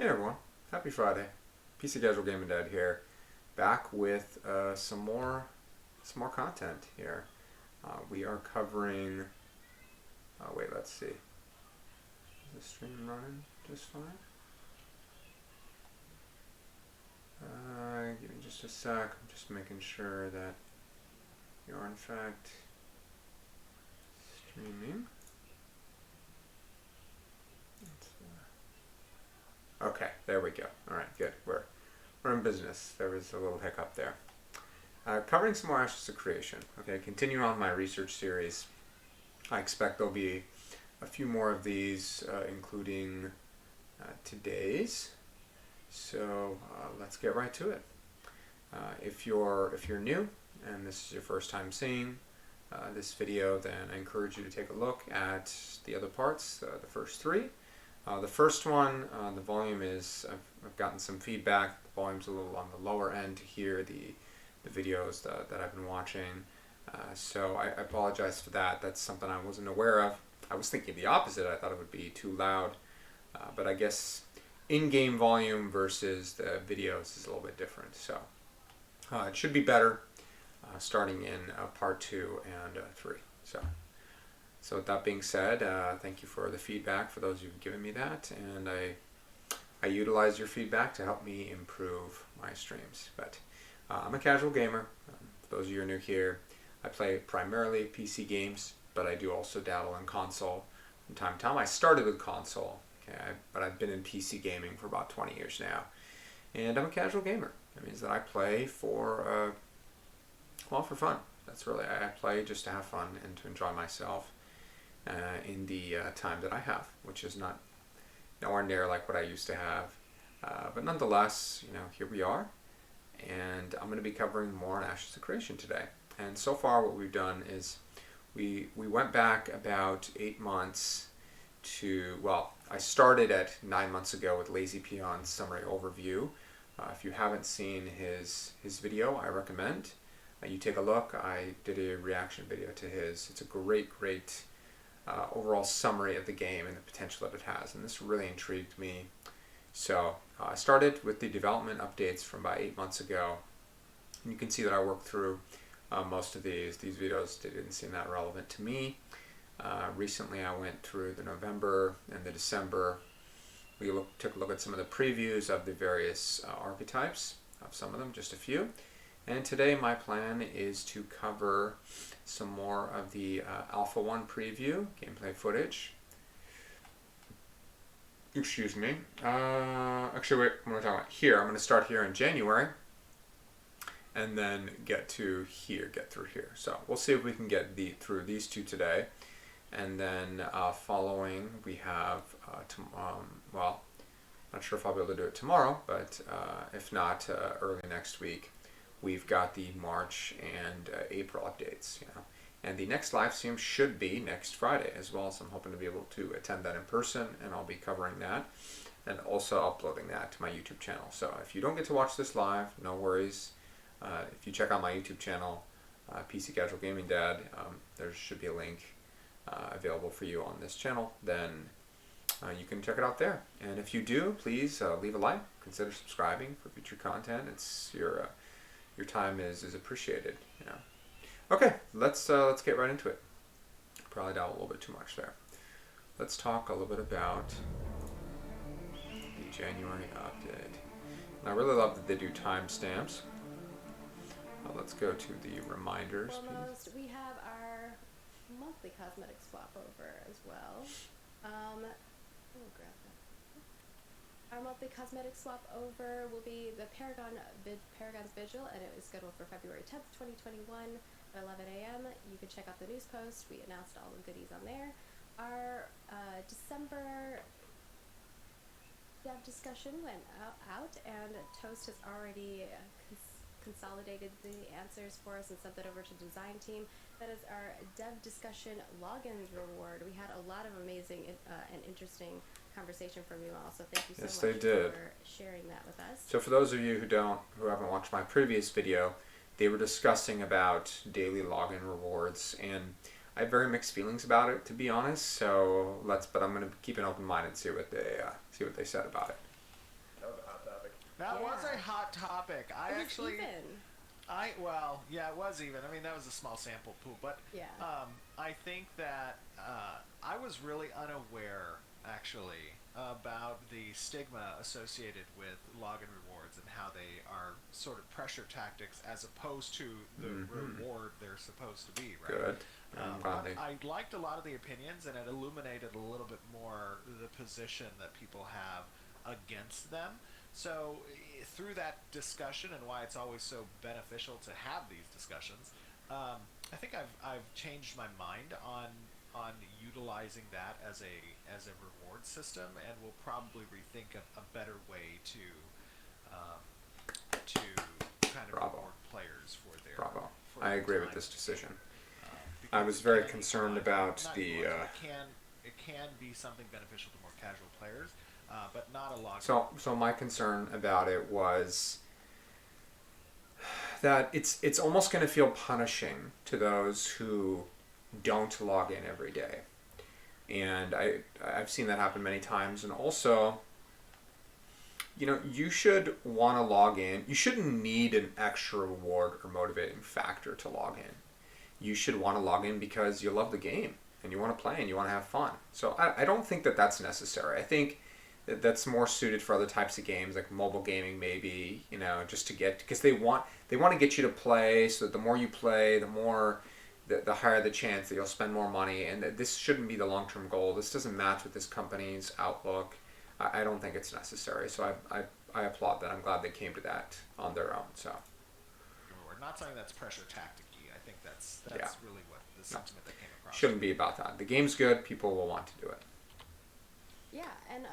Hey everyone, happy Friday. PC Casual Gaming Dad here, back with some more content here. We are covering. Wait, let's see. Is the stream running just fine? Give me just a sec. I'm just making sure that you are in fact streaming. Okay, there we go. All right, good. We're in business. There was a little hiccup there. Covering some more Ashes of Creation. Okay, continuing on my research series. I expect there'll be a few more of these, including today's. So let's get right to it. If you're new and this is your first time seeing this video, then I encourage you to take a look at the other parts, the first three. The first one, the volume is, I've gotten some feedback, the volume's a little on the lower end to hear the videos that I've been watching, so I apologize for that. That's something I wasn't aware of. I was thinking the opposite. I thought it would be too loud, but I guess in-game volume versus the videos is a little bit different, so it should be better starting in part 2 and 3. So with that being said, thank you for the feedback, for those who've given me that, and I utilize your feedback to help me improve my streams. But I'm a casual gamer. For those of you who are new here, I play primarily PC games, but I do also dabble in console from time to time. I started with console, okay, but I've been in PC gaming for about 20 years now, and I'm a casual gamer. That means that I play for fun. That's really, I play just to have fun and to enjoy myself. In the time that I have, which is nowhere near like what I used to have, but nonetheless, here we are, and I'm going to be covering more on Ashes of Creation today. And so far, what we've done is we went back about 8 months to, well, I started at 9 months ago with Lazy Peon's summary overview. If you haven't seen his video, I recommend you take a look. I did a reaction video to his. It's a great overall summary of the game and the potential that it has, and this really intrigued me. So I started with the development updates from about 8 months ago, and you can see that I worked through most of these videos. Didn't seem that relevant to me. Recently I went through the November and the December. We took a look at some of the previews of the various archetypes, of some of them, just a few. And today my plan is to cover some more of the Alpha 1 preview, gameplay footage. Excuse me. Actually, wait, what am I talking about? Here, I'm going to start here in January, and then get through here. So we'll see if we can get through these two today. And then following, we have, well, not sure if I'll be able to do it tomorrow, but if not, early next week. We've got the March and April updates, and the next live stream should be next Friday as well, so I'm hoping to be able to attend that in person, and I'll be covering that and also uploading that to my YouTube channel. So if you don't get to watch this live, no worries. If you check out my YouTube channel, PC Casual Gaming Dad, there should be a link available for you on this channel. Then you can check it out there, and if you do, please leave a like, consider subscribing for future content. It's your time is appreciated, Okay, let's get right into it. Probably down a little bit too much there. Let's talk a little bit about the January update. And I really love that they do timestamps. Let's go to the reminders. Almost. We have our monthly cosmetic swap over as well. We'll grab that. Our monthly cosmetic swap over will be the Paragon's Vigil, and it is scheduled for February 10th, 2021 at 11 a.m. You can check out the news post. We announced all the goodies on there. Our December dev discussion went out, and Toast has already consolidated the answers for us and sent that over to the design team. That is our dev discussion logins reward. We had a lot of amazing and interesting conversation from you all, so thank you so much for sharing that with us. So for those of you who haven't watched my previous video, they were discussing about daily login rewards, and I have very mixed feelings about it, to be honest. So but I'm going to keep an open mind and see what they said about it. That was Yeah. a hot topic. I It was actually, even. well, yeah, it was even. I mean, that was a small sample pool, but Yeah. I think that I was really unaware, actually, about the stigma associated with login rewards and how they are sort of pressure tactics as opposed to the reward they're supposed to be, right? Good. I'm glad But they. I liked a lot of the opinions, and it illuminated a little bit more the position that people have against them. So, through that discussion and why it's always so beneficial to have these discussions, I think I've changed my mind on utilizing that as a reward system, and will probably rethink a better way to kind of Bravo. reward players Bravo. for I their agree with time this in the decision. game. I Because was it very can concerned equalize, about not the. equalize, it can be something beneficial to more casual players, but not a lot. So my concern about it was that it's almost going to feel punishing to those who don't log in every day, and I've seen that happen many times. And also, you should want to log in. You shouldn't need an extra reward or motivating factor to log in. You should want to log in because you love the game and you want to play and you want to have fun. So I don't think that that's necessary. I think that's more suited for other types of games like mobile gaming, maybe, just to get, because they want to get you to play, so that the more you play, the higher the chance that you'll spend more money. And that this shouldn't be the long-term goal. This doesn't match with this company's outlook. I don't think it's necessary. So I applaud that. I'm glad they came to that on their own. So Reward, not something that's pressure tactic-y. I think that's Yeah. really what the sentiment that came across. shouldn't be about that. The game's good. People will want to do it. Yeah, and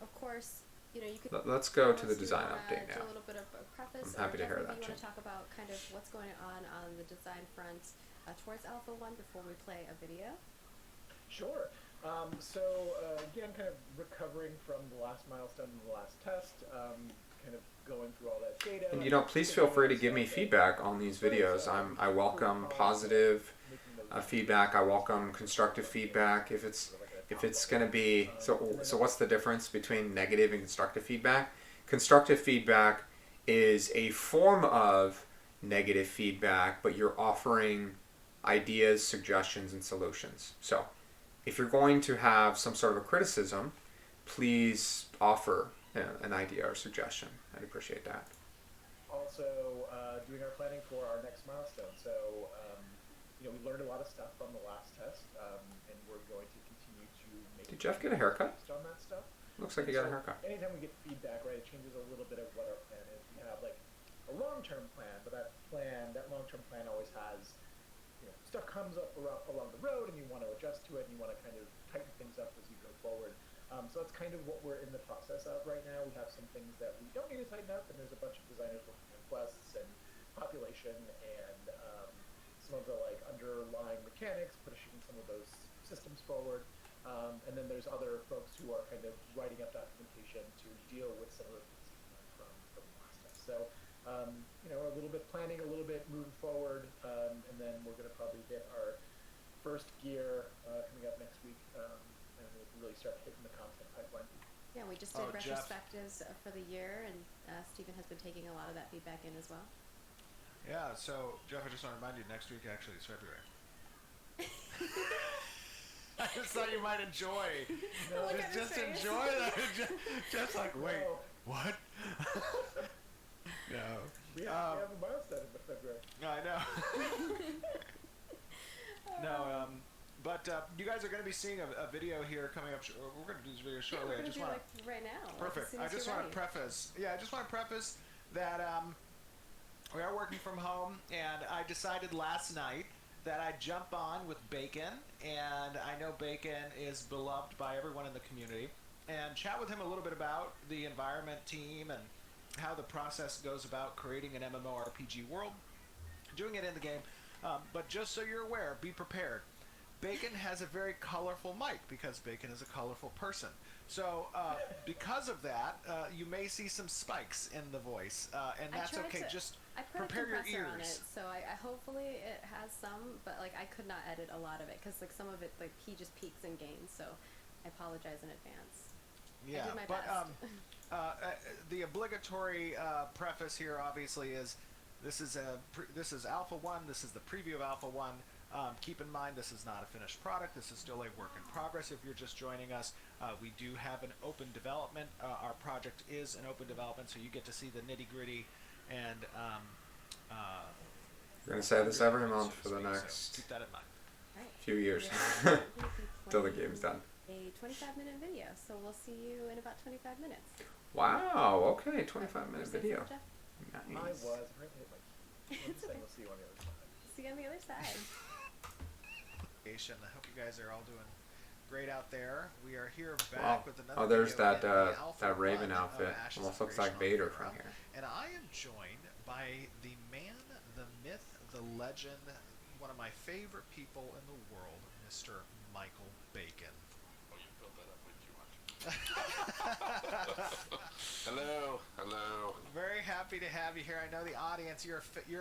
of course, you could. Let's go to the unless you design wanna update do now. a little bit of a preface. I'm happy to or hear Jeffrey, that, do you want Jen. to talk about kind of what's going on the design front towards Alpha 1 before we play a video? Sure. Again, kind of recovering from the last milestone in the last test, kind of going through all that data. And please feel free to give me feedback on these videos. I welcome positive feedback. I welcome constructive feedback. If it's going to be so what's the difference between negative and constructive feedback? Constructive feedback is a form of negative feedback, but you're offering ideas, suggestions, and solutions. So if you're going to have some sort of a criticism, please offer an idea or suggestion. I'd appreciate that. Also, doing our planning for our next milestone. So, we learned a lot of stuff from the last test, and we're going to continue to make. Did Jeff get a haircut? Based on that stuff. Looks like he got a haircut. Anytime we get feedback, right, it changes a little bit of what our plan is. We have like a long-term plan, but that long-term plan always has, stuff comes up along the road, and you want to adjust to it, and you want to kind of tighten things up as you go forward. So that's kind of what we're in the process of right now. We have some things that we don't need to tighten up, and there's a bunch of designers working on quests and population and some of the underlying mechanics, pushing some of those systems forward. And then there's other folks who are kind of writing up documentation to deal with some of the things from the last test. So, a little bit planning, a little bit moving forward, and then we're going to probably hit our first gear coming up next week, and we'll really start hitting the content pipeline. Yeah, we just did Jeff. retrospectives for the year, and Stephen has been taking a lot of that feedback in as well. Yeah, so Jeff, I just want to remind you, next week actually is February. I just thought you might enjoy. Look at his Just face. enjoy that. Just like, wait, No. what? No. We have a milestone in February. I know. No, but you guys are going to be seeing a video here coming up. We're going to do this video Yeah, shortly. we're I gonna just do want like right now. perfect. I just want to preface. Yeah, I just want to preface that we are working from home, and I decided last night that I'd jump on with Bacon, and I know Bacon is beloved by everyone in the community, and chat with him a little bit about the environment team and how the process goes about creating an MMORPG world, doing it in the game. But just so you're aware, be prepared. Bacon has a very colorful mic because Bacon is a colorful person. So because of that, you may see some spikes in the voice, and that's okay. Just I put prepare a your compressor on it, ears. so I hopefully it has some, but I could not edit a lot of it because some of it he just peaks and gains. So I apologize in advance. Yeah, did my but best. the obligatory preface here, obviously, is this is this is Alpha 1. This is the preview of Alpha 1. Keep in mind, this is not a finished product. This is still a work in progress. If you're just joining us, we do have an open development. Our project is an open development, so you get to see the nitty gritty and. We're gonna say this every month for the so next keep that in mind. Right. few years We're gonna be till the playing game's done. A 25-minute video, so we'll see you in about 25 minutes. Wow. Okay, 25-minute Say video. something, Jeff? I Nice. was right hit my key. I'm just saying we'll see you on the other side. See you on the other side. I hope you guys are all doing great out there. We are here back Wow. with another Oh, there's video that in the Alpha that Raven 1 of outfit. Ashes Almost of looks like Creation Vader on from Flora. here. And I am joined by the man, the myth, the legend, one of my favorite people in the world, Mr. Michael Bacon. Oh, you built that up way too much. Hello, hello. Very happy to have you here. I know the audience, you're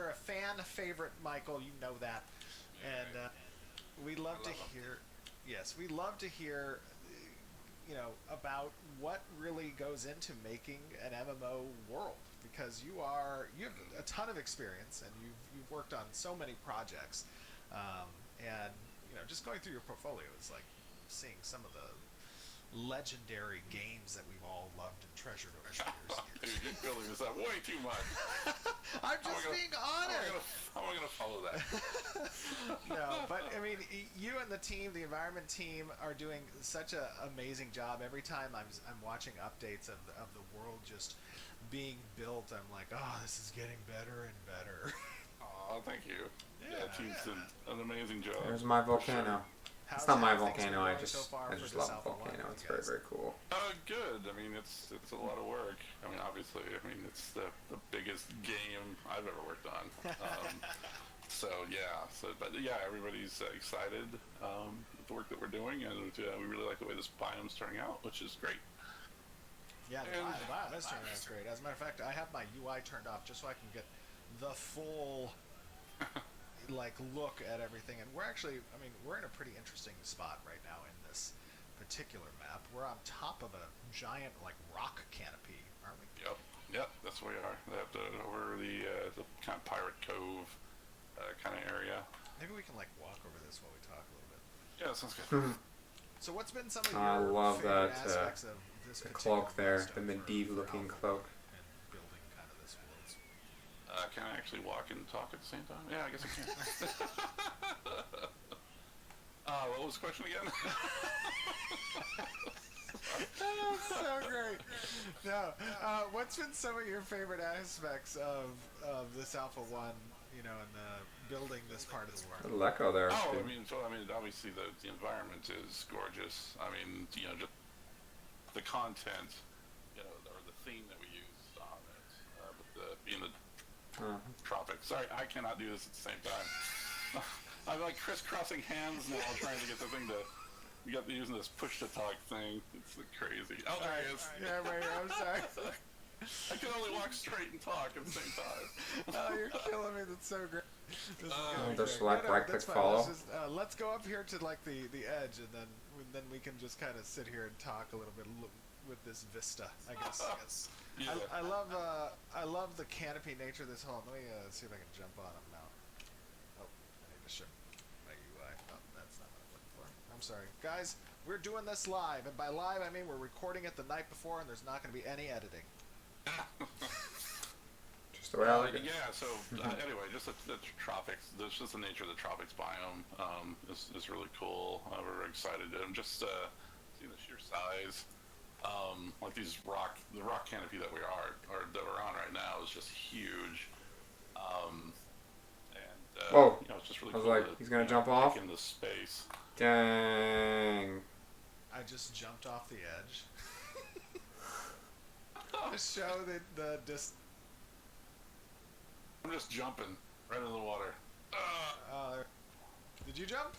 a fan favorite, Michael. You know that. And we love to hear, yes, we love to hear, about what really goes into making an MMO world, because you have a ton of experience and you've worked on so many projects, and just going through your portfolio is like seeing some of the legendary games that we've all loved and treasured over the years. You're building this up way too much. I'm just being honest. How am I gonna follow that? No, but I mean, you and the team, the environment team, are doing such an amazing job. Every time I'm watching updates of the world just being built, I'm like, oh, this is getting better and better. Oh, thank you. Yeah, team's yeah. done an amazing job. There's my for volcano. sure. How's It's not my how things been volcano. I going just so far I for just this love Alpha 1 volcano. with It's you very guys? very cool. Good. I mean, it's a lot of work. I mean, obviously, it's the biggest game I've ever worked on. But everybody's excited with the work that we're doing, and we really like the way this biome's turning out, which is great. Yeah, the Biome is turning out great. As a matter of fact, I have my UI turned off just so I can get the full look at everything. And we're in a pretty interesting spot right now in this particular map. We're on top of a giant rock canopy, aren't we? Yep, that's where we are. Over the kind of Pirate Cove kind of area. Maybe we can walk over this while we talk a little bit. Yeah, sounds good. So what's been some of your I love favorite that, aspects of this The particular cloak there, milestone the for Medivh looking Alpha cloak. and building kind of this world? Can I actually walk and talk at the same time? Yeah, I guess I can. What was the question again? That's so great. No, what's been some of your favorite aspects of this Alpha 1, and the building this part of the A world? little echo there. Oh, too. obviously the environment is gorgeous. I mean, just the content, or the theme that we used on it, being the tropics. Sorry, I cannot do this at the same time. I'm crisscrossing hands now, trying to get the thing to. We got using this push to talk thing. It's crazy. Oh, there he is. Yeah, right here. I'm sorry. I can only walk straight and talk at the same time. Oh, you're killing me. That's so great. This is good. Just No, right click that's fine. follow. Let's go up here to the edge, and then we can just kind of sit here and talk a little bit with this vista, I guess. Yeah. I love the canopy nature of this home. Let me see if I can jump on them now. Oh, I need to show my UI. Oh, that's not what I'm looking for. I'm sorry, guys. We're doing this live, and by live I mean we're recording it the night before, and there's not going to be any editing. Just the way I like it. Yeah, so anyway, just the tropics, just the nature of the tropics biome is really cool. We're very excited. I'm just seeing the sheer size. The rock canopy that we're on right now is just huge. Whoa. It's just really I was cool like, he's gonna jump off? in the space. Dang. I just jumped off the edge. To show the distance. I'm just jumping right into the water. Did you jump?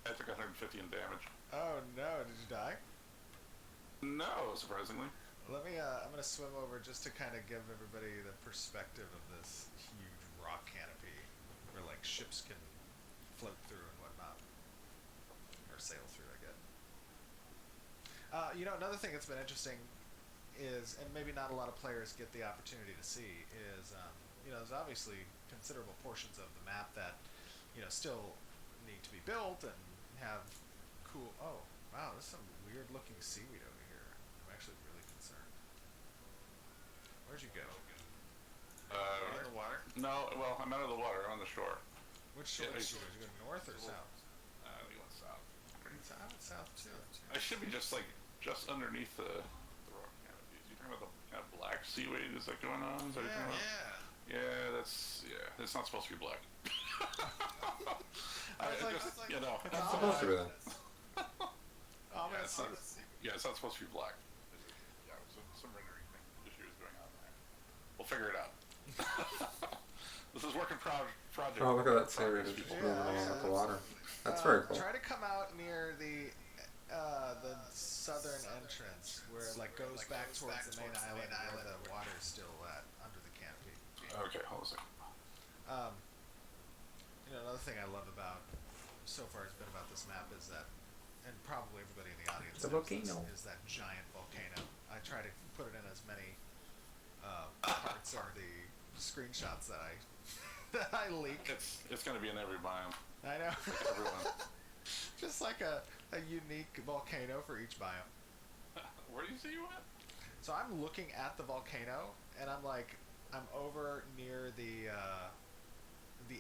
I took 150 in damage. Oh no! Did you die? No, surprisingly. Let me. I'm gonna swim over just to kind of give everybody the perspective of this huge rock canopy, where ships can float through and whatnot, or sail through. I guess. Another thing that's been interesting is, and maybe not a lot of players get the opportunity to see, is there's obviously considerable portions of the map that still need to be built and have cool. Oh, wow, there's some weird looking seaweed over here. I'm actually really concerned. Where'd you go? In the water? No, well, I'm out of the water on the shore. Which shore? Yeah, Did you go north or south? I think it's south. South too. I should be just underneath the rock canopies. You talking about the kind of black seaweed? Is that going on? Is that what you're talking about? Yeah. It's not supposed to be black. It's supposed to be that. It's not supposed to be black. Yeah, some rendering issues going on there. We'll figure it out. This is work in project. Oh, look at that serrated just moving along with the water. That's very cool. Try to come out near the southern entrance where it goes back towards the main island where the water's still under the canopy. Okay, hold on a second. Another thing I love about so far has been about this map is that, and probably everybody in the audience The knows volcano. this, is that giant volcano. I try to put it in as many parts of the screenshots that I leak. It's going to be in every biome. I know. Everyone. Just like a unique volcano for each biome. Where do you say you went? So I'm looking at the volcano, and I'm over near the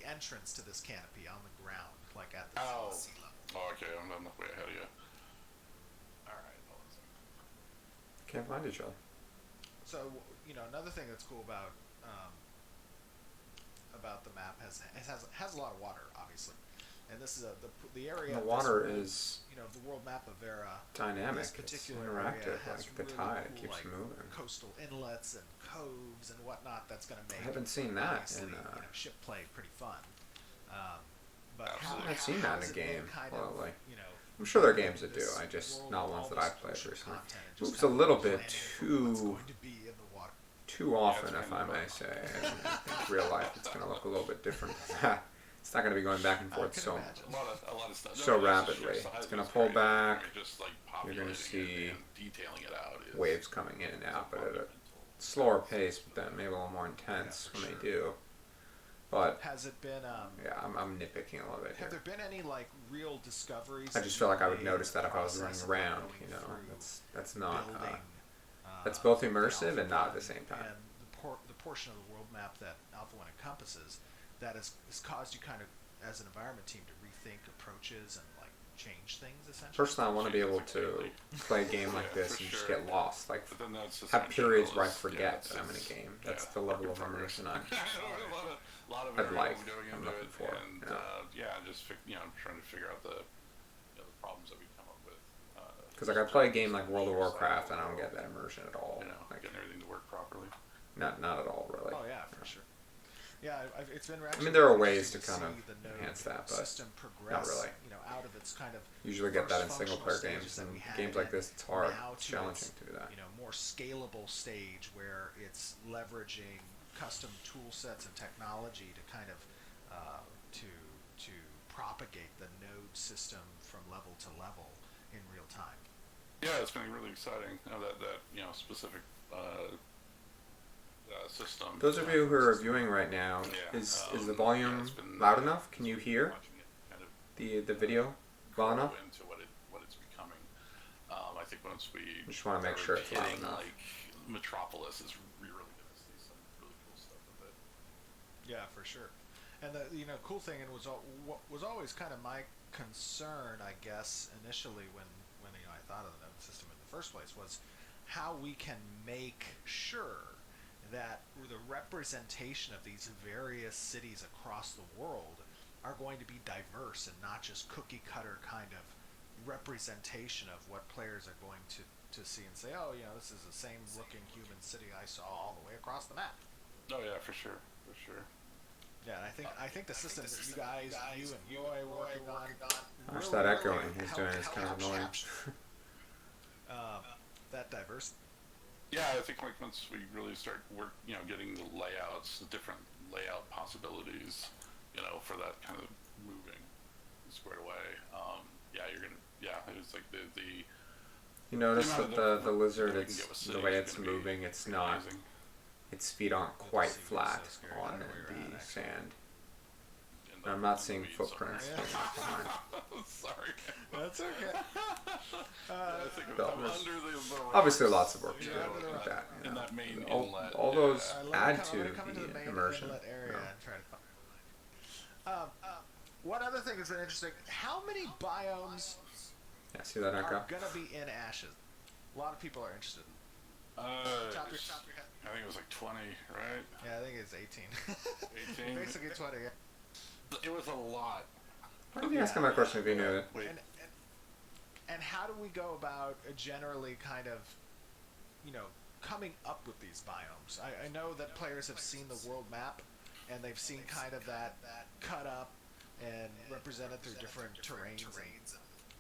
entrance to this canopy on the ground, at the sea level. Oh, okay. I'm way ahead of you. All right. Hold on a second. Can't find each other. So another thing that's cool about the map has a lot of water, obviously, and this is the area. The water is the world map of Vera. dynamic. This particular It's interactive. area has The really tide cool, keeps moving. coastal inlets and coves and whatnot. That's going to make. I haven't seen that obviously, in. ship play pretty fun. But Absolutely. I've seen that in has a it been game. kind Well, of, I'm sure there are games that do. this I just world not with ones all that this I've played ocean recently. content and just Moves a kind of little bit planning for what's too going to be in the water. too often, it's if kind I of may say. And in real life, it's going to look a little bit different than that. It's not going to be going back and forth so imagine. A lot of stuff. So No, it's rapidly. just- It's gonna it's pull great. back. You're just You're gonna populating see it and detailing it out. Is waves coming in and out, but at a slower pace, but then maybe a little more intense Yeah, for when they do. But Has it been? yeah, I'm nitpicking a little bit Have here. there been any real discoveries? I just feel like I would made notice in the that if I was running process of around. going through That's not. building, That's both the immersive Alpha and not at the One same time. And the portion of the world map that Alpha One encompasses, that has caused you kind of, as an environment team, to rethink approaches and change things essentially. Personally, I want to be able to play a game like this for and just sure. get lost. Like, But then that's have periods where I essential forget is- that I'm in a game. That's yeah, the level of work in progress. immersion I'm. a lot of I'd like, variables going I'm into looking it, for, and just trying to figure out the problems that we come up with. Because I play a game like World of Warcraft and I don't get that immersion at all. Like, Getting everything to work properly. not at all, really. Oh yeah, for sure. Yeah, it's been. I mean, there are ways to interesting kind of see the node enhance that, but system progress, really. Out of its kind of. Usually get that in first single player functional games, stages that and we had, games like and this, it's hard. now It's to challenging its, to do that. more scalable stage where it's leveraging custom tool sets and technology to kind of to propagate the node system from level to level in real time. Yeah, it's been really exciting. That specific system. Those of you who are viewing right now, Yeah, is the volume it's been, loud enough? Can you hear watching it kind of the video well grow enough? into what it's becoming. I think once we Just wanna make sure it's loud hitting, enough. Metropolis is really going to see some really cool stuff with it. Yeah, for sure. And the cool thing, and what was always kind of my concern, I guess, initially when I thought of the node system in the first place, was how we can make sure that the representation of these various cities across the world are going to be diverse and not just cookie cutter kind of representation of what players are going to see and say, oh, this is the same looking human city I saw all the way across the map. Oh yeah, for sure. Yeah, and I think the system that you guys, you and Roy were working on. Gosh, that echoing he's doing is kind of annoying. That diverse. Yeah, I think once we really start getting the layouts, the different layout possibilities, for that kind of moving squared away. You're gonna. Yeah, it's like the You notice The amount that of the lizard, that we can it's get with the cities way is it's gonna be moving. It's pretty not. amazing. Its feet aren't Good to quite see you, flat so scary. I on don't know where you're the at, actually. sand. In And I'm not in seeing weeds footprints somewhere. behind. Sorry. That's okay. I think I'm No, under there's the Obviously, rocks, lots of work to you do know, with that. You in know. that main all, inlet. all those Let me add come- to let me come into the the main immersion. inlet area No. and try to find. One other thing that's been interesting: how many biomes Yeah, see that are echo? gonna be in ashes? A lot of people are interested. Top your head. I think it was like 20, right? Yeah, I think it's 18. 18. Basically 20. Yeah. It was a lot. Why did you ask him that question if you knew it? Wait. And how do we go about generally kind of, coming up with these biomes? I know that players have seen the world map, and they've seen kind of that cut up and represented through different terrains,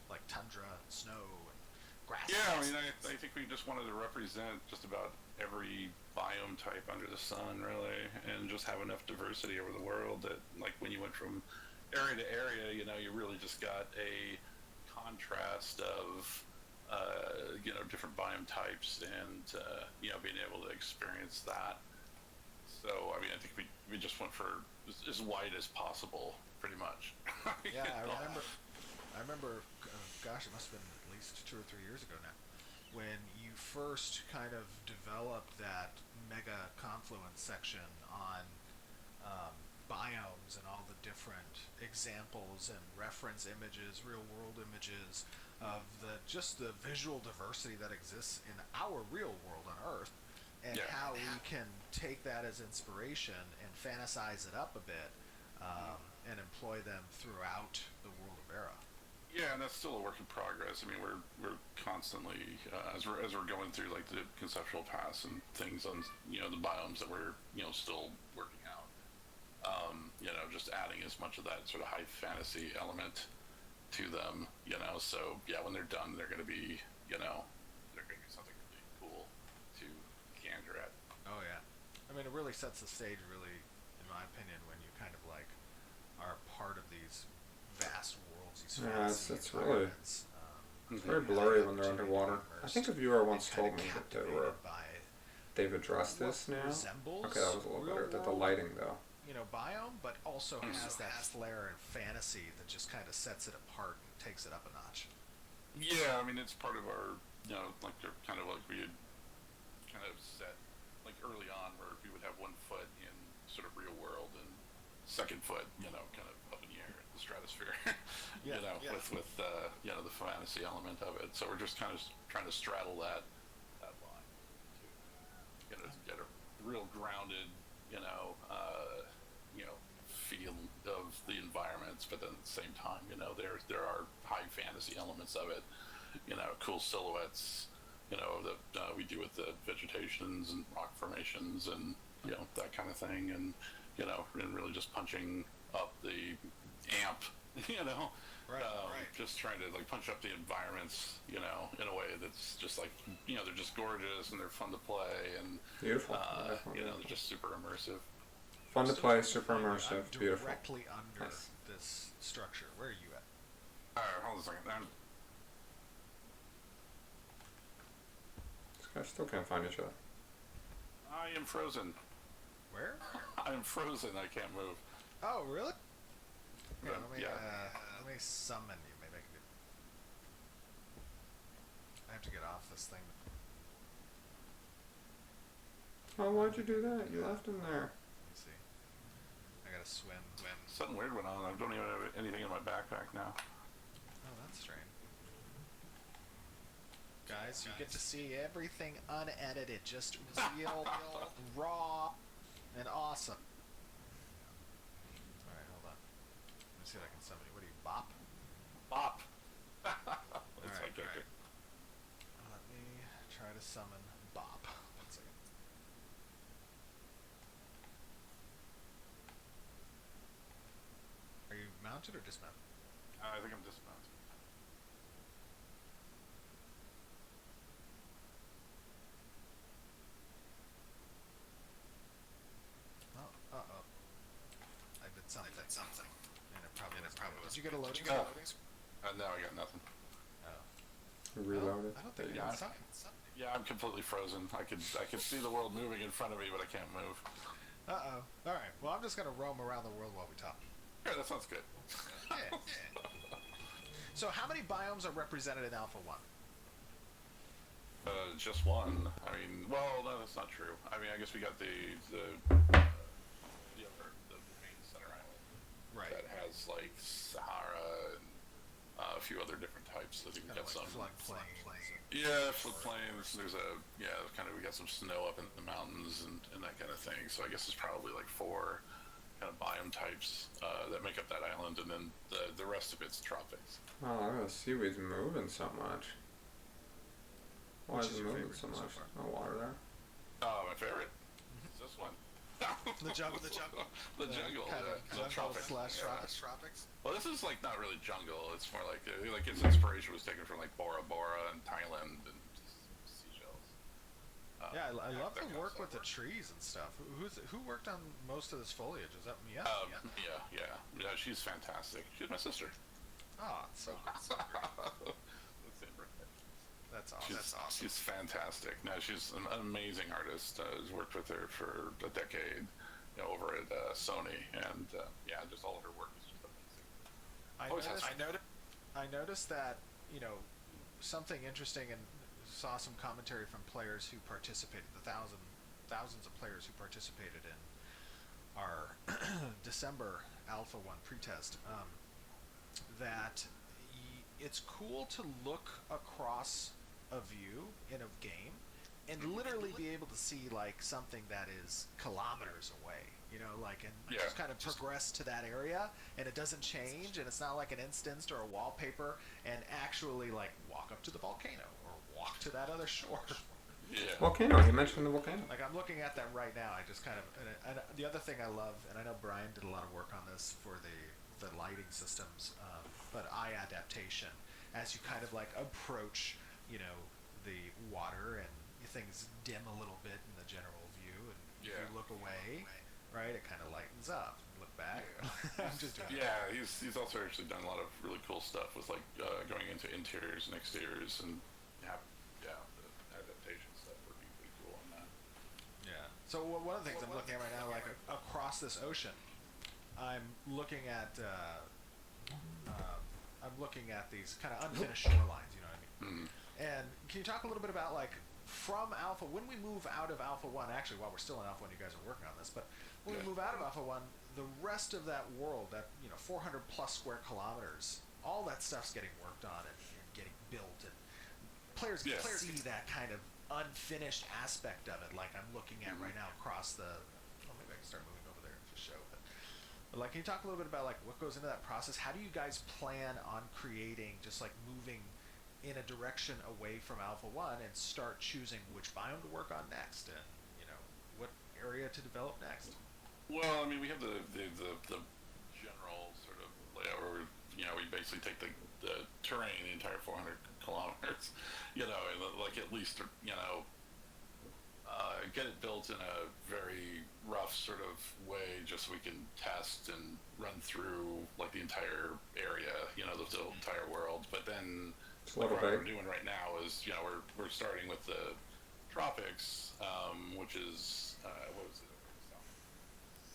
like tundra, snow, and grass. Yeah, I mean, I think we just wanted to represent just about every biome type under the sun, really, and just have enough diversity over the world that, like, when you went from area to area, you really just got a contrast of, different biome types and, being able to experience that. So, I mean, I think we just went for as wide as possible, pretty much. Yeah, I remember, gosh, it must have been at least 2 or 3 years ago now, when you first kind of developed that mega confluence section on biomes and all the different examples and reference images, real world images of the visual diversity that exists in our real world on Earth, and Yeah. how we can take that as inspiration and fantasize it up a bit, and employ them throughout the world of Era. Yeah, and that's still a work in progress. I mean, we're constantly as we're going through like the conceptual paths and things on the biomes that we're still working out. Just adding as much of that sort of high fantasy element to them. So yeah, when they're done, they're going to be they're going to be something really cool to gander at. Oh yeah, I mean it really sets the stage, really, in my opinion, when you kind of like are part of these vast worlds, these Yeah, fantasy it's really- environments. It's very blurry when they're underwater. I think a viewer once told me that they've addressed this now. Okay, that was a little better. That the lighting, though. Biome, but also has that flair and fantasy that just kind of sets it apart and takes it up a notch. Yeah, I mean it's part of our like they're kind of like we had kind of set like early on where we would have one foot in sort of real world and second foot kind of up in the air, the stratosphere. With the fantasy element of it. So we're just kind of trying to straddle that line to get a real grounded feel of the environments, but then at the same time there are high fantasy elements of it, cool silhouettes that we do with the vegetations and rock formations and that kind of thing, and and really just punching up the amp Right. Just trying to like punch up the environments, in a way that's just like, they're just gorgeous and they're fun to play and Beautiful. they're just super immersive. Fun to play, super immersive, I'm beautiful. directly under Nice. this structure. Where are you at? All right, hold on a second. These guys still can't find each other. I am frozen. Where? I am frozen. I can't move. Oh, really? Yeah, Yeah. let me summon you. Maybe I can do. I have to get off this thing. Oh, why'd you do that? You left him there. Let me see. I gotta swim. Something weird went on. I don't even have anything in my backpack now. Oh, that's strange. Guys, you get to see everything unedited, just real, raw, and awesome. Alright, hold on. Let me see if I can summon you. What are you, Bop? Bop. That's Alright, my character. Let me try to summon Bop. 1 second. Are you mounted or dismounted? I think I'm dismounted. Oh, uh-oh. I did something. And it probably was. Did you get a loading? Oh. No, I got nothing. Oh. Reloaded. I don't think Yeah. it's something. Yeah, I'm completely frozen. I could see the world moving in front of me, but I can't move. Uh-oh. All right. Well, I'm just going to roam around the world while we talk. Yeah, that sounds good. Yeah. So how many biomes are represented in Alpha 1? Just one. I mean, well, no, that's not true. I mean, I guess we got the main center island Right. that has like Sahara and a few other different types. I think we Kind got of like some. floodplains. Yeah, floodplains. There's we got some snow up in the mountains and that kind of thing. So I guess it's probably like 4 kind of biome types that make up that island, and then the rest of it's tropics. Oh, the seaweed's moving so much. Why Which is is it your moving favorite so so much? far? No water there. Oh, my favorite is this one. The jungle. The jungle. Kind of The jungle tropics. slash Yeah. tropics. Well, this is like not really jungle. It's more like its inspiration was taken from like Bora Bora and Thailand and seashells. Yeah, I love that the kind of work stuff. with the trees and stuff. Who worked on most of this foliage? Is that Mia? Yeah. She's fantastic. She's my sister. Oh, so that's awesome. She's fantastic. No, she's an amazing artist. I've worked with her for a decade, over at Sony, and just all of her work is just amazing. I noticed that something interesting, and saw some commentary from players who participated, thousands of players who participated in our December Alpha 1 pretest, that it's cool to look across a view in a game and literally be able to see like something that is kilometers away, just kind of progress to that area, and it doesn't change, and it's not like an instanced or a wallpaper, and actually like walk up to the volcano or walk to that other shore. Yeah. Volcano, you mentioned the volcano. Like I'm looking at that right now. I just kind of, and the other thing I love, and I know Brian did a lot of work on this for the lighting systems, but eye adaptation as you kind of like approach, the water, and things dim a little bit in the general view, and if you look away, right, it kind of lightens up. Look back. I'm just doing he's also actually done a lot of really cool stuff with like going into interiors and exteriors, and the adaptation stuff working pretty cool on that. Yeah. So one of the things I'm looking at right now, like across this ocean, I'm looking at these kind of unfinished shorelines. You know what I mean? And can you talk a little bit about like from Alpha, when we move out of Alpha 1? Actually, while we're still in Alpha 1, you guys are working on this, but when we move out of Alpha 1, the rest of that world, that 400 plus square kilometers, all that stuff's getting worked on and getting built, and players can see that kind of unfinished aspect of it. Like I'm looking at right now across the. Oh, maybe I can start moving over there and just show. But like, can you talk a little bit about like what goes into that process? How do you guys plan on creating, just like moving in a direction away from Alpha 1 and start choosing which biome to work on next, and what area to develop next? Well, I mean, we have the general sort of layout where we basically take the terrain, the entire 400 kilometers, and like at least get it built in a very rough sort of way, just so we can test and run through like the entire area, the entire world. But then what we're doing right now is we're starting with the tropics, which is what was it,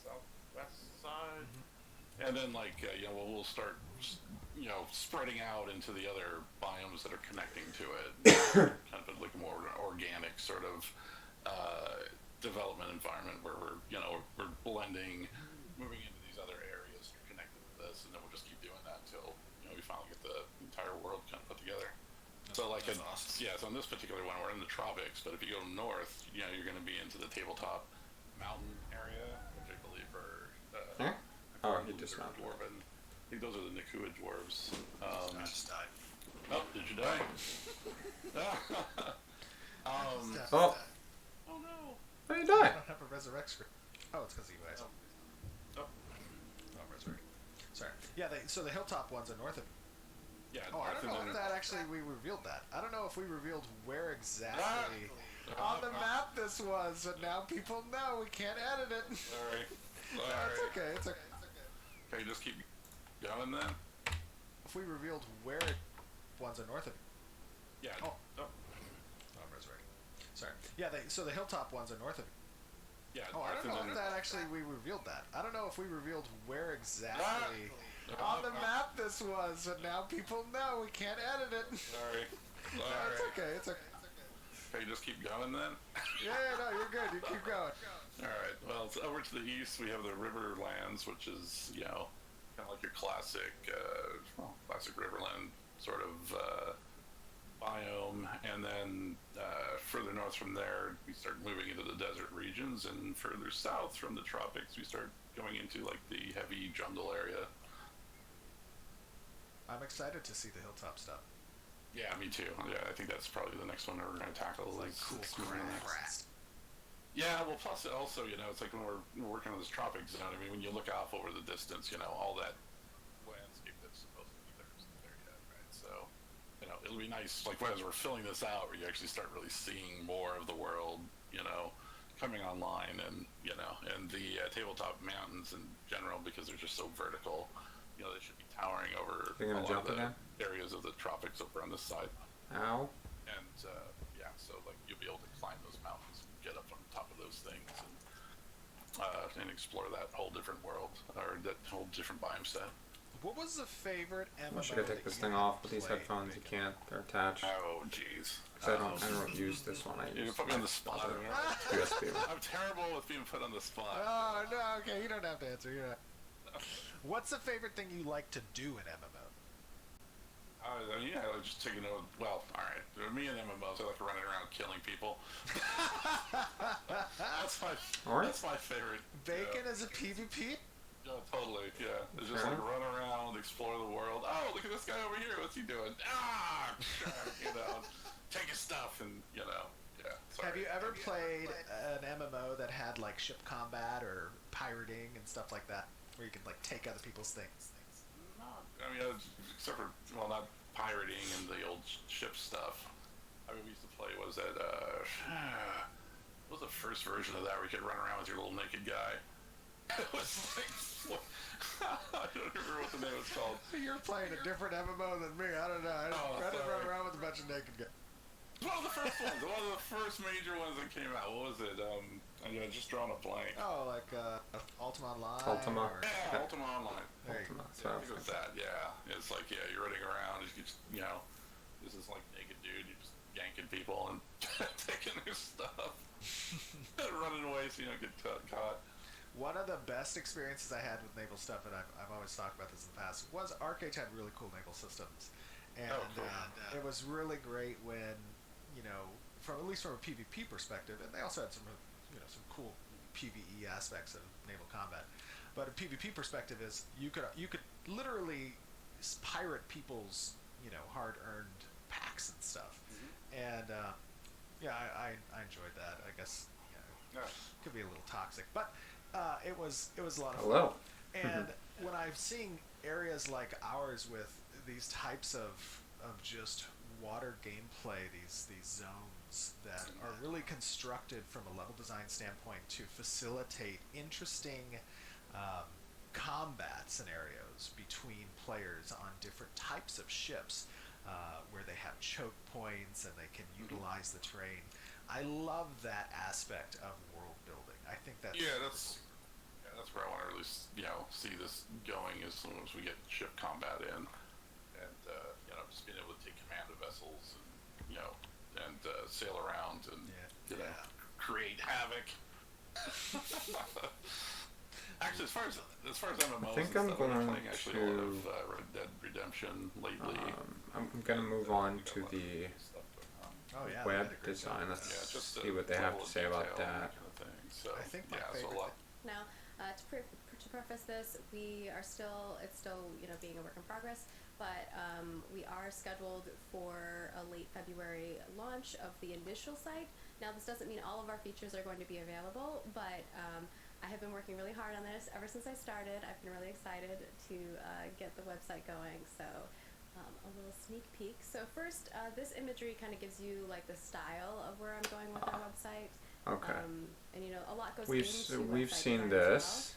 southwest side, and then we'll start spreading out into the other biomes that are connecting to it, kind of like a more organic sort of development environment where we're blending, moving into these other areas that are connected with this, and then we'll just keep doing that until we finally get the entire world kind of put together. So like so in this particular one, we're in the tropics, but if you go north, you're going to be into the tabletop mountain area, which I believe are You just not dwarven. I think those are the Nakua dwarves. I just died. Oh, did you die? Oh, Oh no! how you I die? don't have a resurrection. Oh, it's because of you guys. Oh. Oh, resurrect. Sorry. Yeah, so the Hilltop ones are north of. Yeah. Oh, I don't know if that actually we revealed that. I don't know if we revealed where exactly on the map this was, but now people know. We can't edit it. Sorry. It's okay. It's okay. Okay, just keep going then. If we revealed where ones are north of. Yeah. Oh. Sorry. Yeah, so the Hilltop ones are north of. Yeah. Oh, I don't know if that actually we revealed that. I don't know if we revealed where exactly on the map this was, but now people know we can't edit it. Sorry. No, it's okay. It's okay. Okay, just keep going then. Yeah, no, you're good. You keep going. All right. Well, it's over to the east. We have the Riverlands, which is kind of like your classic, classic Riverland sort of biome, and then further north from there, we start moving into the desert regions, and further south from the tropics, we start going into like the heavy jungle area. I'm excited to see the Hilltop stuff. Yeah, me too. Yeah, I think that's probably the next one that we're going to tackle. Like cool crap. Yeah, well, plus also, it's like when we're working on this tropic zone. I mean, when you look off over the distance, all that landscape that's supposed to be there isn't there yet, right? So, it'll be nice, like as we're filling this out, where you actually start really seeing more of the world, coming online, and and the tabletop mountains in general, because they're just so vertical. They should be towering over a lot of the areas of the tropics over on this side. Ow. And so like you'll be able to climb those mountains, and get up on top of those things, and explore that whole different world, or that whole different biome set. What was the favorite MMO? Should I take this thing off with these headphones? You can't. They're attached. Oh, jeez. I don't use this one. You put me on the spot. USB one. I'm terrible with being put on the spot. Oh, no, okay, you don't have to answer. What's the favorite thing you like to do in MMO? I just taking note. Well, all right. Me and MMOs, I like running around killing people. That's my favorite. Bacon is a PvP? Yeah, totally. Yeah, it's just like run around, explore the world. Oh, look at this guy over here. What's he doing? Take his stuff, and Yeah. Sorry. Have you ever played an MMO that had like ship combat or pirating and stuff like that, where you could like take other people's things? I mean, except for, not pirating and the old ship stuff. I mean, we used to play, what was that, what was the first version of that where you could run around with your little naked guy? It was like, I don't remember what the name was called. You're playing a different MMO than me, I don't know. I didn't run around with a bunch of naked guys. One of the first ones, one of the first major ones that came out. What was it? I'm just drawing a blank. Oh, like Ultima Online? Ultima. Yeah, Ultima Online. Ultima. I think it was that, yeah. It's like, you're running around, this is like naked dude, you're just yanking people and taking their stuff. And running away so you don't get caught. One of the best experiences I had with naval stuff, and I've always talked about this in the past, was Arcade had really cool naval systems. And cool. It was really great when, at least from a PvP perspective, and they also had some cool PvE aspects of naval combat. But a PvP perspective is you could literally pirate people's hard-earned packs and stuff. And I enjoyed that. I guess it could be a little toxic, but it was a lot of fun. And when I'm seeing areas like ours with these types of just water gameplay, these zones that are really constructed from a level design standpoint to facilitate interesting combat scenarios between players on different types of ships, where they have choke points and they can utilize the terrain. I love that aspect of world building. I think that's that's where I want to really see this going, as soon as we get ship combat in, and just being able to take command of vessels, and sail around and create havoc. Actually, as far as MMOs, I think I'm going playing actually a lot of Red Dead Redemption lately. I'm going to move on to the web design. Let's see what they have to say about that. Kind of thing. So, I think my so a lot. Now, to preface this, it's still being a work in progress, but we are scheduled for a late February launch of the initial site. Now, this doesn't mean all of our features are going to be available, but I have been working really hard on this ever since I started. I've been really excited to get the website going, so a little sneak peek. So first, this imagery kind of gives you like the style of where I'm going with our website. Okay. And a lot goes We've seen this.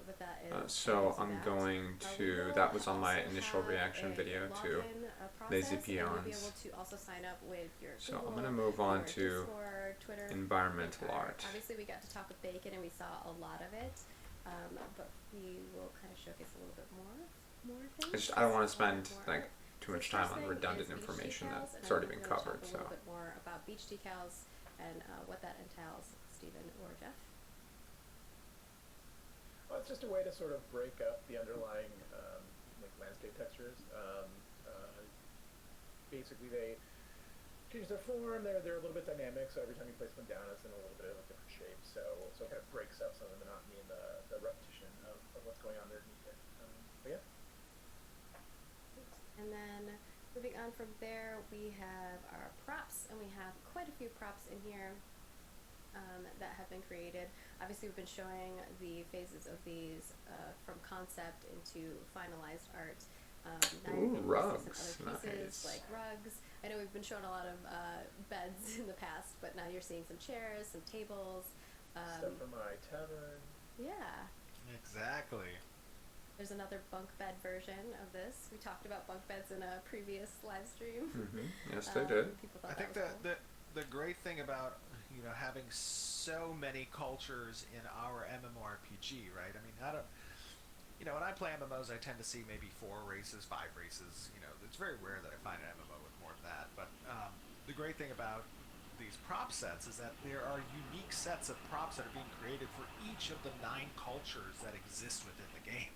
But that is so I'm going to. That was on my initial reaction video too. process, Lazy and you'll be peons. able to also sign up with your So Google, I'm gonna move on your to Discord, Twitter, environmental and art. Obviously, we got to talk with Bacon, and we saw a lot of it, but we will kind of showcase a little bit more things. I don't want to a little spend bit more. like too So much first time on thing redundant is beach information decals, that's and already I'm been gonna covered. talk a So little bit more about beach decals and what that entails, Stephen or Jeff. Well, it's just a way to sort of break up the underlying like landscape textures. Basically, they change their form. They're a little bit dynamic, so every time you place one down, it's in a little bit of a different shape. So it kind of breaks up some of the monotony and the repetition of what's going on underneath it. But yeah. And then moving on from there, we have our props, and we have quite a few props in here that have been created. Obviously, we've been showing the phases of these from concept into finalized art. Now you're ooh, getting to see rugs, some other pieces nice. like rugs. I know we've been showing a lot of beds in the past, but now you're seeing some chairs, some tables. Stuff from my tavern. Yeah. Exactly. There's another bunk bed version of this. We talked about bunk beds in a previous live stream. Yes, they did. People thought I think that was the great thing about having so many cultures in our MMORPG, right? I mean, I don't. When I play MMOs, I tend to see maybe 4 races, 5 races. It's very rare that I find an MMO with more than that. But the great thing about these prop sets is that there are unique sets of props that are being created for each of the 9 cultures that exist within the game.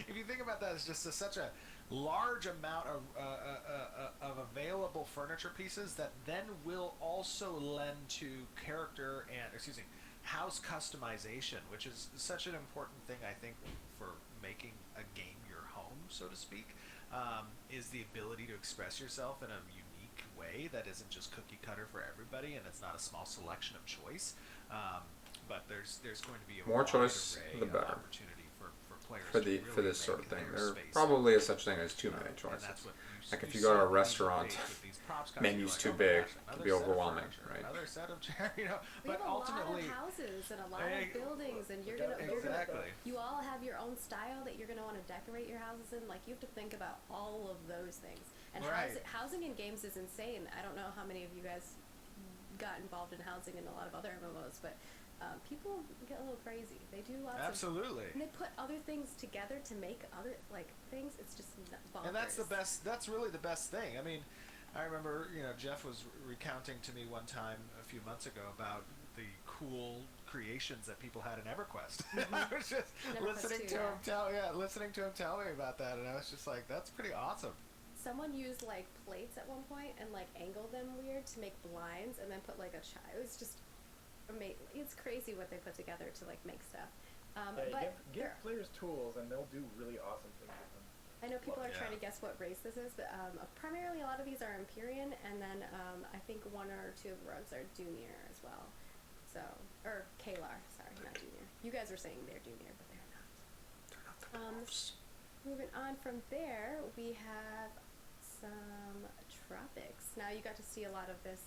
If you think about that, it's just such a large amount of available furniture pieces that then will also lend to character and, house customization, which is such an important thing, I think, for making a game your home, so to speak, is the ability to express yourself in a unique way that isn't just cookie cutter for everybody, and it's not a small selection of choice. But there's going to be a More wide choice, array the of better. opportunity for players For to for really this sort of make thing, their there space. probably is such thing as too many And choices. that's what Like if you you go to a see these restaurant, debates with these props guys, menu's you're too like, oh my big, gosh, it another could be set of overwhelming, furniture, right? Another set of chairs, We but have a ultimately, lot of houses and a lot of buildings, and you're gonna exactly. you all have your own style that you're gonna want to decorate your houses in. Like you have to think about all of those things. And Right. housing in games is insane. I don't know how many of you guys got involved in housing in a lot of other MMOs, but people get a little crazy. They do lots Absolutely. and they put other things together to make other things. It's just bonkers. And that's the best. That's really the best thing. I mean, I remember Jeff was recounting to me one time a few months ago about the cool creations that people had in EverQuest. I was just listening to him tell me about that, and I was just like, that's pretty awesome. Someone used like plates at one point and like angled them weird to make blinds, and then put like a child. It was just amazing. It's crazy what they put together to like make stuff. But give players tools, and they'll do really awesome things with them. I know people are Yeah. trying to guess what race this is, but primarily a lot of these are Empyrean, and then I think 1 or 2 of the rugs are Dunir as well. So, or Kalar, sorry, not Dunir. You guys are saying they're Dunir, but they're not. They're not the dwarves. Moving on from there, we have some tropics. Now you got to see a lot of this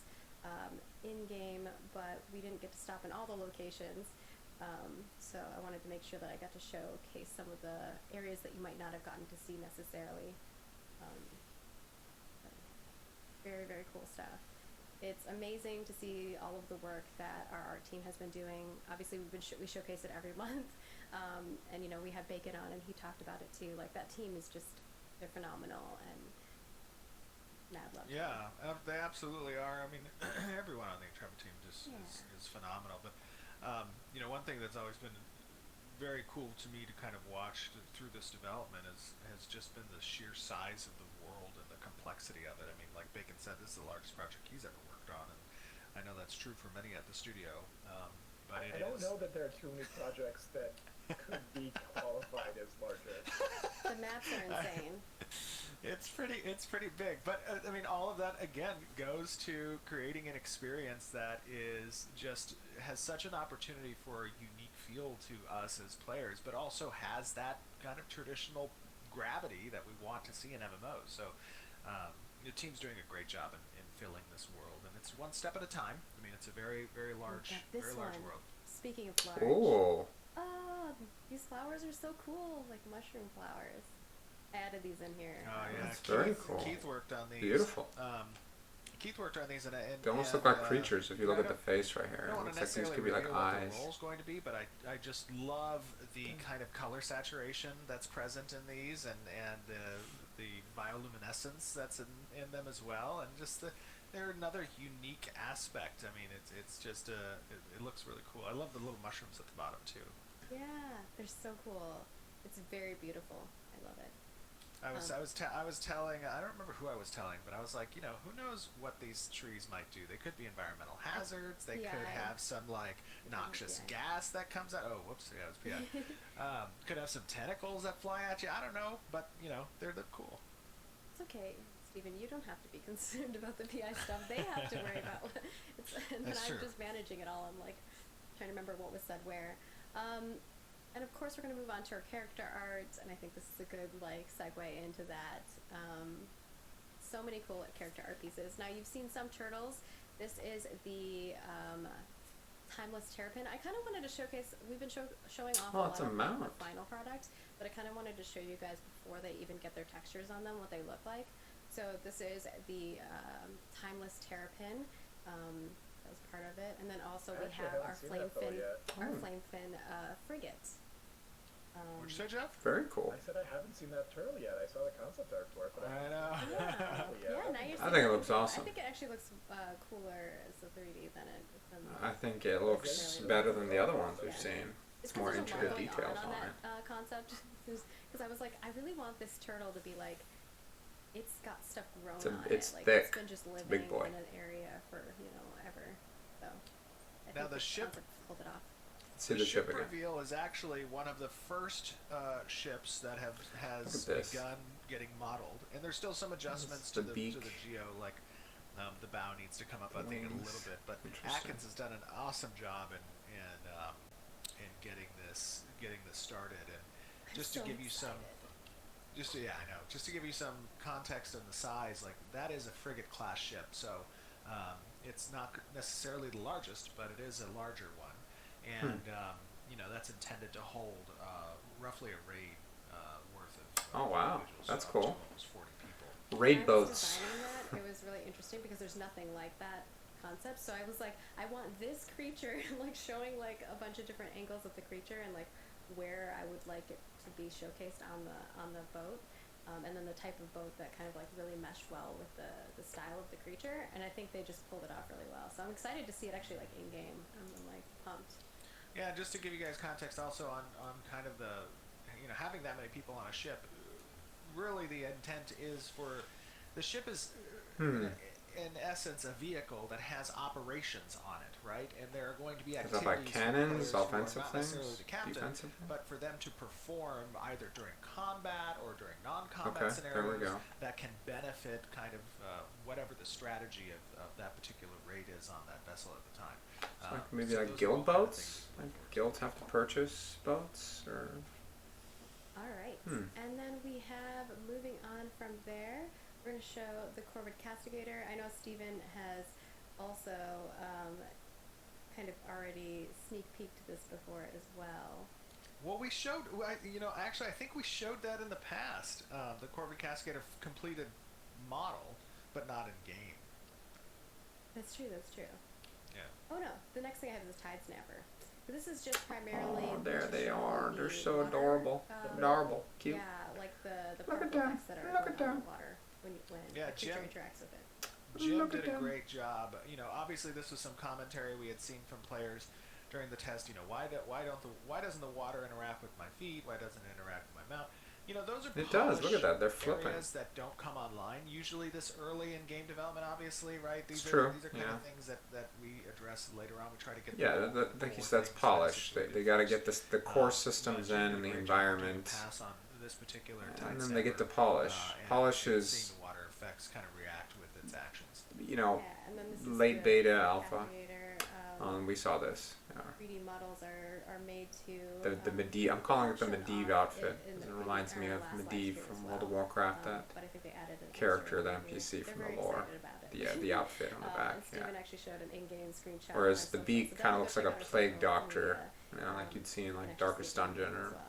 in-game, but we didn't get to stop in all the locations. So I wanted to make sure that I got to showcase some of the areas that you might not have gotten to see necessarily. Very, very cool stuff. It's amazing to see all of the work that our art team has been doing. Obviously, we showcase it every month, and we had Bacon on, and he talked about it too. Like that team is they're phenomenal, and mad love. Yeah, they absolutely are. I mean, everyone on the Intrepid team just is phenomenal. But one thing that's always been very cool to me to kind of watch through this development has just been the sheer size of the world and the complexity of it. I mean, like Bacon said, this is the largest project he's ever worked on, and I know that's true for many at the studio. But I don't know that there are too many projects that could be qualified as larger. The maps are insane. It's pretty big, but I mean, all of that again goes to creating an experience that has such an opportunity for a unique feel to us as players, but also has that kind of traditional gravity that we want to see in MMOs. So the team's doing a great job in filling this world, and it's one step at a time. I mean, it's a very, very large, large world. Speaking of large. Oh. Oh, these flowers are so cool, like mushroom flowers. added these in here. Oh yeah, That's very cool. Keith worked on these. Beautiful. Keith worked on these, and They almost look like creatures if you look at the face right here. I don't It want looks to like these necessarily could be like reveal what eyes. the role's going to be, but I just love the kind of color saturation that's present in these, and the bioluminescence that's in them as well, and just they're another unique aspect. I mean, it's just it looks really cool. I love the little mushrooms at the bottom too. Yeah, they're so cool. It's very beautiful. I love it. I was telling, I don't remember who I was telling, but I was like, you know, who knows what these trees might do? They could be environmental hazards. They could have some like noxious gas that comes out. Oh, whoops, yeah, it was PI. Could have some tentacles that fly at you. I don't know, but you know, they're cool. It's okay, Stephen. You don't have to be concerned about the PI stuff. They have to worry about and then I'm just managing it all. I'm like trying to remember what was said where. And of course, we're going to move on to our character art, and I think this is a good like segue into that. So many cool character art pieces. Now you've seen some turtles. This is the timeless terrapin. I kind of wanted to showcase. We've been showing off a lot of the final product, but I kind of wanted to show you guys before they even get their textures on them what they look like. So this is the timeless terrapin. That was part of it, and then also we have our flame fin frigate. What'd you say, Jeff? Very cool. I said I haven't seen that turtle yet. I saw the concept art for it, but I know. Yeah, now you're I think it looks awesome. I think it actually looks cooler as a 3D than it. I think it looks better than the other ones we've seen. It's more intricate details on it. Concept, because I was like, I really want this turtle to be like, it's got stuff grown on it's it. Like, thick. It's been just living big boy. in an area for ever. So. Now the ship. Pulled it off. See the ship again. reveal is actually one of the first ships that has begun getting modeled, and there's still some adjustments to the geo, like the bow needs to come up, I think, a little bit. But Atkins has done an awesome job in getting this started, and just to give you some. Just to give you some context on the size, like that is a frigate class ship, so it's not necessarily the largest, but it is a larger one, and you know that's intended to hold roughly a raid worth of. Oh wow, that's cool. Almost 40 people. Raid boats. That, it was really interesting because there's nothing like that concept. So I was like, I want this creature, like showing like a bunch of different angles of the creature and like where I would like it to be showcased on the boat, and then the type of boat that kind of like really meshed well with the style of the creature, and I think they just pulled it off really well. So I'm excited to see it actually like in game. I'm like pumped. Yeah, just to give you guys context also on kind of the, you know, having that many people on a ship, really the intent is for, the ship is in essence a vehicle that has operations on it, right? And there are going to be activities like cannons, for offensive not necessarily things, the captain, defensive? but for them to perform either during combat or during non-combat scenarios that can benefit kind of whatever the strategy of that particular raid is on that vessel at the time. Like maybe like guild boats? Like guilds have to purchase boats, or? All right, and then we have, moving on from there, we're going to show the Corvid Castigator. I know Stephen has also kind of already sneak peeked this before as well. Well, we showed, you know, actually I think we showed that in the past, the Corvid Castigator completed model, but not in game. That's true, that's true. Yeah. Oh no, the next thing I have is Tide Snapper. This is just primarily. Oh, there they are. They're so adorable. Adorable. Cute. Yeah, like the Look at purple them. effects that are Look at on them. the water when Yeah, the creature Jim- interacts with it. Jim Look did at a them. great job. You know, obviously this was some commentary we had seen from players during the test. You know, why doesn't the water interact with my feet? Why doesn't it interact with my mouth? You know, those are It does. Look at that. They're flipping. areas that don't come online usually this early in game development. Obviously, right? These It's are true, these are kind yeah. of things that we address later on. We try to get Like you said, that's polished. They got to get the core systems in and the environment, Pass on this particular and then they get to polish. Polish seeing is, the water effects kind of react with its actions. you know, Yeah, and then this is late the beta, alpha. Castigator, We saw this. 3D models are made to. The Medivh. I'm calling it the function Medivh of outfit. in It the reminds me our of last live Medivh stream from as World of well. Warcraft. That But I think they added an character, extra the movie. NPC They're from very the lore. excited about it. The outfit on the back. And Steven Yeah. actually showed an in-game screenshot. Whereas on the social, beak so kind of looks definitely like a check out our plague social doctor, media, you know, like you'd see in and like actually Darkest see it in Dungeon game or as well.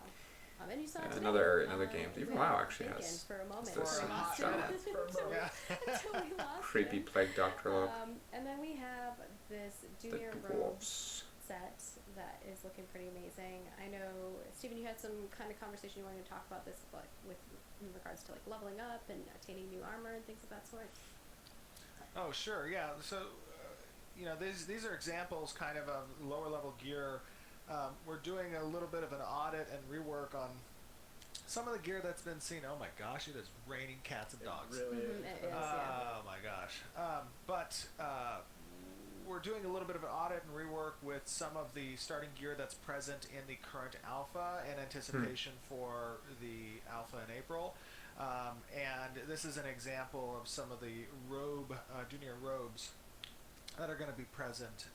And you saw it another game. we Even were WoW actually thinking has for a moment. the For a hot same minute. Until we- Yeah. until we lost creepy it. plague doctor look. And then we have this The junior rogue dwarves. set that is looking pretty amazing. I know, Stephen, you had some kind of conversation you wanted to talk about this, like with in regards to like leveling up and attaining new armor and things of that sort. Oh, sure, yeah. So, these are examples kind of lower level gear. We're doing a little bit of an audit and rework on some of the gear that's been seen. Oh my gosh, it is raining cats and dogs. It really is. It is, yeah. Oh my gosh. But we're doing a little bit of an audit and rework with some of the starting gear that's present in the current alpha in anticipation for the alpha in April. And this is an example of some of the junior robes that are going to be present.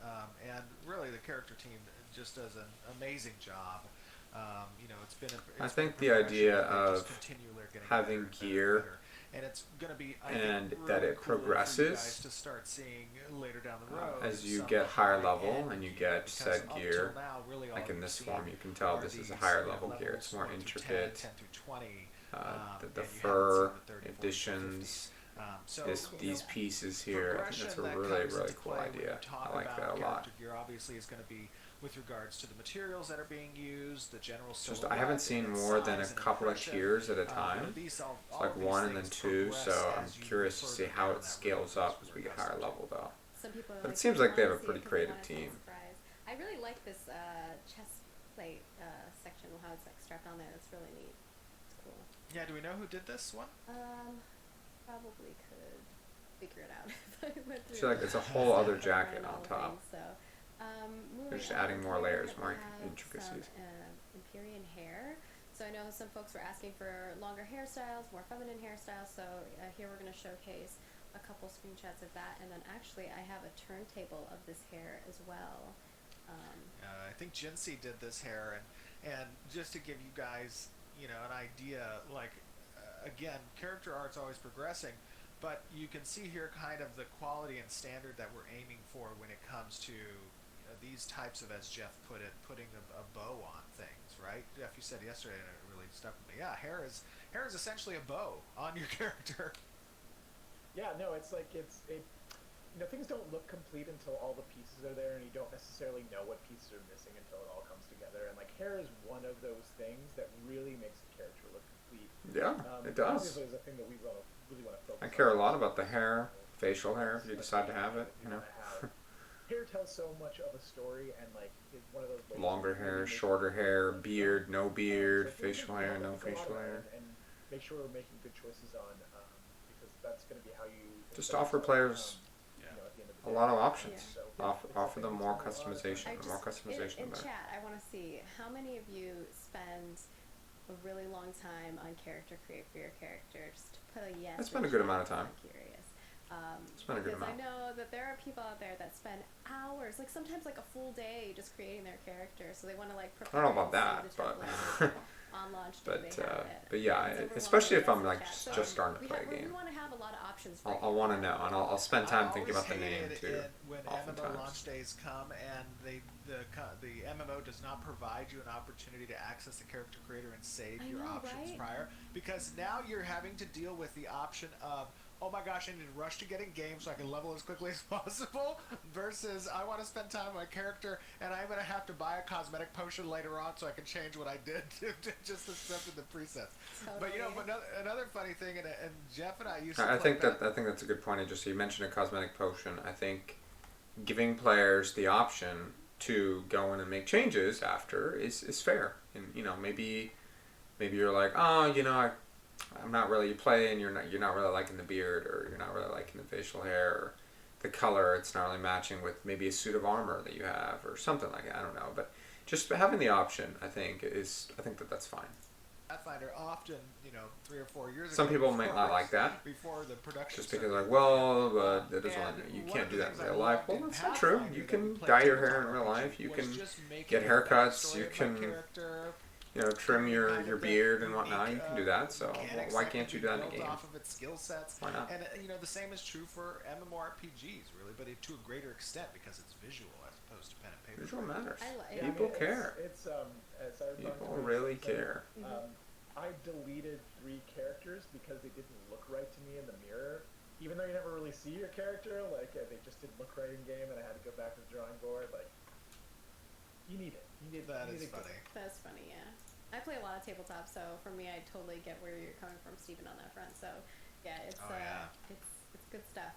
And really the character team just does an amazing job. It's been I it's think been a the progression idea of just of continually getting having better and better gear and better. And it's going to be, I and think, that really it cool for you progresses guys to start seeing later down the road. as you some get higher high-end level and you gear, get because said up gear. till now, really all Like in we've this seen form, you can tell are this is a these, higher level gear. levels It's more 1 through intricate. 10 through 20. The and you haven't fur seen the 30, 40, additions, 50s. So, these pieces here. I think that's a progression that really comes into cool play when idea. you talk I like about that a lot. character gear obviously is going to be with regards to the materials that are being used, the general Just silhouette, I haven't seen and more than a size and couple of impression. tiers at a time. These It's all like of these one and then things two, progress so I'm as you curious to move see further how down it that scales road up as we get higher level though. Some people are But it like, seems "I like they have wanna a see pretty it 'cause they creative want it team. surprise." I really like this chest plate section, how it's like strapped on there. That's really neat. It's cool. Yeah, do we know who did this one? Probably could figure it out if I went through. So like it's a whole other and jacket all on the top. things, so, moving They're just on adding more here, layers, we more have intricacies. Some, Empyrean hair. So I know some folks were asking for longer hairstyles, more feminine hairstyles. So here we're going to showcase a couple screenshots of that, and then actually I have a turntable of this hair as well. I think Jinsey did this hair, and just to give you guys, an idea, like, again, character art's always progressing, but you can see here kind of the quality and standard that we're aiming for when it comes to these types of, as Jeff put it, putting a bow on things, right? Jeff, you said yesterday, and it really stuck with me. Yeah, hair is essentially a bow on your character. Yeah, no, it's like things don't look complete until all the pieces are there, and you don't necessarily know what pieces are missing until it all comes together. And like hair is one of those things that really makes the character look complete. Yeah, it does. Obviously, is a thing that we really want to focus. I care a on. lot about the hair, facial hair, if you decide to have it, you know. Hair tells so much of a story, and like it's one of those ways Longer to hair, really make shorter it hair, look beard, good. no So beard, I think facial we hair, can no focus a lot facial on hair. and make sure we're making good choices on because that's going to be how you Just offer players at the end of the a day. lot of options. Yeah. So, Offer them more it's a lot of customization. I The more just, customization, in the better. chat, I want to see how many of you spend a really long time on character create for your character. Just put a yes. I spend in a good chat, amount of time. I'm curious. Spend a good Because I amount. know that there are people out there that spend hours, like sometimes like a full day, just creating their character. So they want to like. I don't know about prepare and that, see the but template on launch day but they have it. but yeah, It's over especially one if I'm yes in like chat. So just starting to we play have- a game. We want to have a lot of options. For I'll you. want to know, and I'll spend time I thinking always about the name hated too. it when MMO Oftentimes. launch days come and the MMO does not provide you an opportunity to access the character creator and save I your know, options right? prior, because now you're having to deal with the option of, oh my gosh, I need to rush to get in game so I can level as quickly as possible, versus I want to spend time with my character and I'm going to have to buy a cosmetic potion later on so I can change what I did to just accept the presets. But Totally. another funny thing, and Jeff and I used to I play think that's a good point. Just you mentioned a cosmetic potion. I think giving players the option to go in and make changes after is fair. And maybe you're like, oh, I'm not really, you play and you're not really liking the beard, or you're not really liking the facial hair, or the color, it's not really matching with maybe a suit of armor that you have or something like that. I don't know, but just having the option, I think that's fine. Pathfinder often, 3 or 4 years ago. Some people might not like that, before the production. just because started. like, well, that doesn't And you one can't of do the that in things I real life. loved Well, in that's not true. Pathfinder You that we can played dye your tabletop hair in real RPG life. You was can just making get a haircuts. backstory You of my can character, trim your kind of beard and unique, whatnot. You can do that. So mechanics why that can't can you be do that in a built game? off of its skill sets. Why not? And the same is true for MMORPGs, really, but to a greater extent because it's visual as opposed to pen and paper. Visual matters. Yeah, People care. It's as I was talking People to really recently, care. I deleted 3 characters because they didn't look right to me in the mirror. Even though you never really see your character, like they just didn't look right in game, and I had to go back to the drawing board. Like, you need it. That is funny. That's funny, yeah. I play a lot of tabletop, so for me, I totally get where you're coming from, Stephen, on that front. So, yeah, it's good stuff.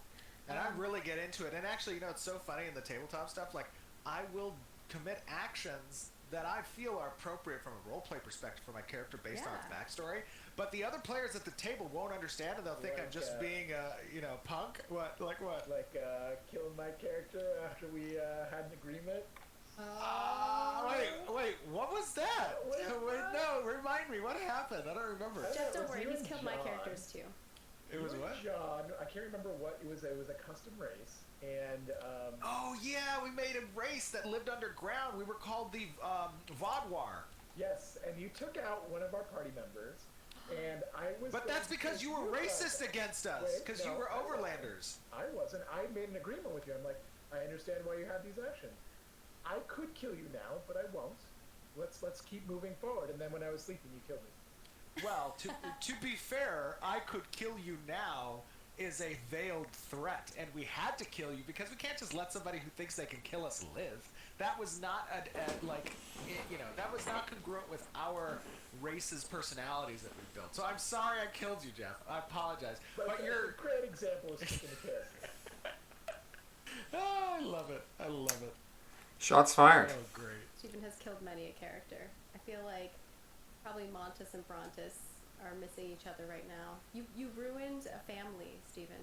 And I really get into it. And actually, it's so funny in the tabletop stuff. Like, I will commit actions that I feel are appropriate from a roleplay perspective for my character based on its backstory. But the other players at the table won't understand, and they'll think I'm just being a punk. What? Like what? Like killing my character after we had an agreement. Wait, what was that? No, remind me, what happened? I don't remember. Jeff, don't worry, he's killed my characters too. It was what? John, I can't remember what it was. It was a custom race, and oh yeah, we made a race that lived underground. We were called the Vodwar. Yes, and you took out one of our party members, and I was. But that's because you were racist against us, because you were overlanders. I wasn't. I made an agreement with you. I'm like, I understand why you have these actions. I could kill you now, but I won't. Let's keep moving forward. And then when I was sleeping, you killed me. Well, to be fair, I could kill you now is a veiled threat, and we had to kill you because we can't just let somebody who thinks they can kill us live. That was not that was not congruent with our race's personalities that we built. So I'm sorry I killed you, Jeff. I apologize. But you're a great example of sticking the character. Oh, I love it. I love it. Shots fired. Oh, great. Stephen has killed many a character. I feel like probably Montes and Brontes are missing each other right now. You ruined a family, Stephen.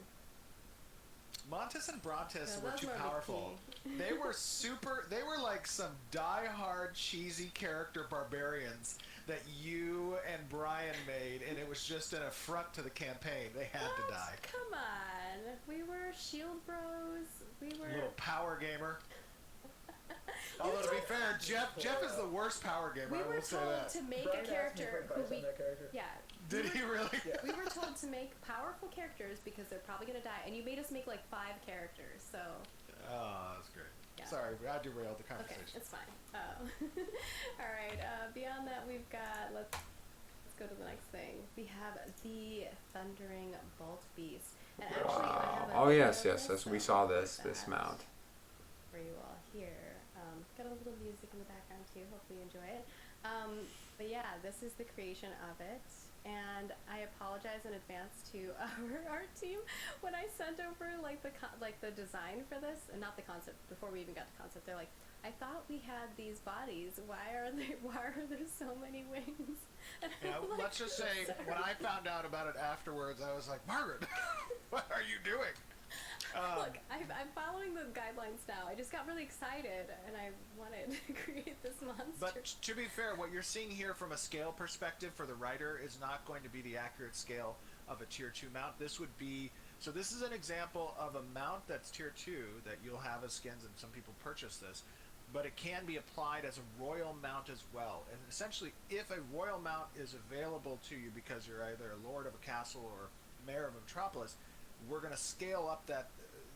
Montes and Brontes No, were too powerful. They were like some die-hard, cheesy character barbarians that you and Brian made, and it was just an affront to the campaign. They had to die. Come on. We were shield bros. We were... Little power gamer. Although to be fair, Jeff is the worst power gamer. We I were will say told that. to make Brian a character who we... Yeah. Did he really? Yeah. We were told to make powerful characters because they're probably going to die, and you made us make like 5 characters, so... Oh, that's great. Yeah. Sorry, I derailed the Okay, conversation. it's fine. Alright, beyond that we've got... Let's go to the next thing. We have the Thundering Bolt Beast. And actually, I have a Oh yes, video yes, of yes. this, We so saw I'll this put that mount. for you all here. Got a little music in the background too. Hopefully you enjoy it. But yeah, this is the creation of it, and I apologize in advance to our art team when I sent over like the design for this, and not the concept. Before we even got to concept, they're like, "I thought we had these bodies. Why are there so many wings?" And Yeah, I'm like, let's just say, "Sorry." when I found out about it afterwards, I was like, Margaret, what are you doing? Look, I'm following the guidelines now. I just got really excited, and I wanted to create this monster. But to be fair, what you're seeing here from a scale perspective for the writer is not going to be the accurate scale of a tier 2 mount. This would be, so this is an example of a mount that's tier 2 that you'll have as skins, and some people purchase this, but it can be applied as a royal mount as well. And essentially, if a royal mount is available to you because you're either a lord of a castle or mayor of a metropolis, we're going to scale up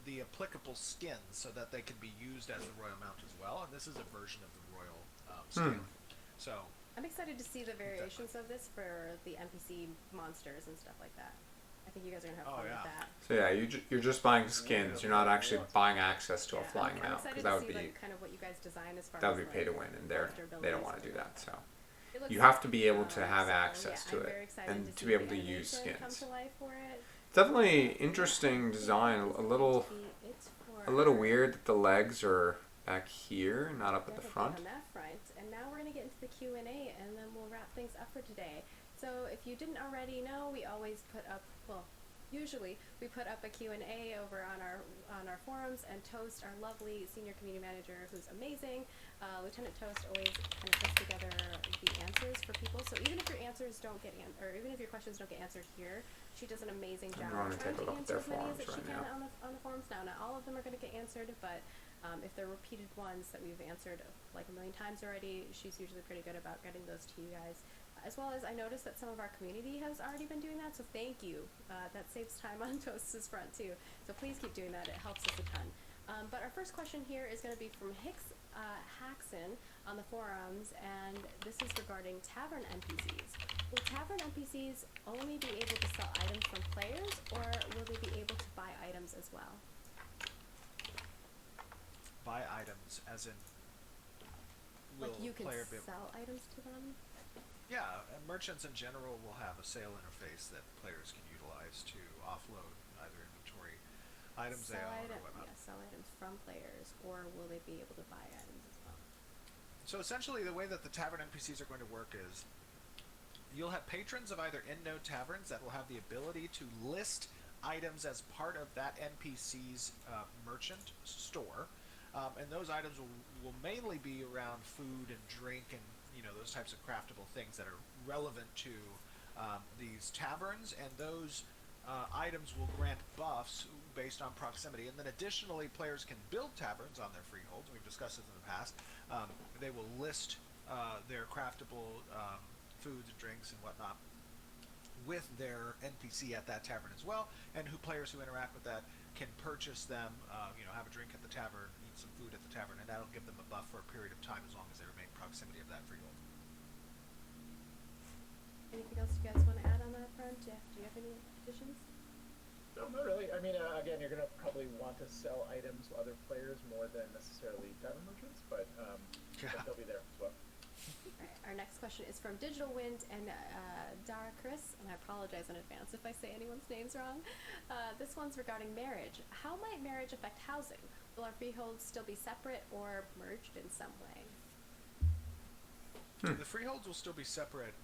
the applicable skins so that they can be used as the royal mount as well. And this is a version of the royal scale. So I'm excited to see the variations of this for the NPC monsters and stuff like that. I think you guys are gonna have fun with that. So yeah, you're just buying skins. You're not actually buying access to a flying I'm mount, excited because that to would see be like kind of what you guys design as far that as would be pay to win, and monster they don't abilities want to and do whatnot. that. So It looks you have to like, be able to have so, access to I'm it very excited and to see be able the to use animation come skins. to life for it. Definitely interesting design. A little weird that the legs are back here, not up at the front. On that front. And now we're gonna get into the Q&A, and then we'll wrap things up for today. So if you didn't already know, we always put up, well, usually we put up a Q&A over on our forums, and Toast, our lovely senior community manager, who's amazing, Lieutenant Toast, always kind of puts together the answers for people. So even if your answers don't get or even if your questions don't get answered here, she does an amazing job I'm going to trying take a to look at answer their as many as forums that she right can now. on the forums. Now, not all of them are going to get answered, but If they're repeated ones that we've answered like a million times already, she's usually pretty good about getting those to you guys. As well as I noticed that some of our community has already been doing that, so thank you. That saves time on Toast's front too. So please keep doing that, it helps us a ton. But our first question here is going to be from Hicks Haxon on the forums, and this is regarding tavern NPCs. Will tavern NPCs only be able to sell items from players, or will they be able to buy items as well? Buy items, as in, will Like you can player be sell items to them? Yeah, and merchants in general will have a sale interface that players can utilize to offload either inventory items they own or whatnot. Yeah, sell items from players, or will they be able to buy items as well? So essentially, the way that the tavern NPCs are going to work is you'll have patrons of either in-node taverns that will have the ability to list items as part of that NPC's merchant store, and those items will mainly be around food and drink and those types of craftable things that are relevant to these taverns, and those items will grant buffs based on proximity. And then additionally, players can build taverns on their freeholds. We've discussed this in the past. They will list their craftable foods and drinks and whatnot with their NPC at that tavern as well, and players who interact with that can purchase them, have a drink at the tavern, eat some food at the tavern, and that'll give them a buff for a period of time as long as they remain proximity of that freehold. Anything else you guys want to add on that front? Jeff, do you have any additions? No, not really. I mean, again, you're going to probably want to sell items to other players more than necessarily tavern merchants, but they'll be there as well. Alright, our next question is from Digital Wind and Dara Chris, and I apologize in advance if I say anyone's names wrong. This one's regarding marriage. How might marriage affect housing? Will our freeholds still be separate or merged in some way? The freeholds will still be separate.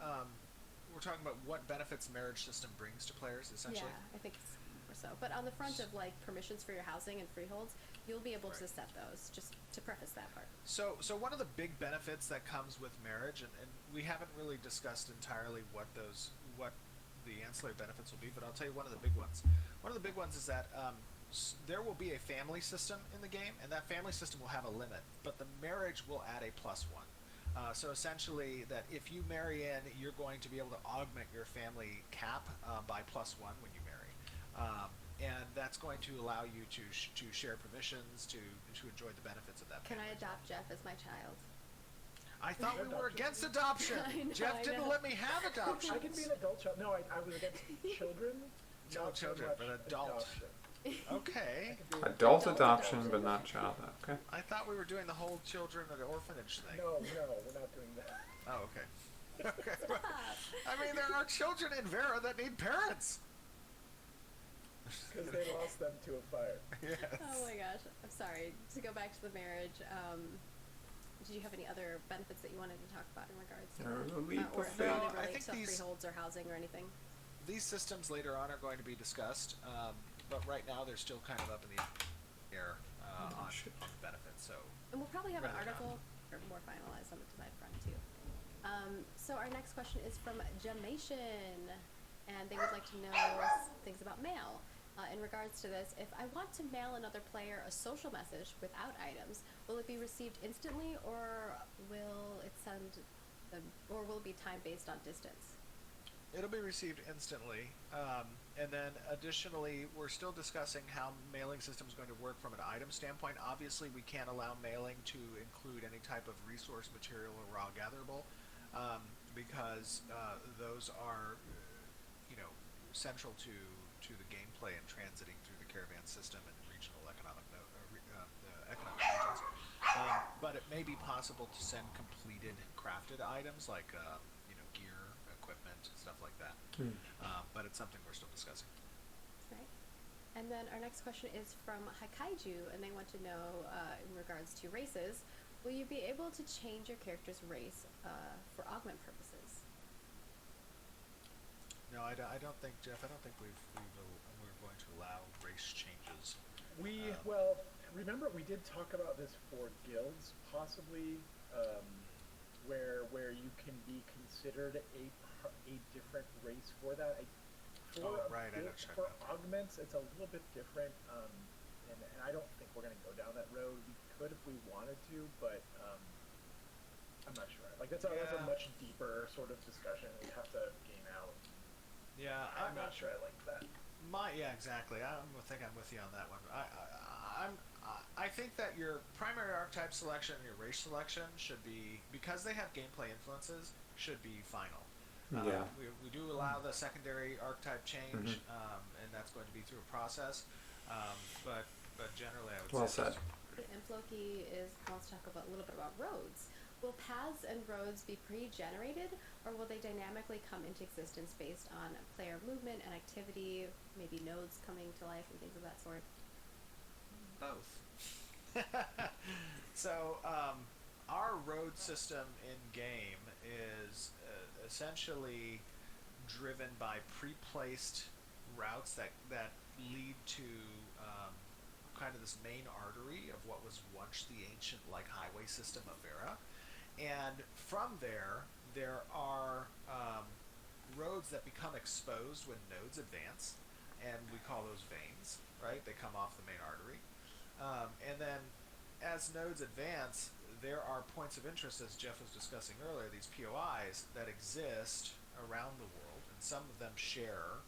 We're talking about what benefits marriage system brings to players, essentially. Yeah, I think it's more so. But on the front of like permissions for your housing and freeholds, you'll be able to set those, just to preface that part. So one of the big benefits that comes with marriage, and we haven't really discussed entirely what the ancillary benefits will be, but I'll tell you one of the big ones. One of the big ones is that there will be a family system in the game, and that family system will have a limit, but the marriage will add a +1. So essentially, that if you marry in, you're going to be able to augment your family cap by +1 when you marry, and that's going to allow you to share permissions, to enjoy the benefits of that. Can I adopt Jeff as my child? I thought we were against adoption. Jeff didn't let me have adoption. I can be an adult child. No, I was against children. No children, but adult. Okay. Adult adoption, but not child. Okay. I thought we were doing the whole children at orphanage thing. No, we're not doing that. Oh, okay. Okay. I mean, there are children in Vera that need parents. Because they lost them to a fire. Yes. Oh my gosh, I'm sorry. To go back to the marriage, did you have any other benefits that you wanted to talk about in regards to that? Or leap of do they faith. relate to freeholds or housing or anything? These systems later on are going to be discussed, but right now they're still kind of up in the air on the benefits. So. And we'll probably have an article or more finalized on the design front too. So our next question is from Jamation, and they would like to know things about mail. In regards to this, if I want to mail another player a social message without items, will it be received instantly, or will it be time based on distance? It'll be received instantly, and then additionally, we're still discussing how mailing system is going to work from an item standpoint. Obviously, we can't allow mailing to include any type of resource material or raw gatherable, because those are, central to the gameplay and transiting through the caravan system and regional economic economic regions. But it may be possible to send completed crafted items like gear, equipment, stuff like that. But it's something we're still discussing. Right. And then our next question is from Hakaiju, and they want to know in regards to races, will you be able to change your character's race for augment purposes? No, I don't think, Jeff. I don't think we're going to allow race changes. Well, remember we did talk about this for guilds, possibly, where you can be considered a different race for that. For augments, it's a little bit different, and I don't think we're going to go down that road could if we wanted to, but I'm not sure. Like that's a much deeper sort of discussion we have to game out. Yeah, I'm not sure I like that. Exactly. I think I'm with you on that one. I think that your primary archetype selection and your race selection should be, because they have gameplay influences, should be final. Yeah. We do allow the secondary archetype change, and that's going to be through a process. But generally, I would Well say. said. And Floki wants to talk about a little bit about roads. Will paths and roads be pre-generated, or will they dynamically come into existence based on player movement and activity, maybe nodes coming to life and things of that sort? Both. So our road system in game is essentially driven by pre-placed routes that lead to kind of this main artery of what was once the ancient highway system of Vera, and from there are roads that become exposed when nodes advance, and we call those veins. Right, they come off the main artery. And then, as nodes advance, there are points of interest, as Jeff was discussing earlier, these POIs that exist around the world, and some of them share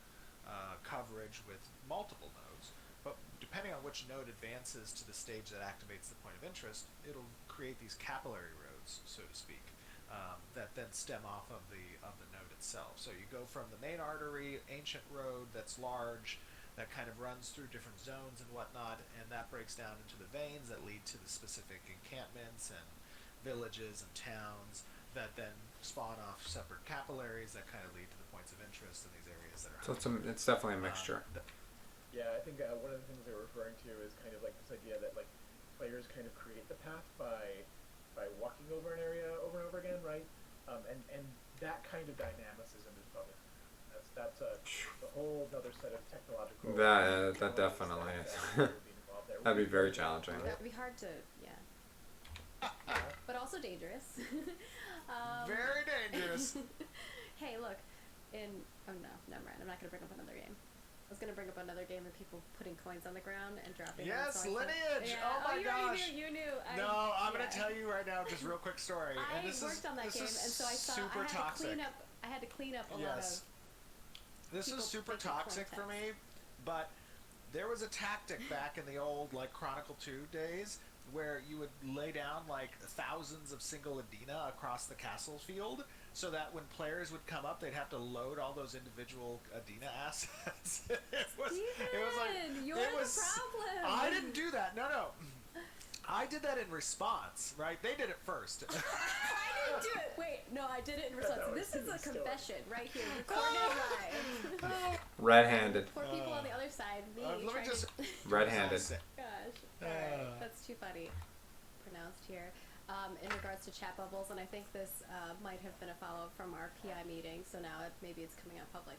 coverage with multiple nodes. But depending on which node advances to the stage that activates the point of interest, it'll create these capillary roads, so to speak, that then stem off of the node itself. So you go from the main artery, ancient road that's large, that kind of runs through different zones and whatnot, and that breaks down into the veins that lead to the specific encampments and villages and towns that then spawn off separate capillaries that kind of lead to the points of interest in these areas that are. So it's definitely a mixture. Yeah, I think one of the things they're referring to is kind of like this idea that players kind of create the path by walking over an area over and over again, right? And that kind of dynamicism is probably that's a whole other set of technological. That definitely is. That'd be very challenging. That would be hard to, but also dangerous. Very dangerous. Hey, look, oh no, never mind. I'm not gonna bring up another game. I was gonna bring up another game of people putting coins on the ground and dropping them. Yes, So Lineage! Yeah. Oh my gosh! You knew. No, I'm gonna tell you right now, just real quick story. I And this worked on that this game, is and so I saw super toxic. I had to clean up a lot of. This is people super putting toxic for context. me, but there was a tactic back in the old Chronicle 2 days where you would lay down thousands of single Adina across the castle field, so that when players would come up, they'd have to load all those individual Adina assets. it was You're the problem. I didn't do that. No. I did that in response, right? They did it first. I didn't do it. Wait, no, I did it in response. This is a confession right here, recorded live. Red-handed. For people on the other side, me Let me trying just. to... Red-handed. Gosh, alright, that's too funny. Pronounced here. In regards to chat bubbles, and I think this might have been a follow-up from our PI meeting, so now maybe it's coming out public.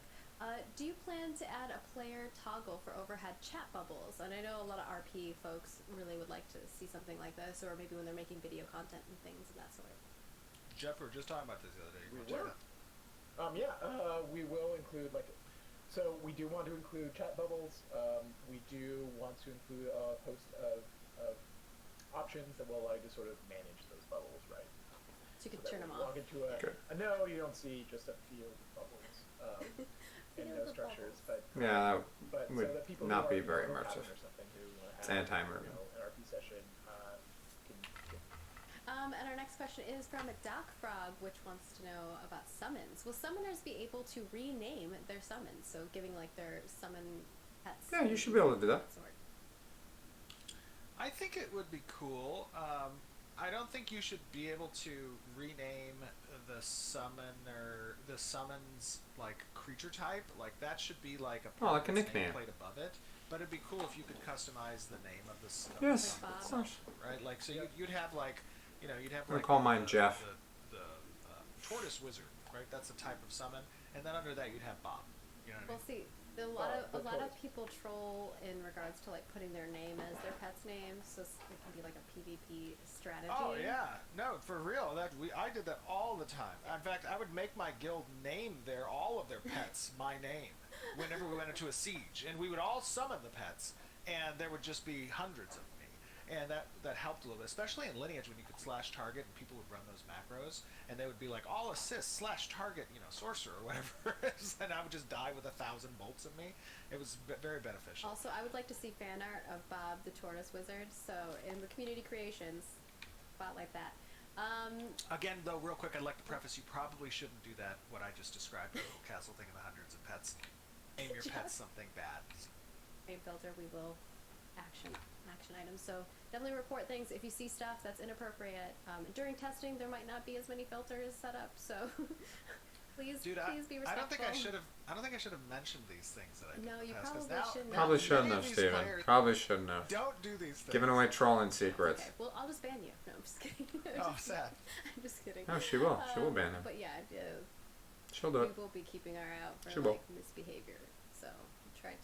Do you plan to add a player toggle for overhead chat bubbles? And I know a lot of RP folks really would like to see something like this, or maybe when they're making video content and things of that sort. Jeff, we were just talking about this the other day. We will include so we do want to include chat bubbles. We do want to include a host of options that will allow you to sort of manage those bubbles, right? So you can that turn them when you off. log into a node, you don't see just a field of bubbles and no structures, but Yeah, that so would that people not who be are very in immersive. or something who It's have, anti-immersive. an RP session can And our next question is from Doc Frog, which wants to know about summons. Will summoners be able to rename their summons? So giving their summon pets. Yeah, you should be able to do that. Sort. I think it would be cool. I don't think you should be able to rename the summons creature type. That should be a like a nickname. nameplate above it. But it'd be cool if you could customize the name of the Yes. Bob. itself, right? So you'd have you'd have I'm gonna call mine the, Jeff. The tortoise wizard, right? That's a type of summon, and then under that you'd have Bob. You know what I Well, mean? see, a lot of people troll in regards to putting their name as their pet's name, so it can be a PvP strategy. Oh yeah, no, for real. I did that all the time. In fact, I would make my guild name all of their pets my name whenever we went into a siege, and we would all summon the pets, and there would just be hundreds of me. and that helped a little bit, especially in Lineage when you could slash target and people would run those macros, and they would be like all assist slash target, sorcerer or whatever, and I would just die with 1,000 bolts in me. It was very beneficial. Also, I would like to see fan art of Bob the Tortoise Wizard. So in the community creations, spotlight that. Again, though, real quick, I'd like to preface: you probably shouldn't do that. What I just described, the little castle thing in the hundreds of pets. Aim your pets something bad. Name filter, we will action items. So definitely report things if you see stuff that's inappropriate. During testing, there might not be as many filters set up, so please be respectful. I don't think I should have mentioned these things that I did. No, you test, 'cause probably shouldn't. Probably many shouldn't of have, these Steven. players Probably shouldn't have. Don't do these things. Giving away trolling secrets. Okay, well, I'll just ban you. No, I'm just kidding. Oh, sad. I'm just kidding. No, she will. She will ban him. But yeah, She'll do we it. will be keeping our eye out for She will. misbehavior. So try.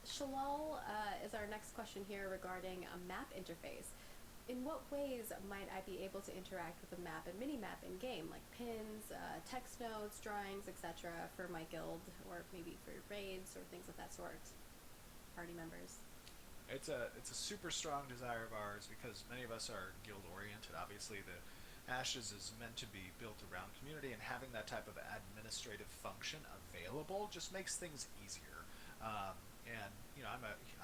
Shalal is our next question here regarding a map interface. In what ways might I be able to interact with a map and mini-map in-game, like pins, text notes, drawings, etc. for my guild, or maybe for raids or things of that sort? Party members. It's a super strong desire of ours because many of us are guild-oriented. Obviously, the Ashes is meant to be built around community, and having that type of administrative function available just makes things easier.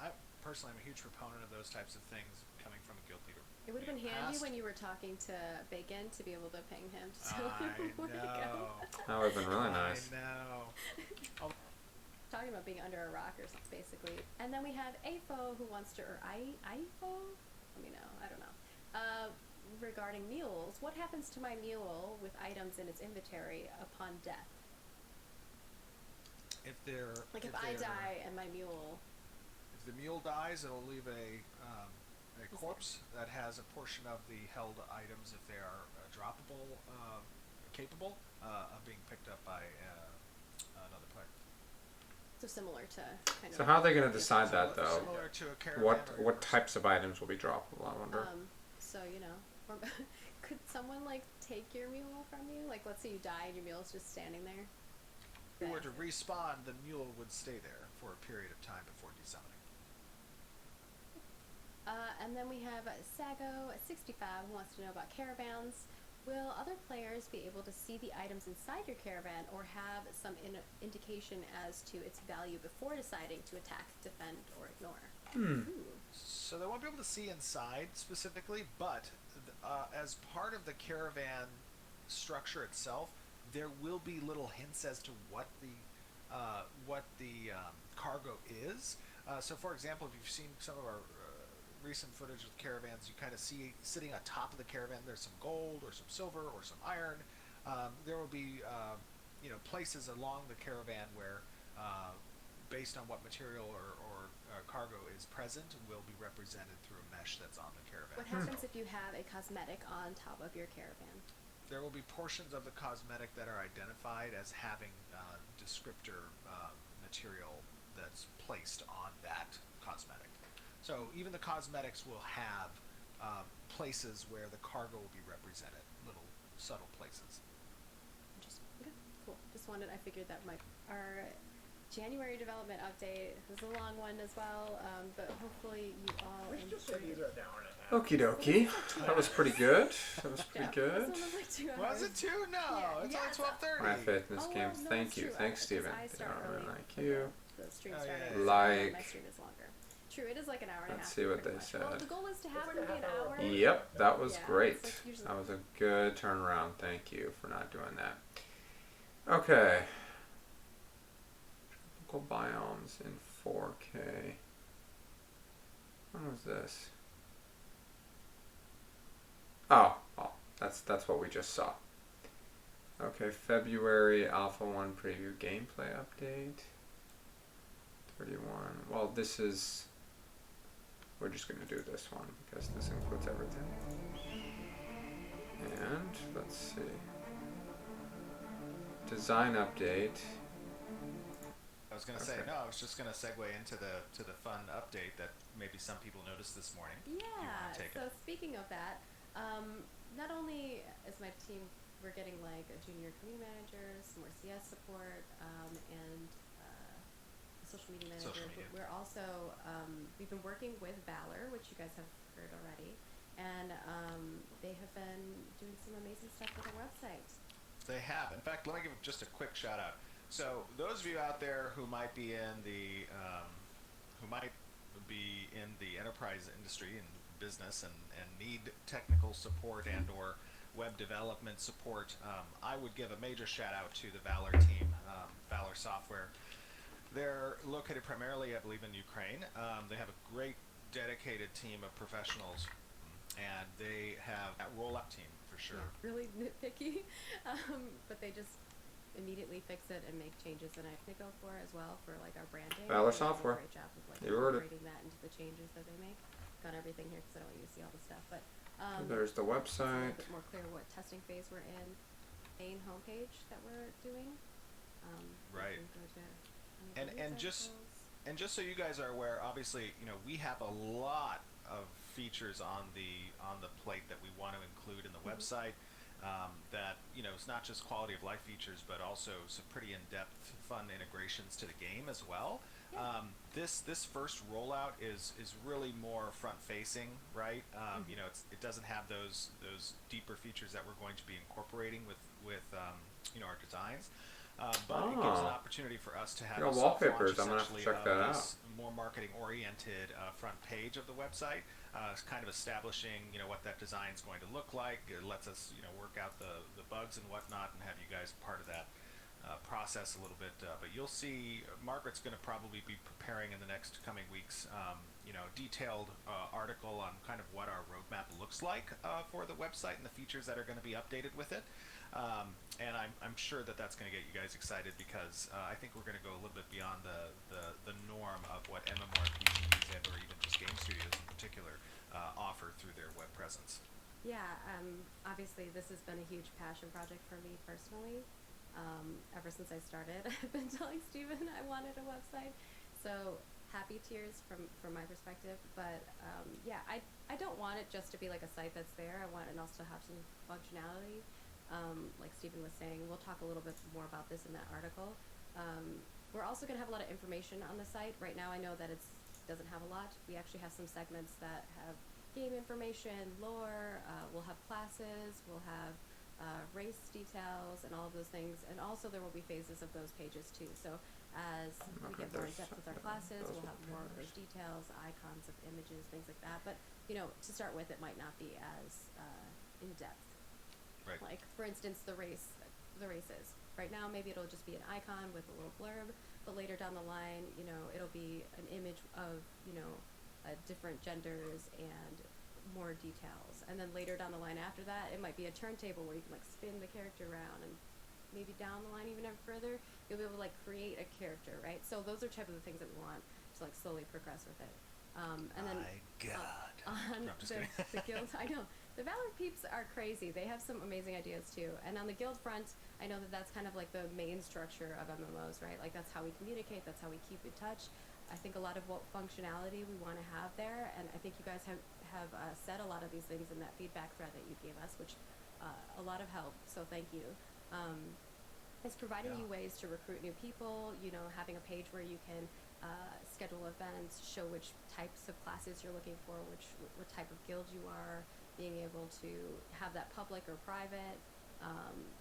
I personally am a huge proponent of those types of things coming from a guild leader. It would have been handy when you were talking to Bacon to be able to ping him to tell him where to go. That would have been really nice. I know. Talking about being under a rock or something, basically. And then we have AFO who wants to, or IFO? Let me know, I don't know. Regarding mules, what happens to my mule with items in its inventory upon death? If I die and my mule... If the mule dies, it'll leave a corpse that has a portion of the held items, if they are droppable, capable of being picked up by another player. So similar to kind of... So how are they going to decide that, though? Similar to a caravan. What types of items will be droppable, I wonder? So, or could someone, take your mule from you? Like, let's say you die and your mule's just standing there. If you were to respawn, the mule would stay there for a period of time before desummoning. And then we have Sago65 who wants to know about caravans. Will other players be able to see the items inside your caravan or have some indication as to its value before deciding to attack, defend, or ignore? So they won't be able to see inside specifically, but as part of the caravan structure itself, there will be little hints as to what the cargo is. So, for example, if you've seen some of our recent footage with caravans, you kind of see sitting on top of the caravan, there's some gold or some silver or some iron. There will be places along the caravan where, based on what material or cargo is present, will be represented through a mesh that's on the caravan. What happens if you have a cosmetic on top of your caravan? There will be portions of the cosmetic that are identified as having descriptor material that's placed on that cosmetic. So even the cosmetics will have places where the cargo will be represented, little subtle places. Interesting. Okay, cool. I figured that our January development update was a long one as well, but hopefully you all We should just say these enjoyed are an hour and a half. Okie dokie. That was pretty good. That was pretty good. This one was like 2 hours. Was it 2? No, Yeah, it's yeah, only 12:30. My faith in this Oh, game. well, no, Thank it's you. true. Thanks, Because Steven. I start early Thank for you. The stream Oh, started. yeah, so Like- my stream is longer. True, it is like an hour and a half. Let's see what pretty they much. Well, said. the goal is to have like them a be an half hour. hour. Yep, that was Yeah, great. it's like usually- That was a good turnaround. Thank you for not doing that. Okay. Tropical biomes in 4K. When was this? Oh, that's what we just saw. Okay, February Alpha 1 preview gameplay update. 31. Well, this is... We're just going to do this one because this includes everything. And, let's see. Design update. I was gonna say Okay. no. I was just gonna segue into the fun update that maybe some people noticed this morning. Yeah. take So speaking of that, not only is my team, we're getting like a junior community manager, some more CS support, and social media manager. Social media. We're also we've been working with Valor, which you guys have heard already, and they have been doing some amazing stuff with our website. They have. In fact, let me give just a quick shout out. So those of you out there who might be in the enterprise industry and business and need technical support and or web development support, I would give a major shout out to the Valor team, Valor Software. They're located primarily, I believe, in Ukraine. They have a great dedicated team of professionals, and they have a rollout team for sure. Yeah, really nitpicky, but they just immediately fix it and make changes, and I think go for as well for like our branding. Valor They do a Software. Great job of like You heard it. incorporating that into the changes that they make. Got everything here because I don't want you to see all the stuff, but There's the it's a website. little bit more clear what testing phase we're in. Main homepage that we're doing. Right. we can go to any And news just articles. and just so you guys are aware, obviously, we have a lot of features on the plate that we want to include in the website. That it's not just quality of life features, but also some pretty in-depth, fun integrations to the game as well. Yeah. This first rollout is really more front-facing, right? It doesn't have those deeper features that we're going to be incorporating with our designs. But it gives an opportunity for us to have Your a soft launch wallpapers, I'm gonna have to essentially check of that out. this more marketing-oriented front page of the website. It's kind of establishing, what that design is going to look like. It lets us, work out the bugs and whatnot, and have you guys part of that process a little bit. But you'll see, Margaret's going to probably be preparing in the next coming weeks, detailed article on kind of what our roadmap looks like for the website and the features that are going to be updated with it. And I'm sure that that's going to get you guys excited, because I think we're going to go a little bit beyond the norm of what MMORPGs and or even just game studios in particular offer through their web presence. Yeah, obviously this has been a huge passion project for me personally. Ever since I started, I've been telling Steven I wanted a website. So happy tears from my perspective. But yeah, I don't want it just to be like a site that's there. I want it also to have some functionality. Like Steven was saying, we'll talk a little bit more about this in that article. We're also going to have a lot of information on the site. Right now I know that it doesn't have a lot. We actually have some segments that have game information, lore, we'll have classes, we'll have race details and all of those things, and also there will be phases of those pages too. So as we Okay, get more in there's depth with our classes, those we'll will have be more of there. those details, icons of images, things like that. But to start with, it might not be as in depth. Right. Like for instance, the races. Right now, maybe it'll just be an icon with a little blurb, but later down the line, it'll be an image of different genders and more details. And then later down the line after that, it might be a turntable where you can like spin the character around, and maybe down the line even further, you'll be able to like create a character, right? So those are type of the things that we want to like slowly progress with it. And then My God. on No, I'm just the guild, I know the Valor peeps are crazy. They have some amazing ideas too. And on the guild front, I know that that's kind of like the main structure of MMOs, right? Like that's how we communicate, that's how we keep in touch. I think a lot of what functionality we want to have there, and I think you guys have said a lot of these things in that feedback thread that you gave us, which a lot of help. So thank you. It's providing you ways to recruit new people. Having a page where you can schedule events, show which types of classes you're looking for, what type of guild you are, being able to have that public or private,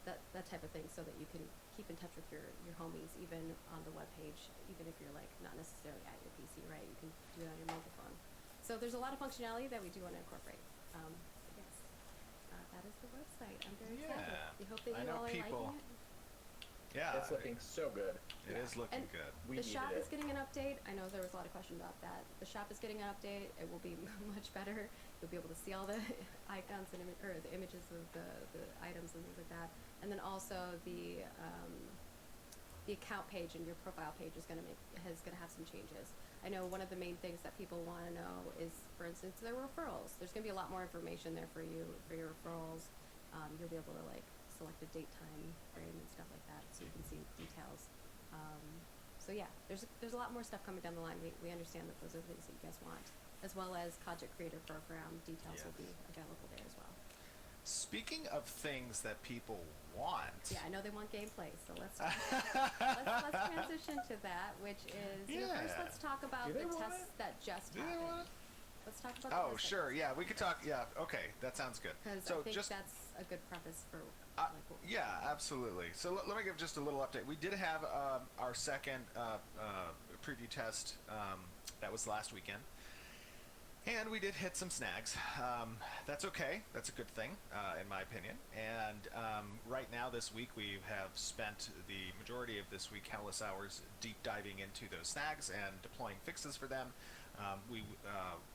that type of thing, so that you can keep in touch with your homies, even on the web page, even if you're like not necessarily at your PC, right? You can do it on your mobile phone. So there's a lot of functionality that we do want to incorporate. Yes, that is the website. I'm very excited. We hope that I you know all are people- liking it. Yeah, It's looking so good. it is looking And good. We the needed shop it. is getting an update. I know there was a lot of questions about that. The shop is getting an update. It will be much better. You'll be able to see all the icons and the images of the items and things like that. And then also the account page and your profile page is gonna have some changes. I know one of the main things that people want to know is, for instance, their referrals. There's gonna be a lot more information there for you for your referrals. You'll be able to like select a date, time frame, and stuff like that, so you can see details. So yeah, there's a lot more stuff coming down the line. We understand that those are things that you guys want, as well as content creator program details will be available there as well. Speaking of things that people want. Yeah, I know they want gameplay, so let's transition to that, which is first let's talk about the tests that just happened. Let's talk about. Oh, sure. Yeah, we could talk. Yeah, okay, that sounds good. Because so I think just that's a good preface for. yeah, absolutely. So let me give just a little update. We did have our second preview test that was last weekend. And we did hit some snags. That's okay. That's a good thing, in my opinion. And right now, this week, we have spent the majority of this week countless hours deep diving into those snags and deploying fixes for them. We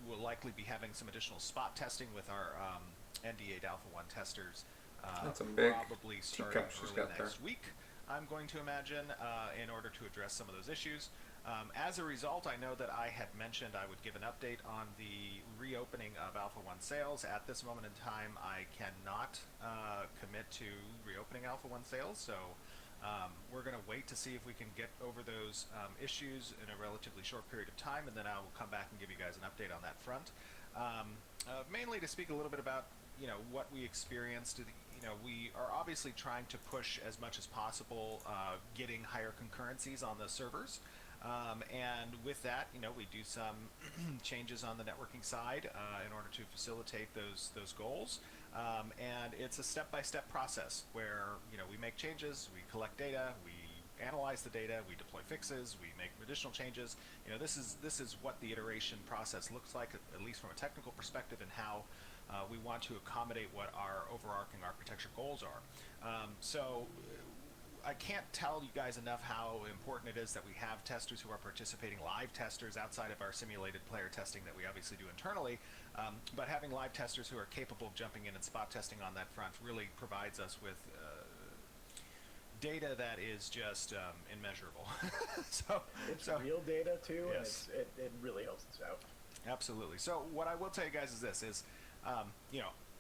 will likely be having some additional spot testing with our ND8 Alpha 1 testers. That's a big probably starting she's early got next there. week, I'm going to imagine, in order to address some of those issues. As a result, I know that I had mentioned I would give an update on the reopening of Alpha 1 sales. At this moment in time, I cannot commit to reopening Alpha 1 sales, so we're going to wait to see if we can get over those issues in a relatively short period of time, and then I will come back and give you guys an update on that front. Mainly to speak a little bit about what we experienced. We are obviously trying to push as much as possible getting higher concurrencies on the servers. And with that, we do some changes on the networking side in order to facilitate those goals. And it's a step-by-step process where we make changes, we collect data, we analyze the data, we deploy fixes, we make additional changes. This is what the iteration process looks like, at least from a technical perspective, and how we want to accommodate what our overarching architecture goals are. So I can't tell you guys enough how important it is that we have testers who are participating, live testers outside of our simulated player testing that we obviously do internally, but having live testers who are capable of jumping in and spot testing on that front really provides us with data that is just immeasurable. It's real data too, yes. and it really helps us out. Absolutely. So what I will tell you guys is this,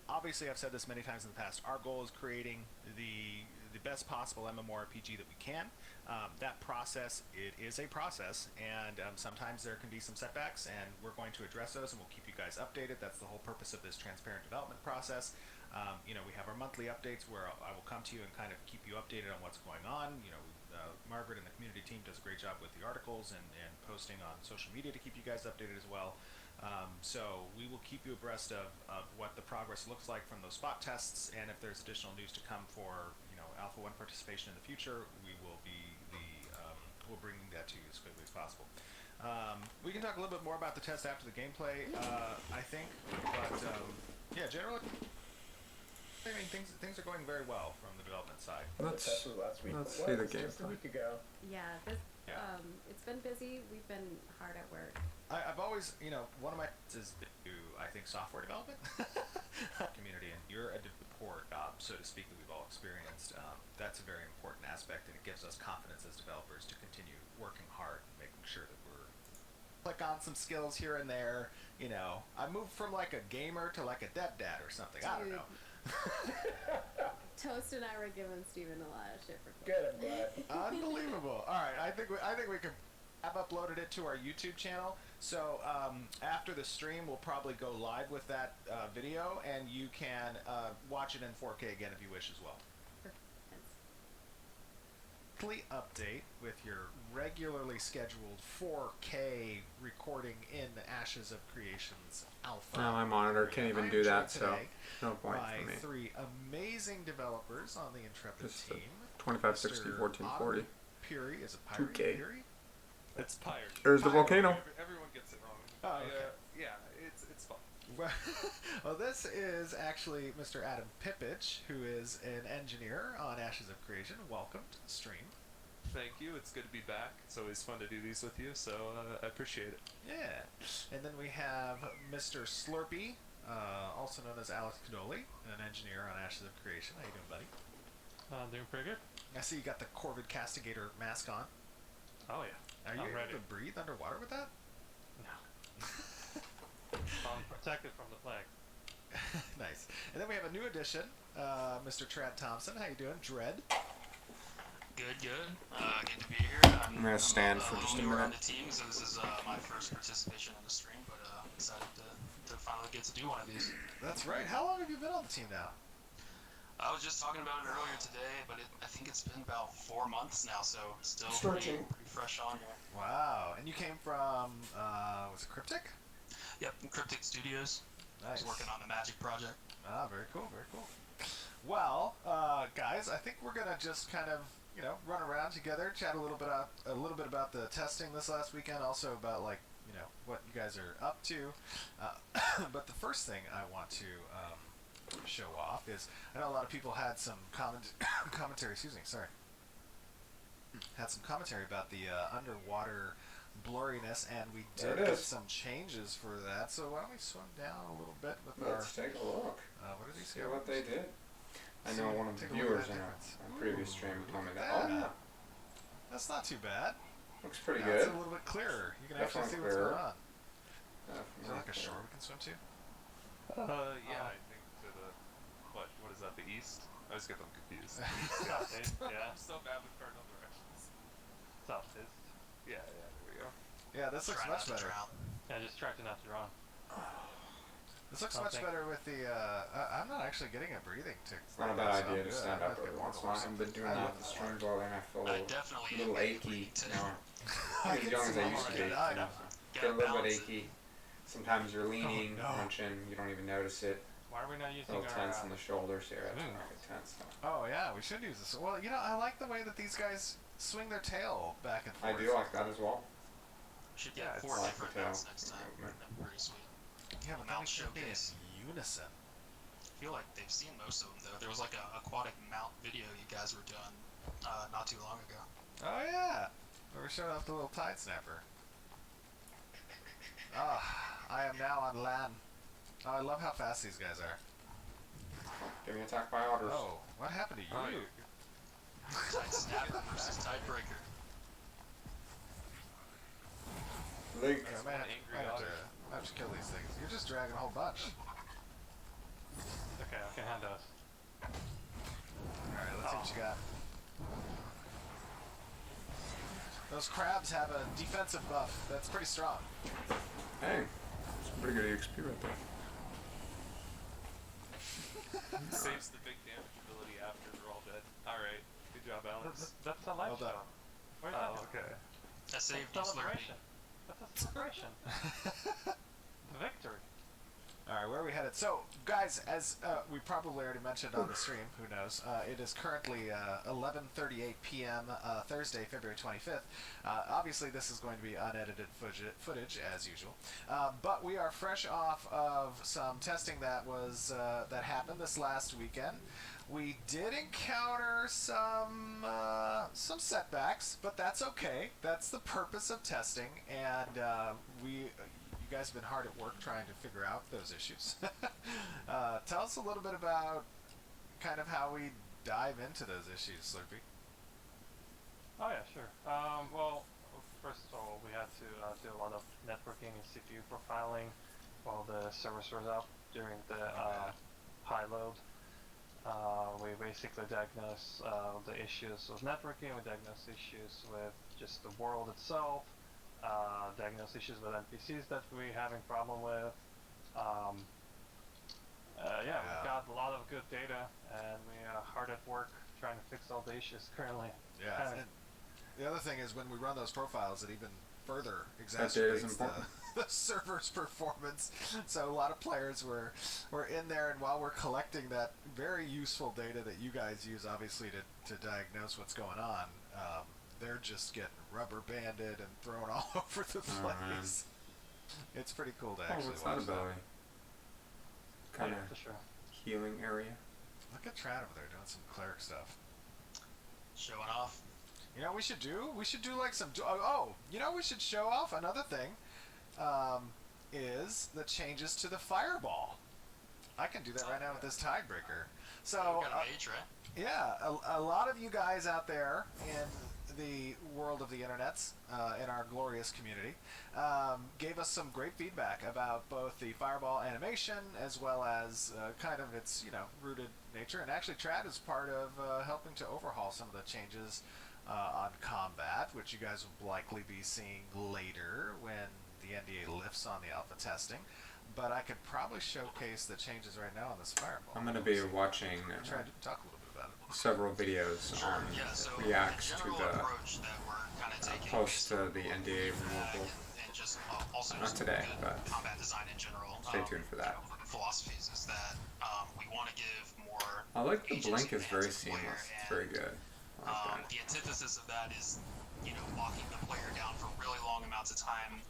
obviously I've said this many times in the past, our goal is creating the best possible MMORPG that we can. That process, it is a process, and sometimes there can be some setbacks, and we're going to address those, and we'll keep you guys updated. That's the whole purpose of this transparent development process. We have our monthly updates where I will come to you and kind of keep you updated on what's going on. Margaret and the community team does a great job with the articles and posting on social media to keep you guys updated as well. So we will keep you abreast of what the progress looks like from those spot tests, and if there's additional news to come for Alpha 1 participation in the future, we will be we'll bring that to you as quickly as possible. We can talk a little bit more about the test after the gameplay, I think, but yeah, generally, I mean, things are going very well from the development side. Let's The test was last week. see Well, the it was just a gameplay. week ago. Yeah, it's been busy. We've been hard at work. I've always, one of my is to, I think, software development community, and you're a support, so to speak, that we've all experienced. That's a very important aspect, and it gives us confidence as developers to continue working hard, making sure that we're click on some skills here and there. I moved from like a gamer to like a dad or something. I don't know. Toast and I were giving Steven a lot of shit for Good, I'm glad. Unbelievable. All right, I think we could. I've uploaded it to our YouTube channel, so after the stream, we'll probably go live with that video, and you can watch it in 4K again if you wish as well. Monthly update with your regularly scheduled 4K recording in Ashes of Creation's Alpha. No, my monitor can't even do that, so no point by for me. 3 amazing developers on the Intrepid Just team. 2560, Mr. 1440. Autumn Puri, is it Puri? 2K. Puri? It's Pyre. There's the Pyre. volcano. Everyone gets it wrong. Oh, okay. Yeah, it's fun. Well, this is actually Mr. Adam Pipich, who is an engineer on Ashes of Creation. Welcome to the stream. Thank you. It's good to be back. It's always fun to do these with you, so I appreciate it. Yeah. And then we have Mr. Slurpee, also known as Alex Cadoli, an engineer on Ashes of Creation. How you doing, buddy? I'm doing pretty good. I see you got the Corvid Castigator mask on. Oh, yeah. Are you I'm able ready. to breathe underwater with that? No. I'm protected from the plague. Nice. And then we have a new addition, Mr. Trad Thompson. How you doing? Dread. Good. Good to be here. I'm gonna stand for just a newer on minute. the team, so this is my first participation in the stream, but excited to finally get to do one of these. That's right. How long have you been on the team now? I was just talking about it earlier today, but I think it's been about 4 months now, so still Stretching. pretty fresh on here. Wow. And you came from, was it Cryptic? Yep, Cryptic Studios. Nice. Just working on the Magic project. Ah, very cool, very cool. Well, guys, I think we're gonna just kind of, run around together, chat a little bit about the testing this last weekend, also about what you guys are up to. But the first thing I want to show off is I know a lot of people had some commentary. Excuse me, sorry. Had some commentary about the underwater blurriness, and we did get some changes for that. So why don't we swim down a little bit with Let's take a look. what did he say? See what they did. I know one of the viewers in a previous stream told me that. Oh, yeah. That's not too bad. Looks pretty Now good. it's a little bit clearer. You can actually see what's going on. Is there like a shore we can swim to? Yeah, I think to the what is that? The east? I always get them confused. Yeah. I'm so bad with cardinal directions. Southeast. Yeah, there we go. Yeah, this looks Try much not to better. drown. Yeah, just try to not drown. This looks much better with the. I'm not actually getting a breathing tick. It's not a bad idea to stand up every once in a while. I haven't been doing that with the streams all day, and I feel I a definitely little am achy today. now. As young as I used to be. I know. Feel a little bit achy. Sometimes you're leaning, crunching, you don't even notice it. Why are we not A using little our tense in the shoulders here. That's not really tense. Oh yeah, we should use this. Well, I like the way that these guys swing their tail back and I forth. do like that as well. Should Yeah, get it's 4 like different the tail mounts next time. movement. That'd be pretty sweet. Yeah, but Mount that should be in showcase. unison. I feel like they've seen most of them though. There was like a aquatic mount video you guys were doing not too long ago. Oh yeah, we were showing off the little tide snapper. I am now on land. Oh, I love how fast these guys are. Getting attacked by otters. Oh, what happened to you? Tide snapper versus tidebreaker. Link. I might have to kill these things. You're just dragging a whole bunch. Okay, I can hand those. Alright, let's see what you got. Those crabs have a defensive buff that's pretty strong. Hey, it's pretty good EXP right there. Saves the big damage ability after they're all dead. Alright, good job, Alex. That's a life Well done. shot. Where's that? Okay. I saved you, Slurpee. Celebration. That's a celebration. The victory. Alright, where are we headed? So, guys, as we probably already mentioned on the stream, who knows, it is currently 11:38 p.m. Thursday, February 25th. Obviously, this is going to be unedited footage, as usual. But we are fresh off of some testing that was that happened this last weekend. We did encounter some setbacks, but that's okay. That's the purpose of testing, and you guys have been hard at work trying to figure out those issues. Tell us a little bit about kind of how we dive into those issues, Slurpee. Oh yeah, sure. Well, first of all, we had to do a lot of networking and CPU profiling while the servers were up during the high load. We basically diagnosed the issues with networking, we diagnosed issues with just the world itself, diagnose issues with NPCs that we're having problem with. Yeah, we've got a lot of good data, and we are hard at work trying to fix all the issues currently. Yeah, and the other thing is when we run those profiles, it even further exacerbates the server's performance. So a lot of players were in there, and while we're collecting that very useful data that you guys use, obviously, to diagnose what's going on, they're just getting rubber banded and thrown all over the place. It's pretty cool to actually watch that. Kind of for sure. healing area. Look at Trad over there doing some cleric stuff. Showing off. You know what we should do? We should do like some... you know we should show off another thing, is the changes to the fireball. I can do that right now with this tidebreaker. So, We've got a mage, right? yeah, a lot of you guys out there in the world of the internets, in our glorious community, gave us some great feedback about both the fireball animation as well as kind of its rooted nature. And actually, Trad is part of helping to overhaul some of the changes on combat, which you guys will likely be seeing later when the NDA lifts on the alpha testing. but I could probably showcase the changes right now on this fireball. I'm going to be watching Try to talk a little bit about it. several videos on So reacts the to general the approach that we're kind of taking post based on the what NDA we've removal. and just also Not just today, good but combat design in general. stay tuned for that. Philosophies is that we want to give more. I like the agency blink in is the very hands of the player, seamless. It's very good. I like that. The antithesis of that is, locking the player down for really long amounts of time.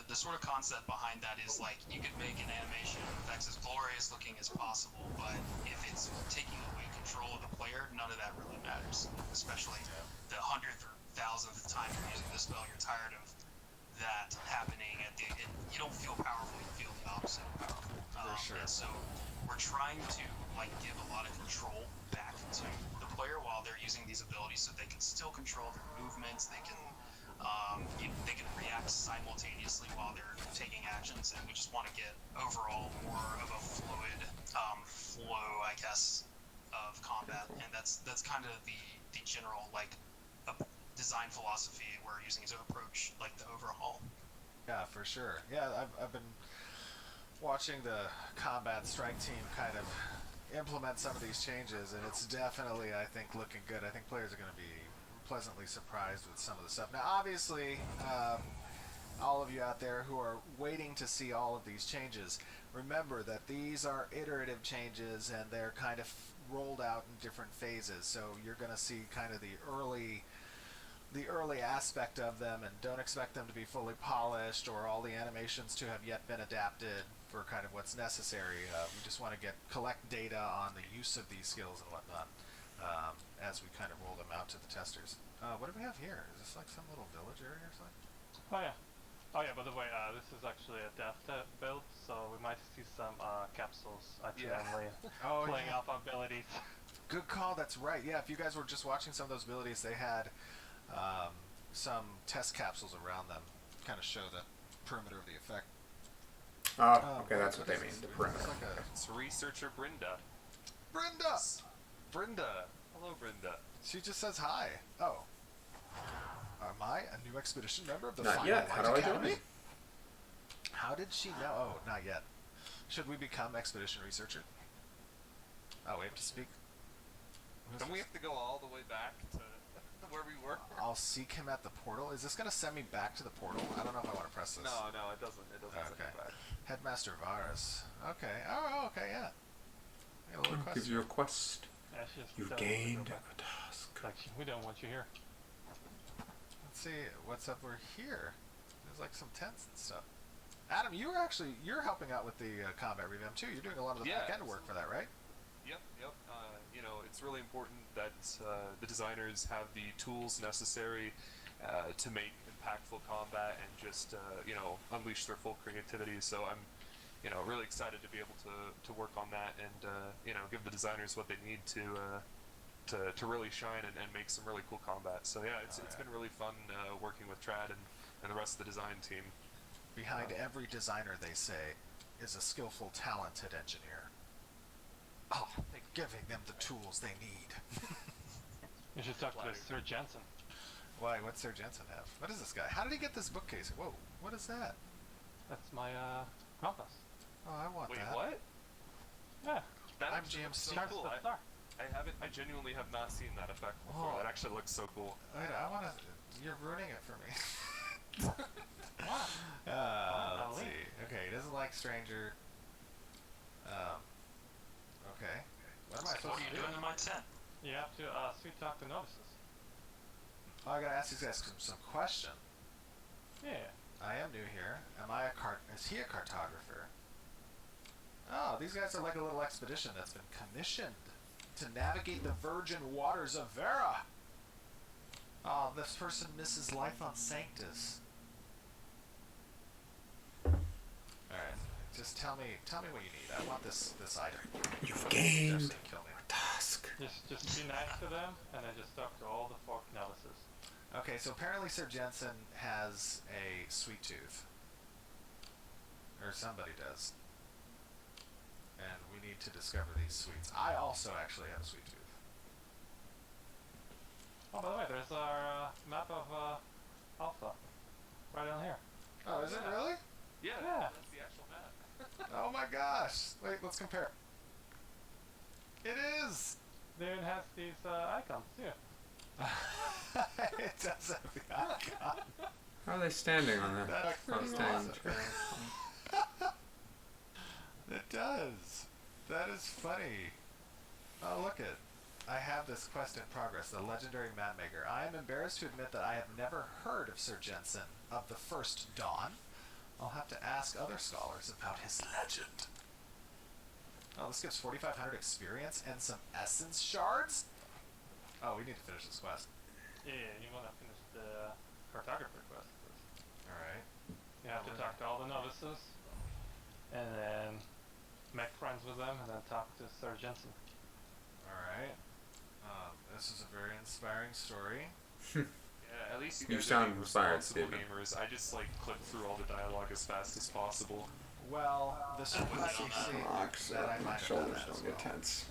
The sort of concept behind that is like you could make an animation that's as glorious looking as possible, but if it's taking away control of the player, none of that really matters. Especially the 100th or 1000th time you're using the spell, you're tired of that happening. You don't feel powerful; you feel the opposite of powerful. For sure. And so we're trying to give a lot of control back to the player while they're using these abilities, so they can still control their movements. They can react simultaneously while they're taking actions, and we just want to get overall more of a fluid flow, I guess, of combat. And that's kind of the general design philosophy we're using as an approach, the overhaul. Yeah, for sure. Yeah, I've been watching the combat strike team kind of implement some of these changes, and it's definitely, I think, looking good. I think players are going to be pleasantly surprised with some of the stuff. Now, obviously, all of you out there who are waiting to see all of these changes, remember that these are iterative changes, and they're kind of rolled out in different phases. So you're going to see kind of the early aspect of them, and don't expect them to be fully polished or all the animations to have yet been adapted for kind of what's necessary. We just want to collect data on the use of these skills and whatnot as we kind of roll them out to the testers. What do we have here? Is this like some little village area or something? Oh yeah, by the way, this is actually a death build, so we might see some capsules accidentally playing off abilities. Good call, that's right. Yeah, if you guys were just watching some of those abilities, they had some test capsules around them, kind of show the perimeter of the effect. Oh, okay, that's what they mean, the perimeter. It's researcher Brenda. Brenda! Hello, Brenda. She just says hi. Oh. Am I a new expedition member of the Not Final yet. How Light do I Academy? join? How did she know? Oh, not yet. Should we become expedition researcher? Oh, we have to speak. Don't we have to go all the way back to where we were? I'll seek him at the portal. Is this going to send me back to the portal? I don't know if I want to press this. No, it doesn't. It doesn't send Okay. you back. Headmaster Varus. Okay. Oh, okay, yeah. I got a little Gives question. you a quest. Yeah, she just You've tells us to gained go a back. task. We don't want you here. Let's see what's up over here. There's like some tents and stuff. Adam, you're helping out with the combat revamp too. You're doing a lot of the back end work for that, right? Yep. It's really important that the designers have the tools necessary to make impactful combat and just unleash their full creativity. So I'm really excited to be able to work on that and give the designers what they need to really shine and make some really cool combat. So yeah, it's been really fun working with Trad and the rest of the design team. Behind every designer, they say, is a skillful, talented engineer. Oh, Giving them the tools they need. You should talk to Sir Jensen. Why? What's Sir Jensen have? What is this guy? How did he get this bookcase? Whoa, what is that? That's my compass. Oh, I want Wait, that. what? Yeah. That I'm actually looks so GMC. cool. I genuinely have not seen that effect before. Oh. That actually looks so cool. Wait, I want to... You're ruining it for me. Wow. Let's see. Okay, he doesn't like stranger. Okay. What am I What supposed are to you do? doing in my tent? You have to sweet talk the novices. Oh, I gotta ask these guys some question. Yeah. I am new here. Is he a cartographer? Oh, these guys are like a little expedition that's been commissioned to navigate the virgin waters of Vera. Oh, this person misses life on Sanctus. Alright, just tell me what you need. I want this item. You've gained Definitely kill me. a task. Just be nice to them, and then just talk to all the folk novices. Okay, so apparently Sir Jensen has a sweet tooth. Or somebody does. And we need to discover these sweets. I also actually have a sweet tooth. Oh, by the way, there's our map of Alpha. Right down here. Oh, is it really? Yeah, Yeah. that's the actual map. my gosh! Wait, let's compare. It is! They even have these icons too. It does have the icon. How are they standing on that? That's Front pretty awesome. chair? It does. That is funny. Oh, look it. I have this quest in progress, the legendary mapmaker. I am embarrassed to admit that I have never heard of Sir Jensen of the First Dawn. I'll have to ask other scholars about his legend. Oh, this gives 4,500 experience and some essence shards? Oh, we need to finish this quest. Yeah, you want to finish the cartographer quest first. Alright. You have to talk to all the novices, and then make friends with them, and then talk to Sir Jensen. Alright. This is a very inspiring story. Yeah, at least you You guys sound are being inspired, responsible Steven. gamers. I just like click through all the dialogue as fast as possible. Well, the simplicity Relax, that I my might have done shoulders that as don't get well. tense.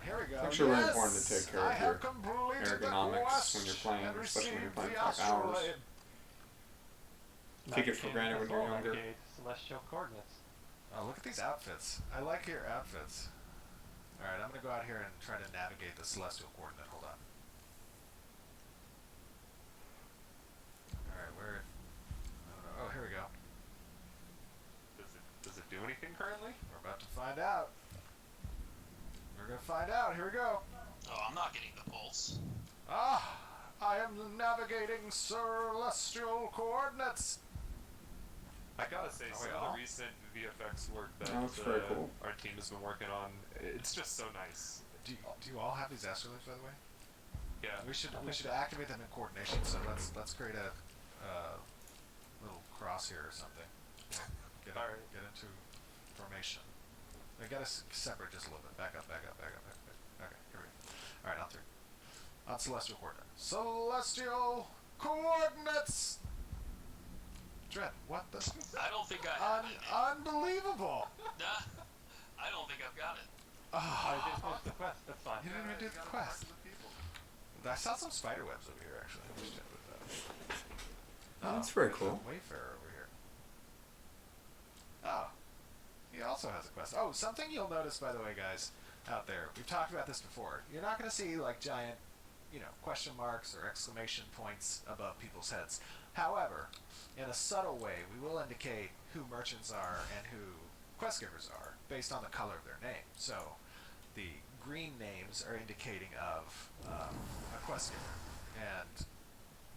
Here we go. It's actually really Yes! important to take care of I have your completed the ergonomics quest when you're playing, and especially when you're received playing the 5 hours. astrolabe. Take it for granted when you're younger. Celestial coordinates. Oh, look at these outfits. I like your outfits. Alright, I'm gonna go out here and try to navigate the celestial coordinate. Hold on. Alright, where... I don't know. Oh, here we go. Does it do anything currently? We're about to find out. We're gonna find out. Here we go. Oh, I'm not getting the pulse. Ah! I am navigating celestial coordinates. I gotta say, Are some we of all? the recent VFX work that Oh, that's very cool. our team has been working on, it's just so nice. Do you all have these astrolabes, by the way? Yeah. We should activate them in coordination. So let's create a little cross here or something. Yeah, Alright. Get into formation. They got us separate just a little bit. Back up. Okay, here we go. All right, on 3. On celestial coordinates. Celestial coordinates. Dread, what the? I don't think I have it. Unbelievable. Nah, I don't think I've got it. I did finish the quest, that's fine. You didn't even do the quest. I saw some spider webs over here, actually. I wish I did that. Oh, that's very there's cool. a Wayfarer over here. Oh. He also has a quest. Oh, something you'll notice, by the way, guys, out there. We've talked about this before. You're not going to see, like, giant, question marks or exclamation points above people's heads. However, in a subtle way, we will indicate who merchants are and who quest givers are based on the color of their name. So, the green names are indicating of a quest giver, and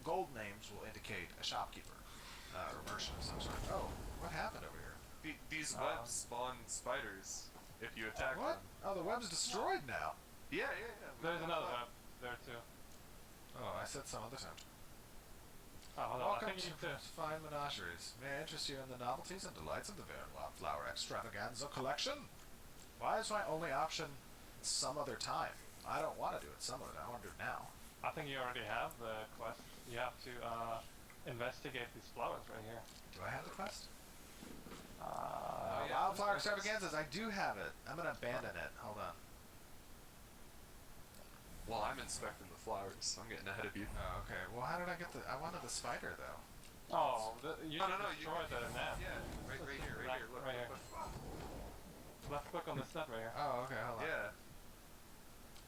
gold names will indicate a shopkeeper or merchant of some sort. Oh, what happened over here? These webs spawn spiders if you attack What? them. Oh, the web's destroyed now. Yeah. There's another web there too. Oh, I said some other time. Oh, hold on, I Welcome think you to need to... Fine Menageries. May I interest you in the novelties and delights of the Baron Wildflower Extravaganza collection? Why is my only option some other time? I don't want to do it some other time. I want to do it now. I think you already have the quest. You have to investigate these flowers right here. Do I have the quest? Yeah, Wildflower Extravaganzas. I do have it. I'm going to abandon it. Hold on. Well, I'm inspecting the flowers, so I'm getting ahead of you. Oh, okay. Well, how did I get the... I wanted the spider, though. Oh, you No, should no, destroy the net. Yeah, right here. Look, Right here. Left click on this net right here. Oh, okay. Hold on. Yeah,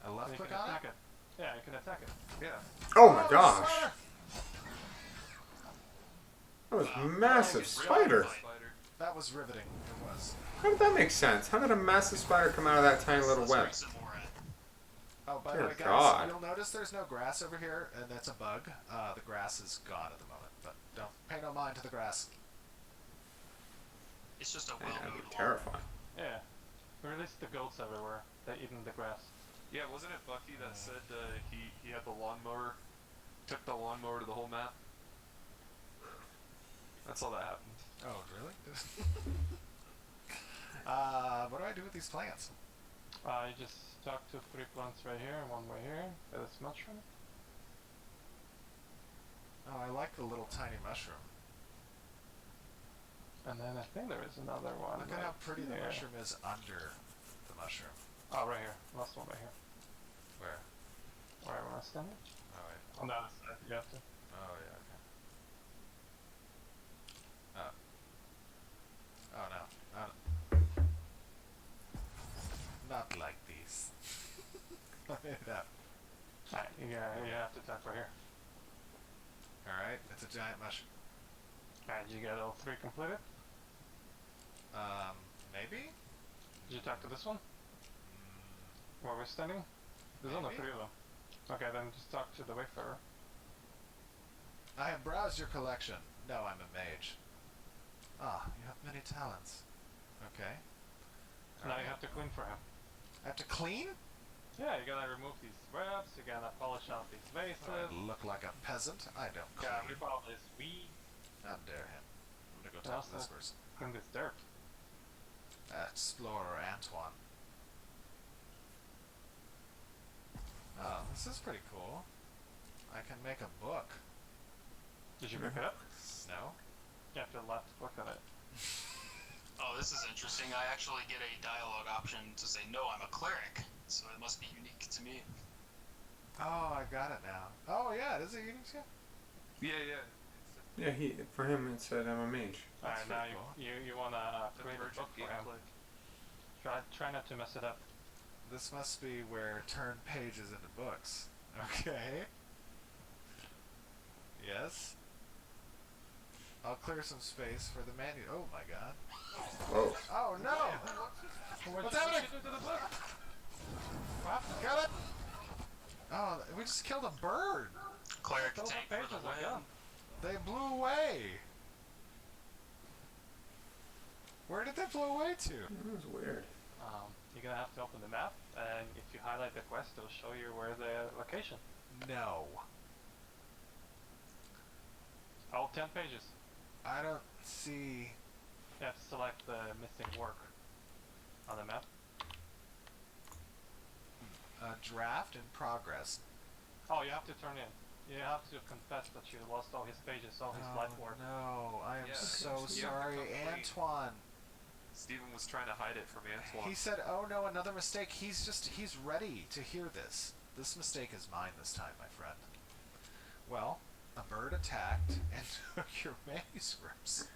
I left And you click can on attack it? it. Yeah, you can attack it. yeah. Oh my the gosh! spider! That was a massive spider. That was riveting. It was. How did that make sense? How did a massive spider come out of that tiny little Let's web? bring some more in. Oh, by the Dear way, guys, God. you'll notice there's no grass over here, and that's a bug. The grass is gone at the moment, but don't pay no mind to the grass. It's just a Man, that'd well-mowed be lawn. terrifying. Yeah. We released the goats everywhere. They're eating the grass. Yeah, wasn't it Bucky that said he had the lawnmower, took the lawnmower to the whole map? That's all that happened. Oh, really? What do I do with these plants? You just talk to 3 plants right here and 1 right here. Get this mushroom. Oh, I like the little tiny mushroom. And then I think there is another one. Look at how pretty the here. mushroom is under the mushroom. Oh, right here. Last one right here. Where? Where am I standing? Oh, wait. On the other side. You have to. Oh, yeah, okay. Oh. Oh, no. Oh, You have to talk right here. Alright, it's a giant mushroom. Alright, did you get all 3 completed? Maybe? Did you talk to this one? Where we're standing? There's only Maybe. 3 of them. Okay, then just talk to the Wayfarer. I have browsed your collection. No, I'm a mage. Ah, you have many talents. Okay. Now you have to clean for him. I have to clean? Yeah, you gotta remove these webs, you gotta polish out these vases. I look like a peasant. I don't clean. Gotta rip out this weed. How dare him. I'm gonna go talk to this person. Clean this dirt. Explorer Antoine. Oh, this is pretty cool. I can make a book. Did you pick it up? No? You have to left click on it. Oh, this is interesting. I actually get a dialogue option to say, no, I'm a cleric. So it must be unique to me. Oh, I got it now. Oh, yeah, does it unique to you? Yeah. Yeah, for him it said I'm a mage. Alright, now pretty cool. you wanna create a book for him. Try not to mess it up. This must be where turn pages into books. Okay. Yes. I'll clear some space for the menu. Oh my god. Whoa. Oh no! What's happening? Got it! Oh, we just killed a bird! Cleric Those tank pages for the are win. gone. They blew away! Where did they blow away to? That was weird. You're gonna have to open the map, and if you highlight the quest, it'll show you where the location. No. All 10 pages. I don't see... You have to select the missing work on the map. A draft in progress. Oh, you have to turn in. You have to confess that you lost all his pages, all his life work. No, I am Yeah, so you have to sorry, come clean. Antoine. Steven was trying to hide it from Antoine. He said, oh no, another mistake. He's ready to hear this. This mistake is mine this time, my friend. Well, a bird attacked and took your manuscripts.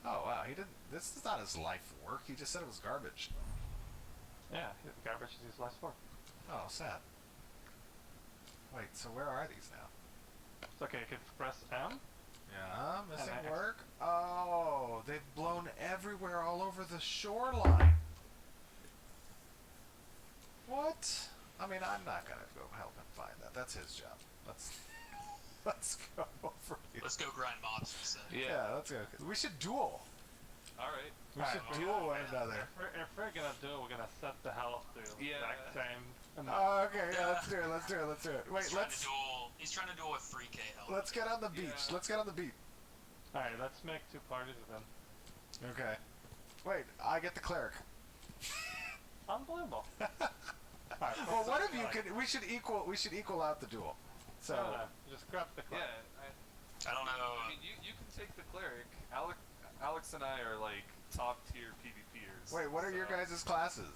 Oh wow, he didn't, this is not his life work. He just said it was garbage. Yeah, garbage is his life's work. Oh, sad. Wait, so where are these now? It's okay, you can press M. Yeah, missing And X. work. Oh, they've blown everywhere all over the shoreline. What? I mean, I'm not gonna go help him find that. That's his job. Let's go over here. Let's go grind mobs instead. Yeah, let's go. We should duel. Alright. We should duel one another. If we're gonna do it, we're gonna set the health to the Yeah. exact same. Oh, okay, yeah, let's do it. Let's do it. Let's do it. Wait, He's trying to duel with 3k health. let's get on the beach. Yeah. Let's get on the beach. Alright, let's make 2 parties of them. Okay. Wait, I get the cleric. Unbelievable. Alright, Well, what if you could? We should equal out the duel. So. No, just grab the Yeah, clock. I don't know. I mean, you can take the cleric. Alex and I are like top tier PvPers. Wait, what are your guys' classes?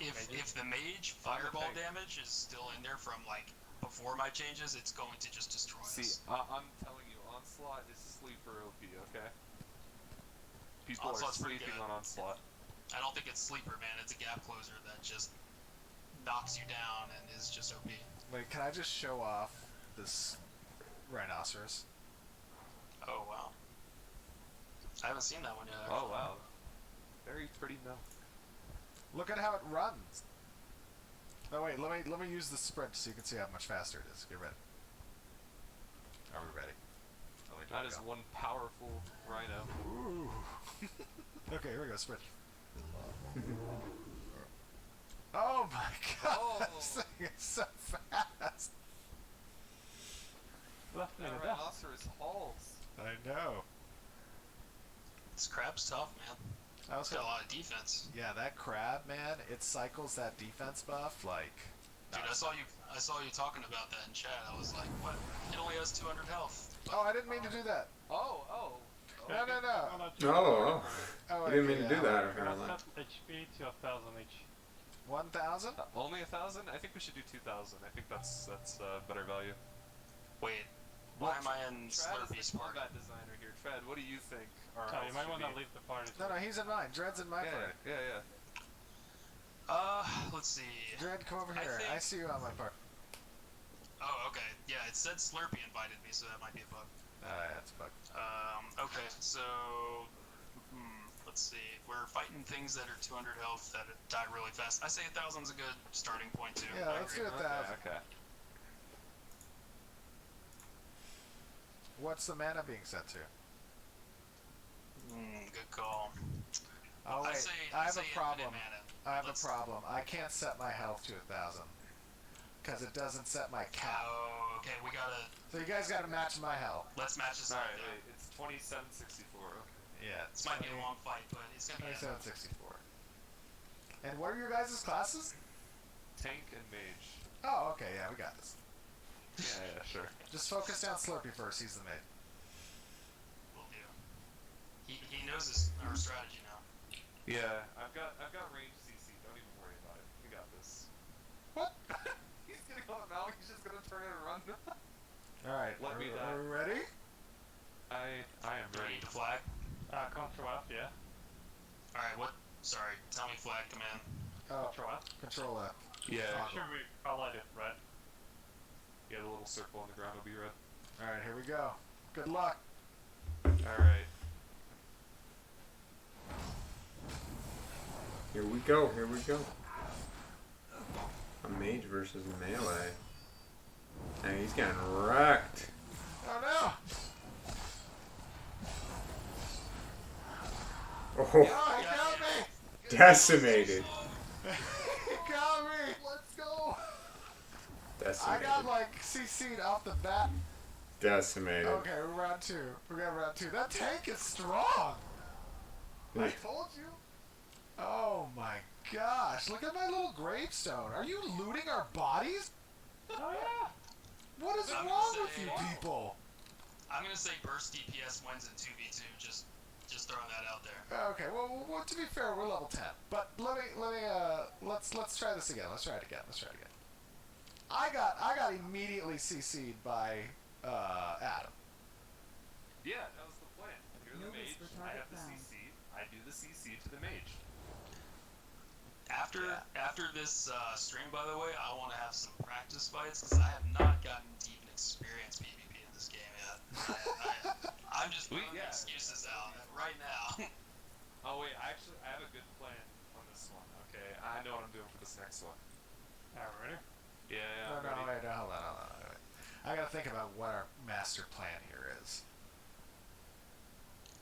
If the mage fireball damage is still in there from like before my changes, it's going to just destroy See, us. I'm telling you, Onslaught is sleeper OP, okay? People Onslaught's are pretty sleeping good. on Onslaught. I don't think it's sleeper, man. It's a gap closer that just knocks you down and is just OP. Wait, can I just show off this rhinoceros? Oh wow. I haven't seen that one yet. Oh actually. wow. Very pretty milk. Look at how it runs. Oh wait, let me use the sprint so you can see how much faster it is. Get ready. Are we ready? Oh, wait, That is one powerful rhino. Ooh. Okay, here we go. Sprint. Oh my god! Oh. This thing is so fast. Left me That to death. rhinoceros hauls. I know. This crab's tough, man. I It's also, got a lot of defense. yeah, that crab, man, it cycles that defense buff like. Dude, I saw you talking about that in chat. I was like, what? It only has 200 health. Oh, I didn't mean to do that. Oh. No, no, no. Oh, Oh, you didn't mean okay, to do yeah. that, We're apparently. gonna set HP to 1,000 each. 1,000? Only 1,000? I think we should do 2,000. I think that's better value. Wait, why am I in Trad is Slurpee's the party? combat designer here. Trad, what do you think? Our So you health might should want to be? leave the party. No, no, he's in mine. Dread's in my party. Yeah. Let's see. Dread, come over I here. I think- see you on my part. Okay, yeah, it said Slurpee invited me, so that might be a bug. Yeah, it's a bug. Okay, so let's see. We're fighting things that are 200 health that die really fast. I say 1,000's a good starting point too. Yeah, let's do it that. Okay. What's the mana being set to? Good call. Oh wait, I have a problem. Mana. I have a problem. I can't set my health to 1,000 because it doesn't set my cap. Oh, okay. We gotta. So you guys gotta match my health. Let's match this. Alright, wait, it's 2764. Yeah, This might be a long fight, but it's gonna be. 2764. And what are your guys' classes? Tank and mage. Oh, okay, yeah, we got this. Yeah, sure. Just focus down Slurpee first. He's the mate. Will do. He knows our strategy now. Yeah, I've got range CC. Don't even worry about it. We got this. What? He's gonna go now. He's just gonna turn and run. All right, Let me are we ready? I am Do we ready. need to flag? Control F, yeah. Alright, what? Sorry, tell me flag command. Oh, Control F. control that. Yeah. Make sure we highlight it red. Yeah, the little circle on the ground will be red. All right, here we go. Good luck. Alright. Here we go. Here we go. A mage versus melee. And he's getting wrecked. Oh no! Oh, Oh, he got me! decimated. He got me! Let's go! I Decimated. got like CC'd off the bat. Decimated. Okay, we're round 2. We're going round 2. That tank is strong! I told you! Oh my gosh, look at my little gravestone. Are you looting our bodies? Oh yeah! What is I'm wrong gonna with you say- people? I'm gonna say burst DPS wins in 2v2. Just throwing that out there. Okay, well, to be fair, we're level 10. But let's try this again. Let's try it again. I got immediately CC'd by Adam. Yeah, that was the plan. You're the mage. I have the CC. I do the CC to the mage. After this stream, by the way, I want to have some practice fights because I have not gotten to even experience PvP in this game yet. I'm just throwing excuses out right now. Oh wait, I have a good plan on this one. Okay, I know what I'm doing for this next one. Alright, ready? Yeah, No, wait, hold on. Wait. I gotta think about what our master plan here is.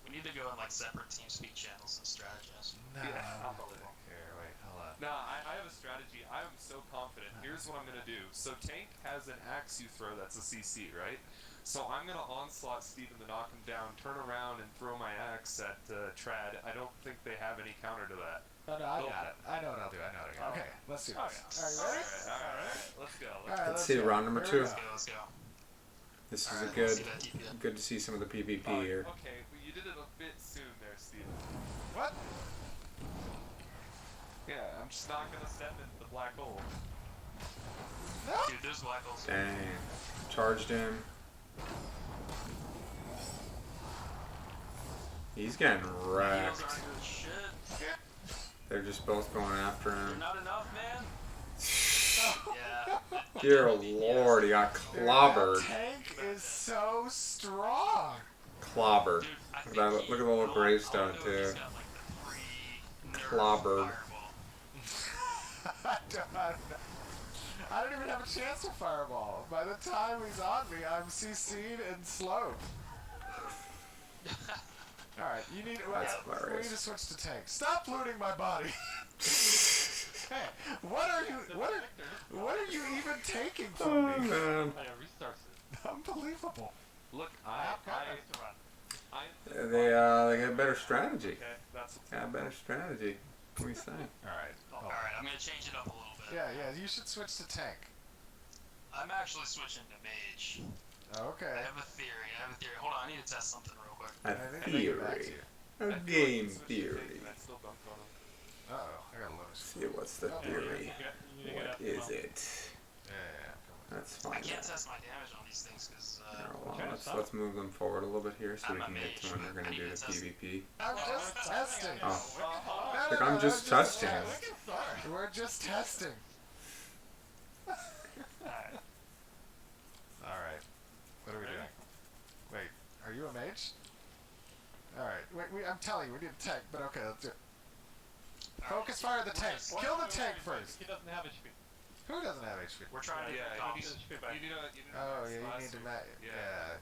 We need to go in like separate TeamSpeak channels and strategize. No, Yeah. here, wait, hold on. No, I have a strategy. I am so confident. Here's what I'm gonna do. So Tank has an axe you throw that's a CC, right? So I'm gonna onslaught Steven to knock him down, turn around and throw my axe at Trad. I don't think they have any counter to that. No, I got it. I know what I'll do. Okay, let's do this. Are you ready? Alright, let's go. Let's see round number 2. Let's go. This is Alright, a good, let's see that DPS. good to see some of the PvP Oh, here. okay, well, you did it a bit soon there, Steven. What? Yeah, I'm just not gonna step into the black hole. No? Dude, there's black holes. Dang. Charged him. He's getting Heals wrecked. aren't good shit. They're just both going after They're him. not enough, man. Yeah. Dear lord, he got clobbered. That tank is so strong. Clobbered. Dude, I think Look at the little gravestone, he's too. got like the Clobbered. fireball. I don't even have a chance to fireball. By the time he's on me, I'm CC'd and slowed. Alright, you need we hilarious. need to switch to tank. Stop looting my body! Hey, what are you even taking from me? Man. Oh yeah, restarts it. Unbelievable. Look, They got a better strategy. Okay, that's Got a better strategy. What do you think? Alright. Alright, I'm gonna change it up a little bit. Yeah, you should switch to tank. I'm actually switching to mage. Okay. I have a theory. Hold on, I need to test something real quick. A I think get back to theory. you. A game theory. I still dunked on him. Uh-oh, I gotta lose. See, what's the theory? What is it? Yeah. That's I fine. can't test my damage on these things because Well, let's move them forward a little bit here so we can get to when we're gonna do the PvP. I'm just testing. Oh. Look, I'm just testing. We're just testing. What are we doing? Wait, are you a mage? Alright, wait, I'm telling you, we need a tank, but okay, let's do it. Focus fire the tank. Kill the tank first. He doesn't have HP. Who doesn't have HP? We're trying to Yeah, get you comms. need to Oh, yeah, you max need to last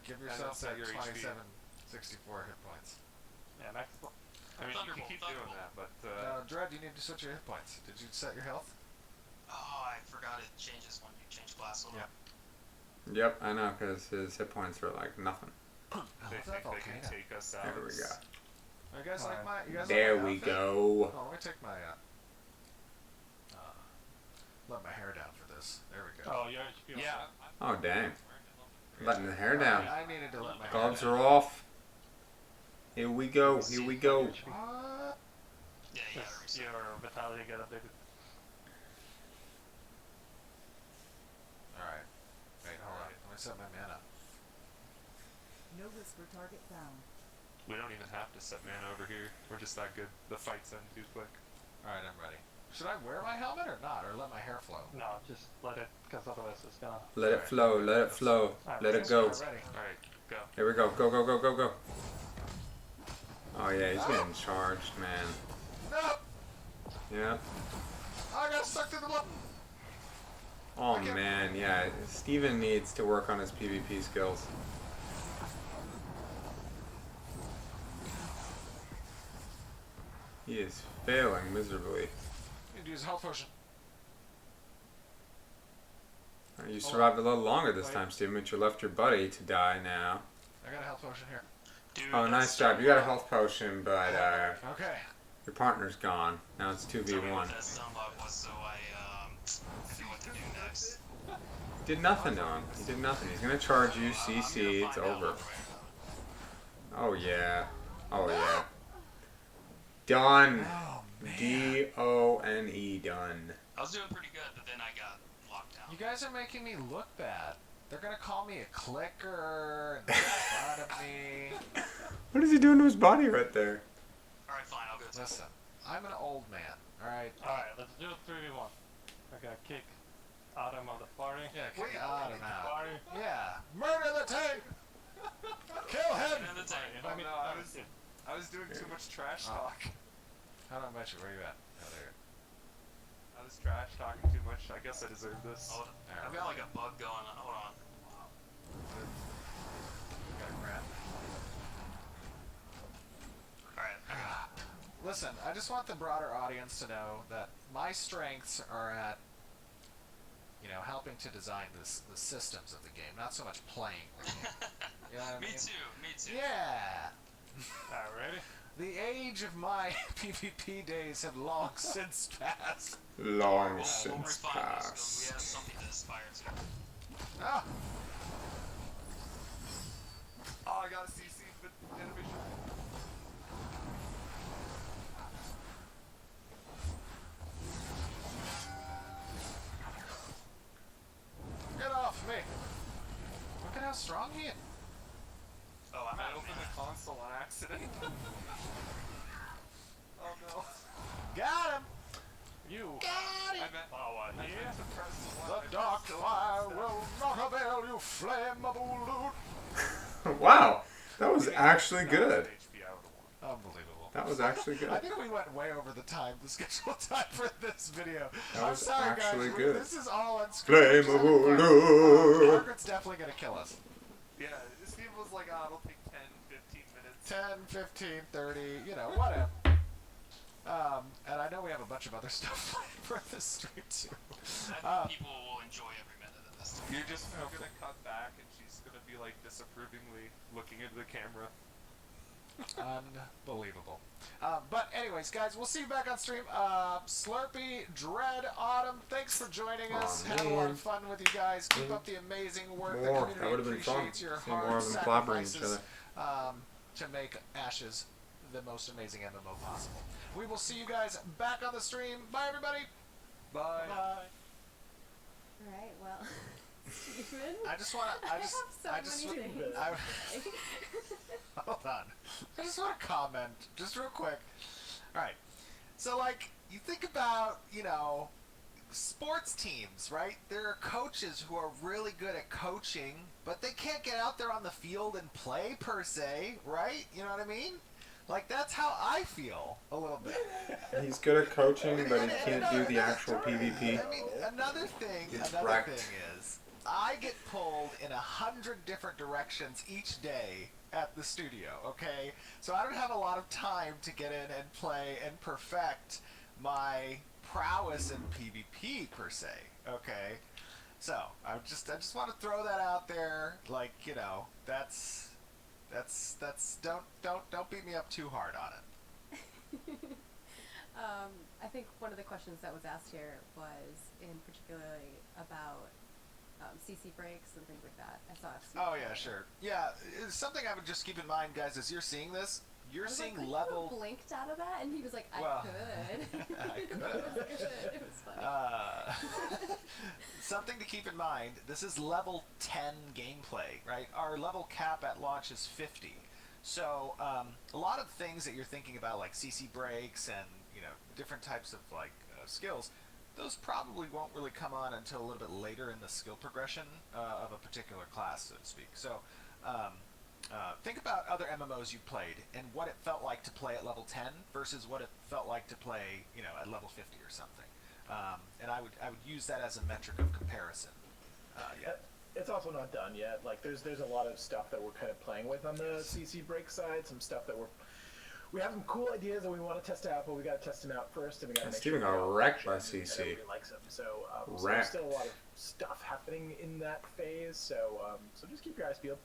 give yourself set that your HP. 2764 hit points. Yeah, max. I mean, you Thunderbolt, can keep doing Thunderbolt. that, but No, Dread, you need to switch your hit points. Did you set your health? Oh, I forgot it changes when you change class. Hold on. Yep, I know, because his hit points are like nothing. they What's that think they can volcano? take us out. There we go. You guys like my? You guys There like my we outfit? go. Oh, let me take my let my hair down for this. There we go. Oh, your HP. Yeah. Oh, dang. Letting the hair down. I needed to let my hair Gloves down. are off. Here we go. Here we go. What? Yeah, you gotta Just reset. your vitality get updated. Alright. Wait, hold on. Let me set my mana. No whisper target found. We don't even have to set mana over here. We're just that good. The fights end too quick. Alright, I'm ready. Should I wear my helmet or not? Or let my hair flow? No, just let it, because otherwise it's gonna. Let it flow. Let it flow. Let it go. Ready. Alright, go. Here we go. Go, go, go, go, go. Oh, yeah, he's getting charged, man. No! Yeah. I got stuck to the button! Oh, man, yeah. Steven needs to work on his PvP skills. He is failing miserably. Need to use a health potion. You survived a little longer this time, Steven, but you left your buddy to die now. I got a health potion here. Dude, Oh, nice job. You got a health potion, but Okay. your partner's gone. Now it's Tell me what 2v1. that stun block was so I know what to do next. Did nothing to him. He did nothing. He's gonna charge you, CC, it's over. Oh, yeah. Oh, yeah. Done. Oh, man. D-O-N-E, done. I was doing pretty good, but then I got locked down. You guys are making me look bad. They're gonna call me a clicker and make fun of me. What is he doing to his body right there? Alright, fine, I'll go to Listen, I'm an old man, alright? Alright, let's do it 3v1. I gotta kick Adam of the party. Yeah, kick Adam out. Party. Yeah. Murder the tank! Kill him! the tank. I mean, I was doing too much trash Oh. talk. How do I bet you? Where you at? Oh, there. I was trash talking too much. I guess I deserve this. Hold on. I've got like a bug going on. Hold on. Got a grab. Alright, I got it. Listen, I just want the broader audience to know that my strengths are at, helping to design the systems of the game, not so much playing the game. You know what I Me mean? too, me too. Yeah. Alright, ready? The age of my PvP days have long since passed. Long We'll since refine this, 'cause we past. have something to aspire to. Ah! Oh, I got a CC animation. Get off me! Look at how strong he is. Oh, I'm I out of opened mana. the console on accident. Oh no. Got him! You! Got him! I meant Power I here! meant to press the The one. I dark pressed fire the will not avail, you flammable loot! Wow, that was actually good. HP out of the one. Unbelievable. That was actually good. I think we went way over the scheduled time for this video. That I'm was sorry, actually guys. good. This is all unscripted. Flammable loot. Margaret's definitely going to kill us. Yeah, Steve was like, oh, it'll take 10, 15 minutes. 10, 15, 30, whatever. And I know we have a bunch of other stuff planned for this stream too. I think people will enjoy every minute of this. You're just gonna cut back and she's gonna be like disapprovingly looking into the camera. Unbelievable. But anyways, guys, we'll see you back on stream. Slurpee, Dread, Autumn, thanks for joining us. Aw, Had a lot man. of fun with you guys. Keep up the amazing work. The More. community That would have been fun. appreciates your See more hard of them clobbering each sacrifices other. to make Ashes the most amazing MMO possible. We will see you guys back on the stream. Bye, everybody. Bye. Alright, well, Steven, I just want to. I have so many things to say. Hold on. I just want to comment, just real quick. Alright. So, you think about, sports teams, right? There are coaches who are really good at coaching, but they can't get out there on the field and play per se, right? You know what I mean? Like, that's how I feel a little bit. He's good at coaching, but he can't do the actual PvP. I mean, another thing is, I get pulled in 100 different directions each day at the studio, okay? So I don't have a lot of time to get in and play and perfect my prowess in PvP per se, okay? So I just want to throw that out there, like, you know, that's don't beat me up too hard on it. I think one of the questions that was asked here was in particularly about CC breaks and things like that. I saw. Oh yeah, sure. Yeah, it's something I would just keep in mind, guys, as you're seeing this. You're seeing like, level. Blinked out of that, and he was like, "I Well, could." I could. It was funny. Something to keep in mind. This is level 10 gameplay, right? Our level cap at launch is 50. So a lot of things that you're thinking about, like CC breaks and different types of like skills, those probably won't really come on until a little bit later in the skill progression of a particular class, so to speak. So. Think about other MMOs you've played and what it felt like to play at level 10 versus what it felt like to play, at level 50 or something. And I would use that as a metric of comparison. Yeah. It's also not done yet. Like there's a lot of stuff that we're kind of playing with on the CC break side. Some stuff that we have some cool ideas that we want to test out, but we got to test them out first, and we got to make Steven sure got wrecked by CC. everybody likes them. So there's Wrecked. still a lot of stuff happening in that phase. So just keep your eyes peeled.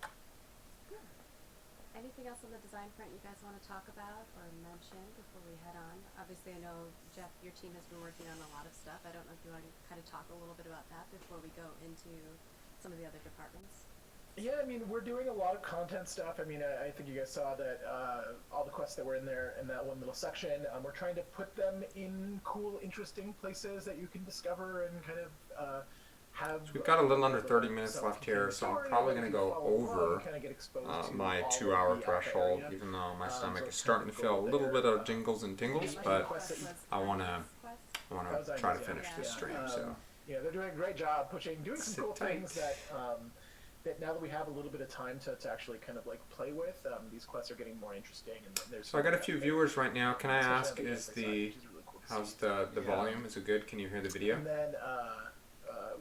Anything else on the design front you guys want to talk about or mention before we head on? Obviously, I know, Jeff, your team has been working on a lot of stuff. I don't know if you want to kind of talk a little bit about that before we go into some of the other departments. Yeah, I mean, we're doing a lot of content stuff. I mean, I think you guys saw that all the quests that were in there in that one little section, we're trying to put them in cool, interesting places that you can discover and kind of have. So we've got a little under 30 minutes left here, so I'm probably going to go over my 2-hour threshold, even though my stomach is starting to feel a little bit of jingles and tingles, but I want to try to finish this stream. So yeah, they're doing a great job doing some cool things that now that we have a little bit of time to actually kind of like play with, these quests are getting more interesting. And there's I got a few viewers right now. Can I ask, how's the volume? Is it good? Can you hear the video? And then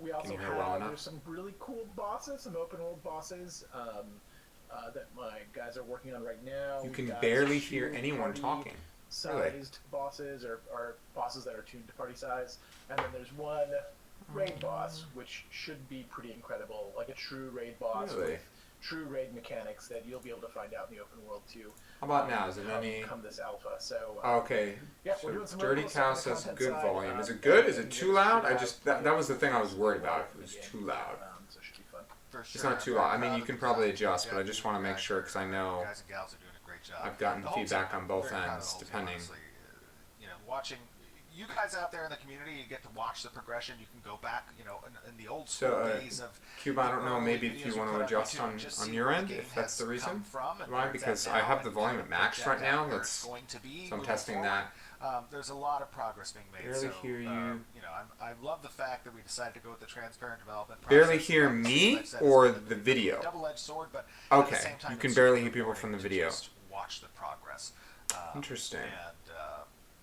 we also there's some really cool bosses, some open world bosses that my guys are working on right now. You can barely hear anyone talking. Sized bosses or bosses that are tuned to party size, and then there's one raid boss which should be pretty incredible, like a true raid boss with true raid mechanics that you'll be able to find out in the open world too. How about now? Is it any? Come this alpha, so. Okay. Yeah, so we're doing some Dirty really cool Cow stuff on the says content good side. volume. Is it good? Is it too loud? That was the thing I was worried about. If it was too loud. So it should be fun. For sure. It's not too loud. I mean, you can probably adjust, but I just want to make sure because I know Guys and gals are doing a great job. I've gotten The whole feedback team, on both very proud of the ends, whole team, depending. honestly. Watching you guys out there in the community, you get to watch the progression. You can go back, in the old school days of. Cuba, I don't know. Maybe if you want to adjust on your end, if that's the reason. Why? Because I have the volume at max right now. So I'm testing that. There's a lot of progress being made. Barely hear you. I love the fact that we decided to go with the transparent development process. Barely hear me or the video? Double-edged sword, but okay, at the same time, you can it's barely really hear people from the rewarding to video. just watch the progress. Interesting.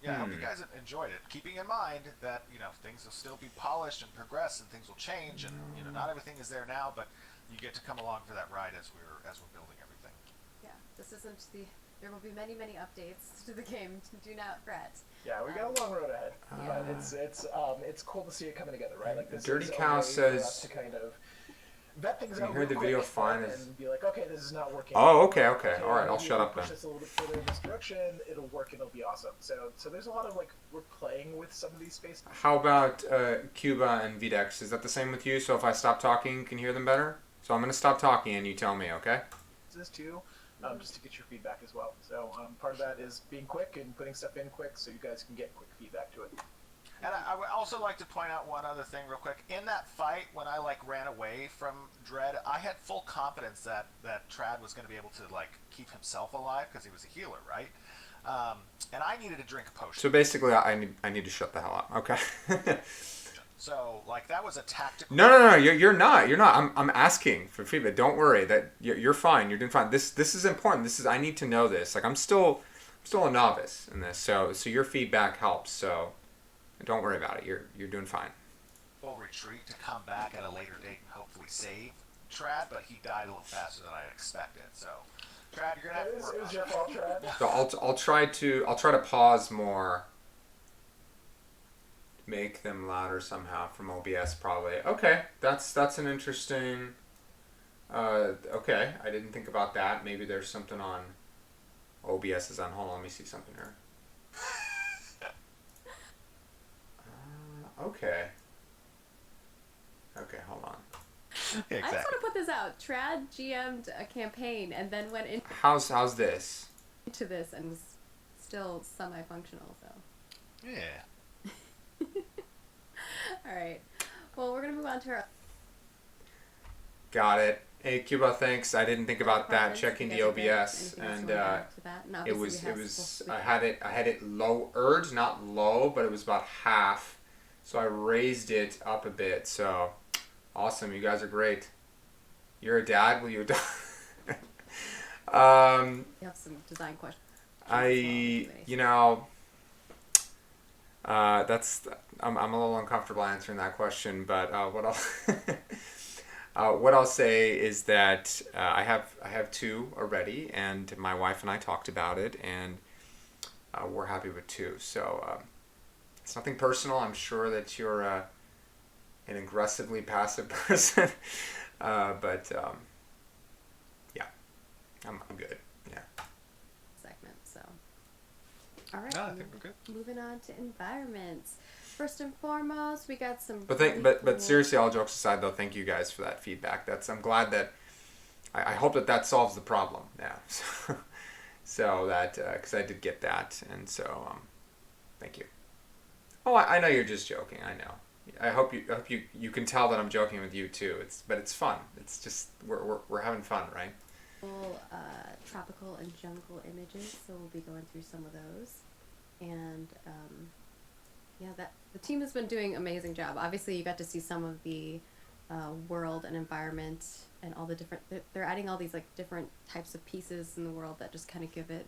And I hope you guys have enjoyed it. Keeping in mind that things will still be polished and progress, and things will change, and not everything is there now, but you get to come along for that ride as we're building everything. Yeah, this isn't the. There will be many updates to the game. Do not fret. Yeah, we got a long road ahead, but it's cool to see it coming together, right? Like this Dirty is a Cow way says. for us to kind of vet things You out heard the real video quick fine and be like, okay, this is not working. Oh, okay. All right, I'll maybe shut if up we then. push this a little bit further in this direction, it'll work and it'll be awesome. So there's a lot of we're playing with some of these spaces. How about Cuba and Videx? Is that the same with you? So if I stop talking, you can hear them better? So I'm going to stop talking and you tell me, okay? This too, just to get your feedback as well. So part of that is being quick and putting stuff in quick so you guys can get quick feedback to it. And I would also like to point out one other thing real quick. In that fight, when I ran away from Dread, I had full confidence that Trad was going to be able to keep himself alive because he was a healer, right? And I needed to drink a potion. So basically, I need to shut the hell up, okay? So, like, that was a tactical. No. You're not. You're not. I'm asking for feedback. Don't worry. That you're fine. You're doing fine. This is important. I need to know this. Like, I'm still a novice in this. So your feedback helps. So don't worry about it. You're doing fine. Full retreat to come back at a later date and hopefully save Trad, but he died a little faster than I expected. So, Trad, you're gonna have to work. It was your fault, Trad. So I'll try to pause more. Make them louder somehow from OBS probably. Okay, that's an interesting. Okay, I didn't think about that. Maybe there's something on. OBS is on. Hold on, let me see something here. Okay. Okay, hold on. I just want to put this out. Trad GM'd a campaign and then went How's this? into this and was still semi-functional, so. Yeah. Alright. Well, we're going to move on to our... Got it. Hey Cuba, thanks. I didn't think about that. Preference, Checking if the you guys have OBS anything else and you wanna add to that. And it obviously we was have I had it lowered, not low, but it was about half. So I raised it up a bit. So awesome, you guys are great. You're a dad, will you? We have some design questions. That's I'm a little uncomfortable answering that question, but what I'll say is that I have two already, and my wife and I talked about it, and we're happy with two. So it's nothing personal. I'm sure that you're an aggressively passive person, but yeah, I'm good. Yeah. Segment, so. Alright, No, I think we're good. moving on to environments. First and foremost, we got some. But really but cool- seriously, all jokes aside, though, thank you guys for that feedback. I'm glad that I hope that solves the problem now. So that because I did get that, and so thank you. Oh, I know you're just joking. I know. I hope you can tell that I'm joking with you too. But it's fun. It's just we're having fun, right? Tropical and jungle images, so we'll be going through some of those, and that the team has been doing an amazing job. Obviously, you got to see some of the world and environment and all the different. They're adding all these like different types of pieces in the world that just kind of give it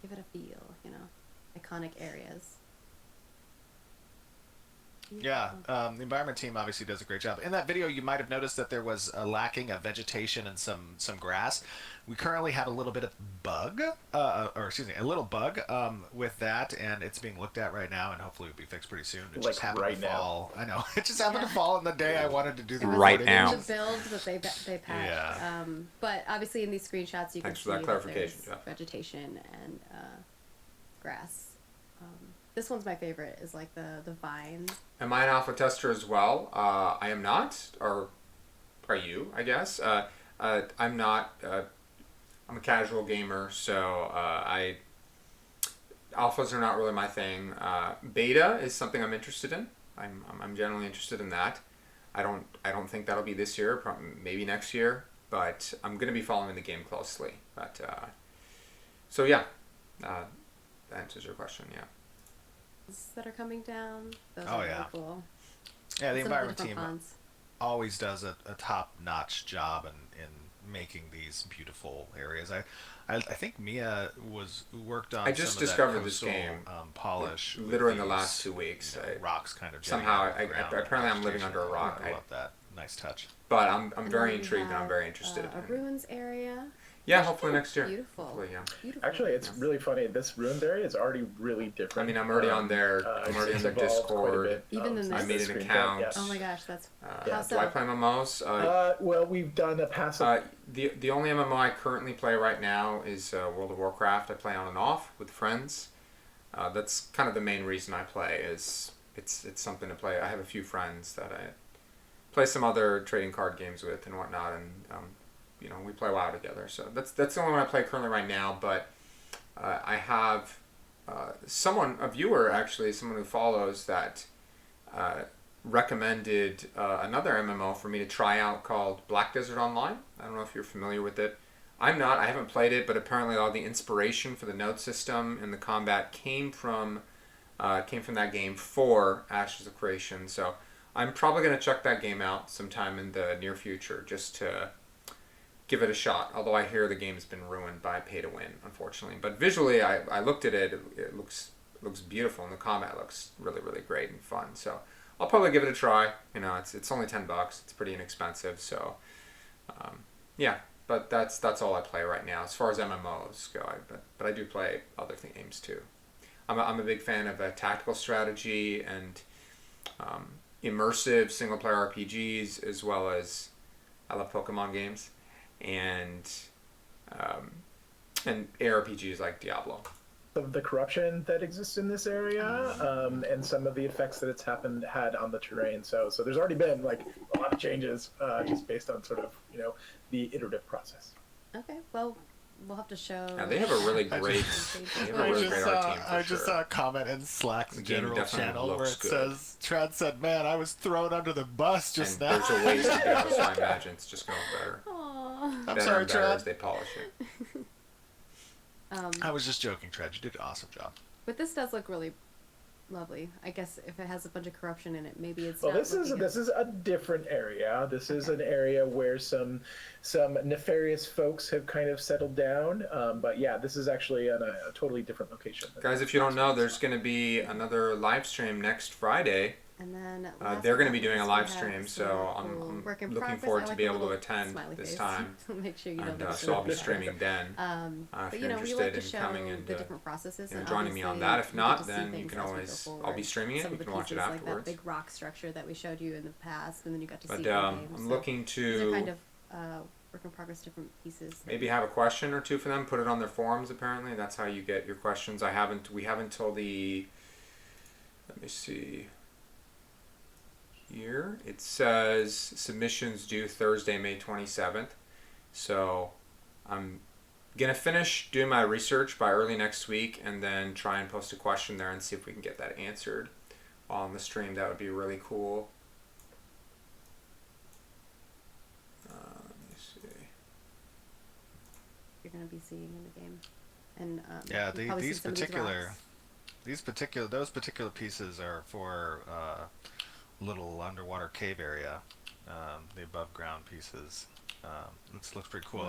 a feel, iconic areas. Yeah, the environment team obviously does a great job. In that video, you might have noticed that there was a lacking of vegetation and some grass. We currently have a little bit of a little bug with that, and it's being looked at right now, and hopefully it'll be fixed pretty soon. It just happened right to fall. I know. It just happened to fall on the day I wanted to do the Right recording. now. The build that they patched. Yeah. But obviously in these screenshots you Thanks can for see that clarification, that there's vegetation and grass. This one's my favorite. Is like the vines. Am I an alpha tester as well? I am not. Or are you? I guess. I'm not. I'm a casual gamer, so alphas are not really my thing. Beta is something I'm interested in. I'm generally interested in that. I don't think that'll be this year. Probably maybe next year. But I'm gonna be following the game closely. But so yeah, that answers your question. Yeah. That are coming down. Those Oh, are yeah. really cool. Yeah, the Some of environment different team fonts. always does a top-notch job in making these beautiful areas. I think Mia worked on. I just some of discovered that this coastal, game, polish. with literally in the these, last 2 weeks. rocks kind of jetting Somehow, out of the ground, apparently I'm living vegetation. under a rock. I love that. Nice touch. But I'm And very then we intrigued and I'm have, very interested. A ruins area. Yeah, which hopefully is next year. Beautiful. Hopefully, yeah. Beautiful. Actually, it's really funny. This ruins area is already really different. I mean, I'm already on their it's evolved quite a Discord. bit, Even in since this- I made the an screenshot, account. yes. Oh my gosh, that's Yeah. how Do I so? play MMOs? Well, we've done a passive. The only MMO I currently play right now is World of Warcraft. I play on and off with friends. That's kind of the main reason I play. Is it's something to play. I have a few friends that I play some other trading card games with and whatnot, and we play WoW together. So that's the only one I play currently right now. But I have a viewer actually, someone who follows that recommended another MMO for me to try out called Black Desert Online. I don't know if you're familiar with it. I'm not. I haven't played it, but apparently all the inspiration for the node system and the combat came from that game for Ashes of Creation. So I'm probably going to check that game out sometime in the near future just to give it a shot. Although I hear the game's been ruined by pay to win, unfortunately. But visually, I looked at it. It looks beautiful, and the combat looks really, really great and fun. So I'll probably give it a try. You know, it's only $10. It's pretty inexpensive. So yeah. But that's all I play right now as far as MMOs go. But I do play other games too. I'm a big fan of tactical strategy and immersive single player RPGs, as well as I love Pokemon games and ARPGs like Diablo. Of the corruption that exists in this area, and some of the effects that it's had on the terrain. So there's already been like a lot of changes, just based on sort of the iterative process. Okay, well, we'll have to show. Yeah, they have a really great. They have a really great art team. I just saw a comment in Slack's general channel where it says, Trad said, "Man, I was thrown under the bus just now." There's a ways to go, so I imagine it's just going better. Aww. I'm sorry, Trad. As they polish it. I was just joking, Trad. You did an awesome job. But this does look really lovely. I guess if it has a bunch of corruption in it, maybe it's. Well, not this is a different area. This is an area where some nefarious folks have kind of settled down. But yeah, this is actually on a totally different location. Guys, if you don't know, there's going to be another live stream next Friday. And then they're going to be doing a live stream, so I'm looking forward to be able to attend this time. Make sure you know and so I'll be streaming then. If you're interested in coming and the different processes and joining me on that. If not, then you can always. I'll be streaming it. You can watch it afterwards. Like that big rock structure that we showed you in the past, and then you got to see. But I'm looking to. These are kind of work in progress, different pieces. Maybe have a question or two for them. Put it on their forums. Apparently, that's how you get your questions. We haven't till the. Let me see. Here it says submissions due Thursday, May 27th. So I'm gonna finish doing my research by early next week, and then try and post a question there and see if we can get that answered on the stream. That would be really cool. Let me see. You're gonna be seeing in the game, and yeah, those particular pieces are for little underwater cave area. The above ground pieces. Looks pretty cool.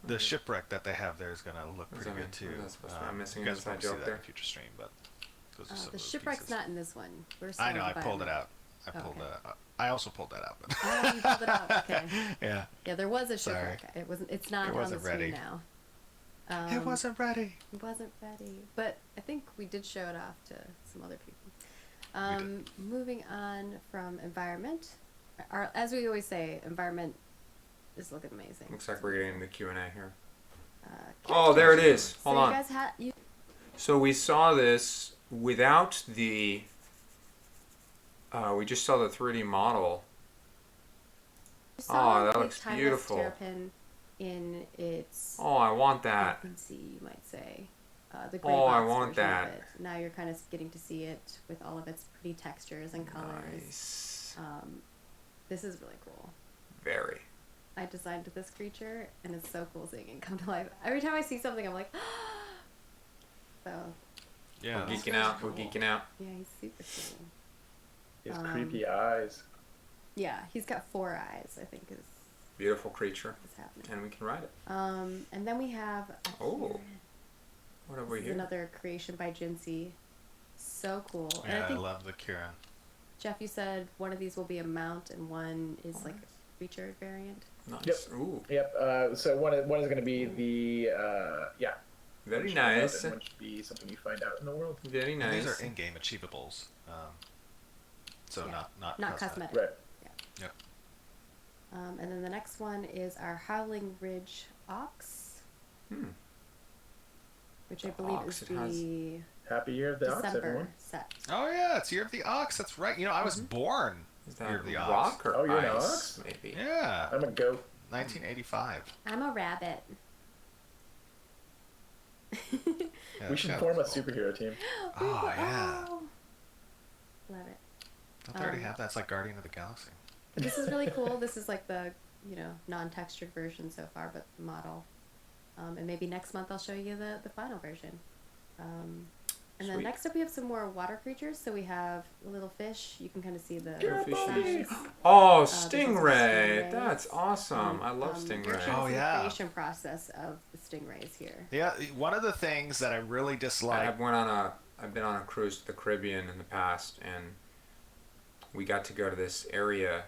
The shipwreck that they have there is going to look pretty good too. I'm missing you guys an won't see joke that there. in future stream, but those are some the of those shipwreck's pieces. not in this one. I know. I pulled it out. I also pulled that out. But oh, you pulled it out. Okay. Yeah. Yeah, there was a shipwreck. Sorry. It's not on the screen now. It wasn't ready. It wasn't ready, but I think we did show it off to some other people. Moving on from environment, as we always say, environment is looking amazing. Looks like we're getting the Q&A here. Oh, there it is. Hold on. You guys So we saw this without the. We just saw the 3D model. Oh, that looks beautiful. Terrapin in its. Oh, I want that. Infancy, you might say. The gray I box want version that. of it. Now you're kind of getting to see it with all of its pretty textures and colors. Nice. This is really cool. Very. I designed this creature, and it's so cool seeing it come to life. Every time I see something, I'm like, so. Yeah. We're geeking out. We're geeking out. Yeah, he's super cool. He has creepy eyes. Yeah, he's got 4 eyes, I think is. Beautiful creature. Is happening. And we can ride it. And then we have. What have we here? Another creation by Jinsey. So cool. Yeah, and I love the Kieran. Jeff, you said one of these will be a mount and one is like a creature variant. Nice. Yep. Ooh. Yep. So one is going to be the Very nice. One should be something you find out in the world. Very nice. And these are in-game achievables. So not cosmetic. Right. Yeah. And then the next one is our Howling Ridge Ox. Which I believe is the Happy Year of the Ox, December everyone. set. Oh yeah, it's Year of the Ox. That's right. I was born. Is that Year of the rock Ox. or you're an ice? ox? Maybe. Yeah. I'm a goat. 1985. I'm a rabbit. Yeah, We should that form a was cool. superhero team. Oh yeah. Love it. Don't they already have that? It's like Guardian of the Galaxy. This is really cool. This is like the non-textured version so far, but the model. And maybe next month I'll show you the final version. And then Sweet. next up we have some more water creatures. So we have little fish. You can kind of see the Fishy. size. Oh, there's also stingray! stingrays. That's awesome. I love You're stingray. trying to Oh, see yeah. the creation process of the stingrays here. Yeah, one of the things that I really dislike. I've been on a cruise to the Caribbean in the past, and we got to go to this area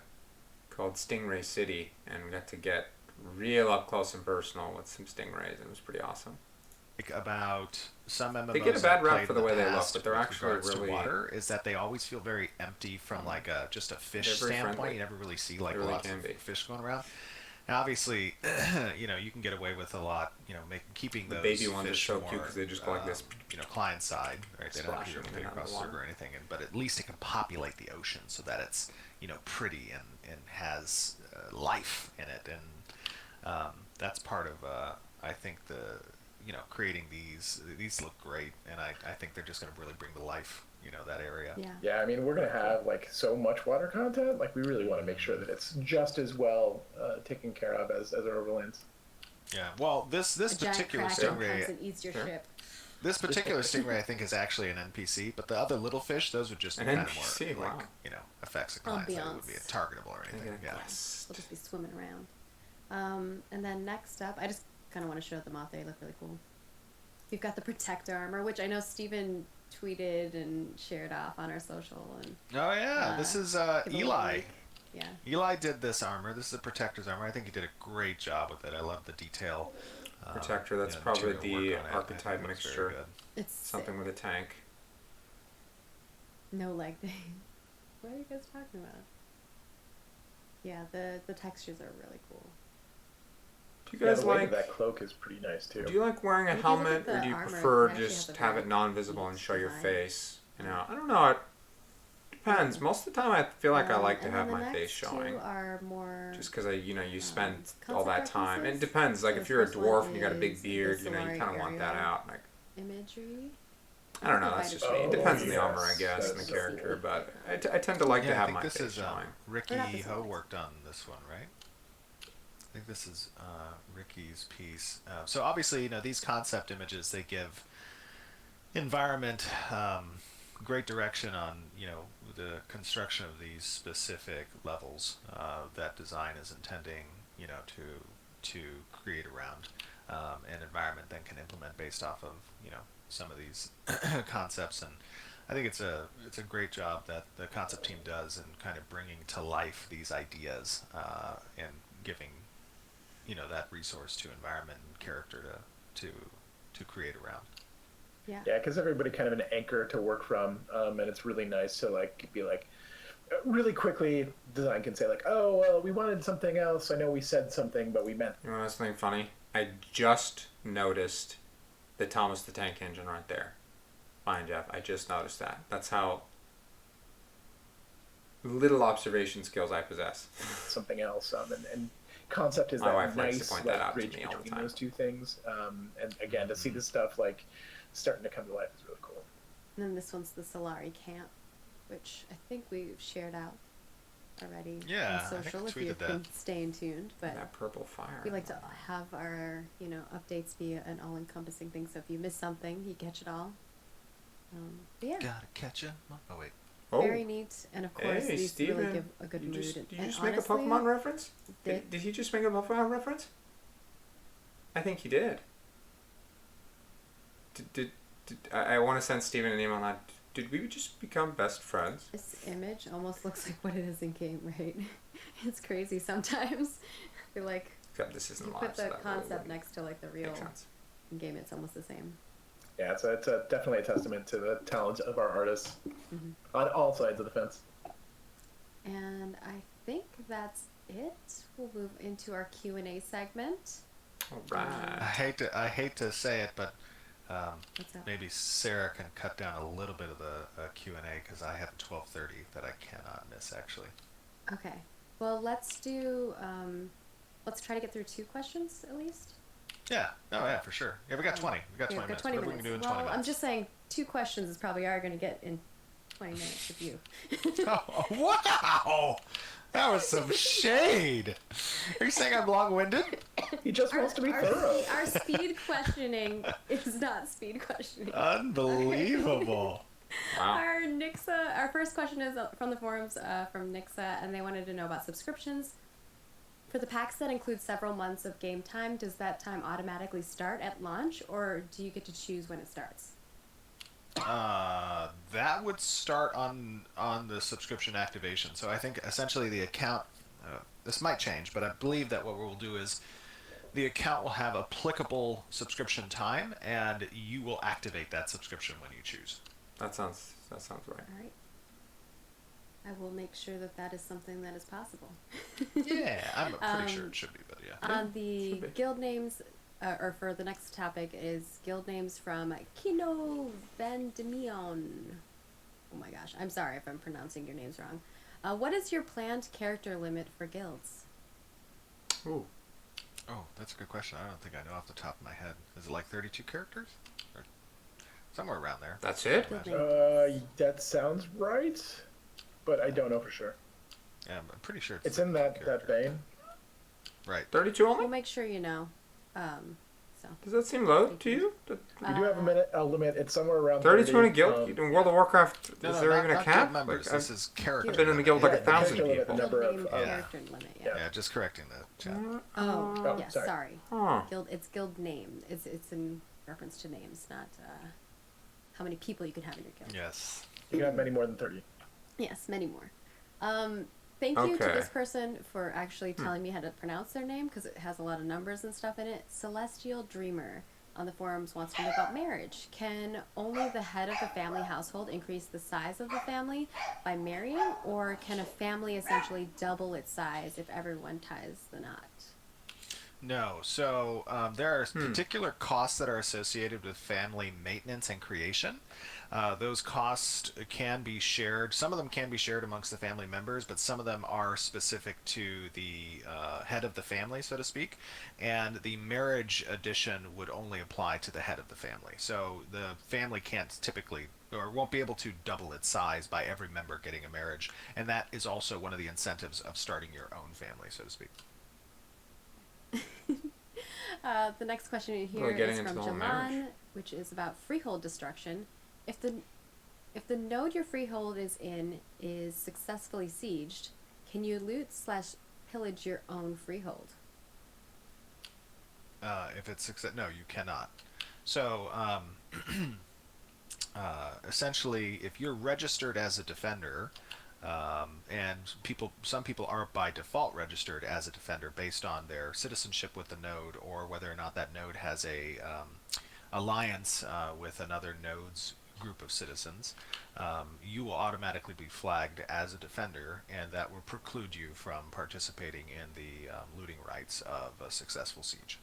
called Stingray City, and we got to get real up close and personal with some stingrays, and it was pretty awesome. About some MMOs They get a bad I've rap played for in the way they look, past but they're with actually regards to really- water is that they always feel very empty from like just a fish They're very standpoint. friendly. You never really see like They really lots can of be. fish going around. Now, obviously, you can get away with a lot, keeping The those baby ones are fish so more, cute 'cause they just go like this. client side, right? They don't have to Splashing go in and out of across the the water. river or anything, but at least it can populate the ocean so that it's pretty and has life in it, and that's part of I think creating these look great, and I think they're just going to really bring to life that area. Yeah. Yeah, I mean, we're gonna have like so much water content. Like, we really want to make sure that it's just as well taken care of as our overlands. Yeah. Well, this A giant particular kraken comes stingray, and eats your Sure. ship. this particular stingray, I think is actually an NPC, but the other little fish, those would just An be kind NPC, of more wow. like effects of clients. They would be Ambiance. targetable or anything. Okay. Yeah. We'll just be swimming around. And then next up, I just kind of want to show them off. They look really cool. We've got the protector armor, which I know Steven tweeted and shared off on our social. And Oh yeah, this is give a little Eli. link. Yeah. Eli did this armor. This is the Protector's armor. I think he did a great job with it. I love the detail. Protector, that's the probably material the work on it. I think archetype it looks very mixture. good. It's Something sick. with a tank. No leg day. What are you guys talking about? Yeah, the textures are really cool. Do you Yeah, guys the weight like? of that cloak is pretty nice too. Do you like wearing a If you look helmet, at or the do you armor, prefer they actually just have a have very it non-visible and neat show your design. face? I don't know. It depends. Most of the time, I feel like I like to and have then the my face next showing. two are more Just because you spend all that concept time. And it references. depends. Like So if the you're a first one dwarf and you got a is big the beard, you Solari kind of want that area. out. Like imagery. I don't know. That's just me. It Oh, depends on the yes. armor, I guess, and the That's character. cool. But I tend to like to I have think my this face is showing. Ricky Or not this Ho one. worked on this one, right? I think this is Ricky's piece. So obviously, these concept images, they give environment great direction on the construction of these specific levels that design is intending to create around an environment then can implement based off of some of these concepts. And I think it's a great job that the concept team does in kind of bringing to life these ideas and giving that resource to environment and character to create around. Yeah. Yeah, because everybody kind of an anchor to work from, and it's really nice to be really quickly. Design can say like, oh well, we wanted something else. I know we said something, but we meant. You want to know something funny? I just noticed the Thomas the Tank Engine right there. Fine, Jeff. I just noticed that. That's how little observation skills I possess. Something else, and concept is My that wife likes to nice point that out to bridge me all the between time. those two things. And again, to see this stuff starting to come to life is really cool. And then this one's the Solari camp, which I think we've shared out already Yeah, I on think I social if tweeted you've that. been staying tuned. But That purple fire. we like to have our updates be an all-encompassing thing. So if you miss something, you catch it all. But yeah, Gotta catch ya. Oh wait. Oh, very neat. And of course, hey, these Steven. really give a good mood. Did you and just make a honestly, Pokemon reference? Did, Did he just make a Pokemon reference? I think he did. I want to send Steven an email on that. Did we just become best friends? this image almost looks like what it is in game, right? It's crazy sometimes. I feel like Except this isn't you live, put so the that really concept wouldn't next to like the real make sense. game, it's almost the same. Yeah, it's definitely a testament to the talent of our artists Mhm. on all sides of the fence. And I think that's it. We'll move into our Q&A segment. All I right. hate to say it, but What's up? maybe Sarah can cut down a little bit of the Q&A because I have 12:30 that I cannot miss actually. Okay. Well, let's do. Let's try to get through 2 questions at least. Yeah. Oh yeah, for sure. Yeah, we got 20. We got 20 Yeah, we've minutes. got 20 What are we minutes. gonna do in Well, 20 minutes? I'm just saying 2 questions is probably are going to get in 20 minutes with you. Oh, wow! That was some shade. Are you saying I'm long-winded? He just wants to be thorough. Our speed questioning is not speed questioning. Unbelievable. Wow. Our first question is from the forums from Nixa, and they wanted to know about subscriptions. For the packs that include several months of game time, does that time automatically start at launch, or do you get to choose when it starts? That would start on the subscription activation. So I think essentially the account, this might change, but I believe that what we'll do is the account will have applicable subscription time, and you will activate that subscription when you choose. That sounds right. All right. I will make sure that is something that is possible. Yeah, I'm pretty sure it should be, but yeah. On the guild names, or for the next topic is guild names from Kino Vandemion. Oh my gosh, I'm sorry if I'm pronouncing your names wrong. What is your planned character limit for guilds? Ooh. Oh, that's a good question. I don't think I know off the top of my head. Is it like 32 characters? Or somewhere around there. That's it? That sounds right, but I don't know for sure. Yeah, I'm pretty sure It's in that vein. Right. 32 only? We'll make sure you know. So. Does that seem low to you? We do have a limit. It's somewhere around 32 in a guild? um, In World of Warcraft, No, is no, there not, even a not cap? guild members. Like, This is character. I've been in the guild like Yeah, 1,000 character limit, people. the number Guild of- name, yeah. character limit, yeah. Yeah, just correcting the chat. Oh, yes, sorry. sorry. Huh. It's guild name. It's in reference to names, not how many people you can have in your guild. Yes. You can have many more than 30. Yes, many more. Thank you to Okay. this person for actually telling me how to pronounce their name, because it has a lot of numbers and stuff in it. Celestial Dreamer on the forums wants to know about marriage. Can only the head of the family household increase the size of the family by marrying, or can a family essentially double its size if everyone ties the knot? No. So there are particular costs that are associated with family maintenance and creation. Those costs can be shared. Some of them can be shared amongst the family members, but some of them are specific to the head of the family, so to speak. And the marriage addition would only apply to the head of the family. So the family can't typically or won't be able to double its size by every member getting a marriage. And that is also one of the incentives of starting your own family, so to speak. The next question in here Really getting is into from the whole Jalan, marriage. which is about freehold destruction. If the node your freehold is in is successfully sieged, can you loot/pillage your own freehold? If it's success, no, you cannot. So essentially, if you're registered as a defender, and some people are by default registered as a defender based on their citizenship with the node, or whether or not that node has a alliance with another node's group of citizens, you will automatically be flagged as a defender, and that will preclude you from participating in the looting rights of a successful siege.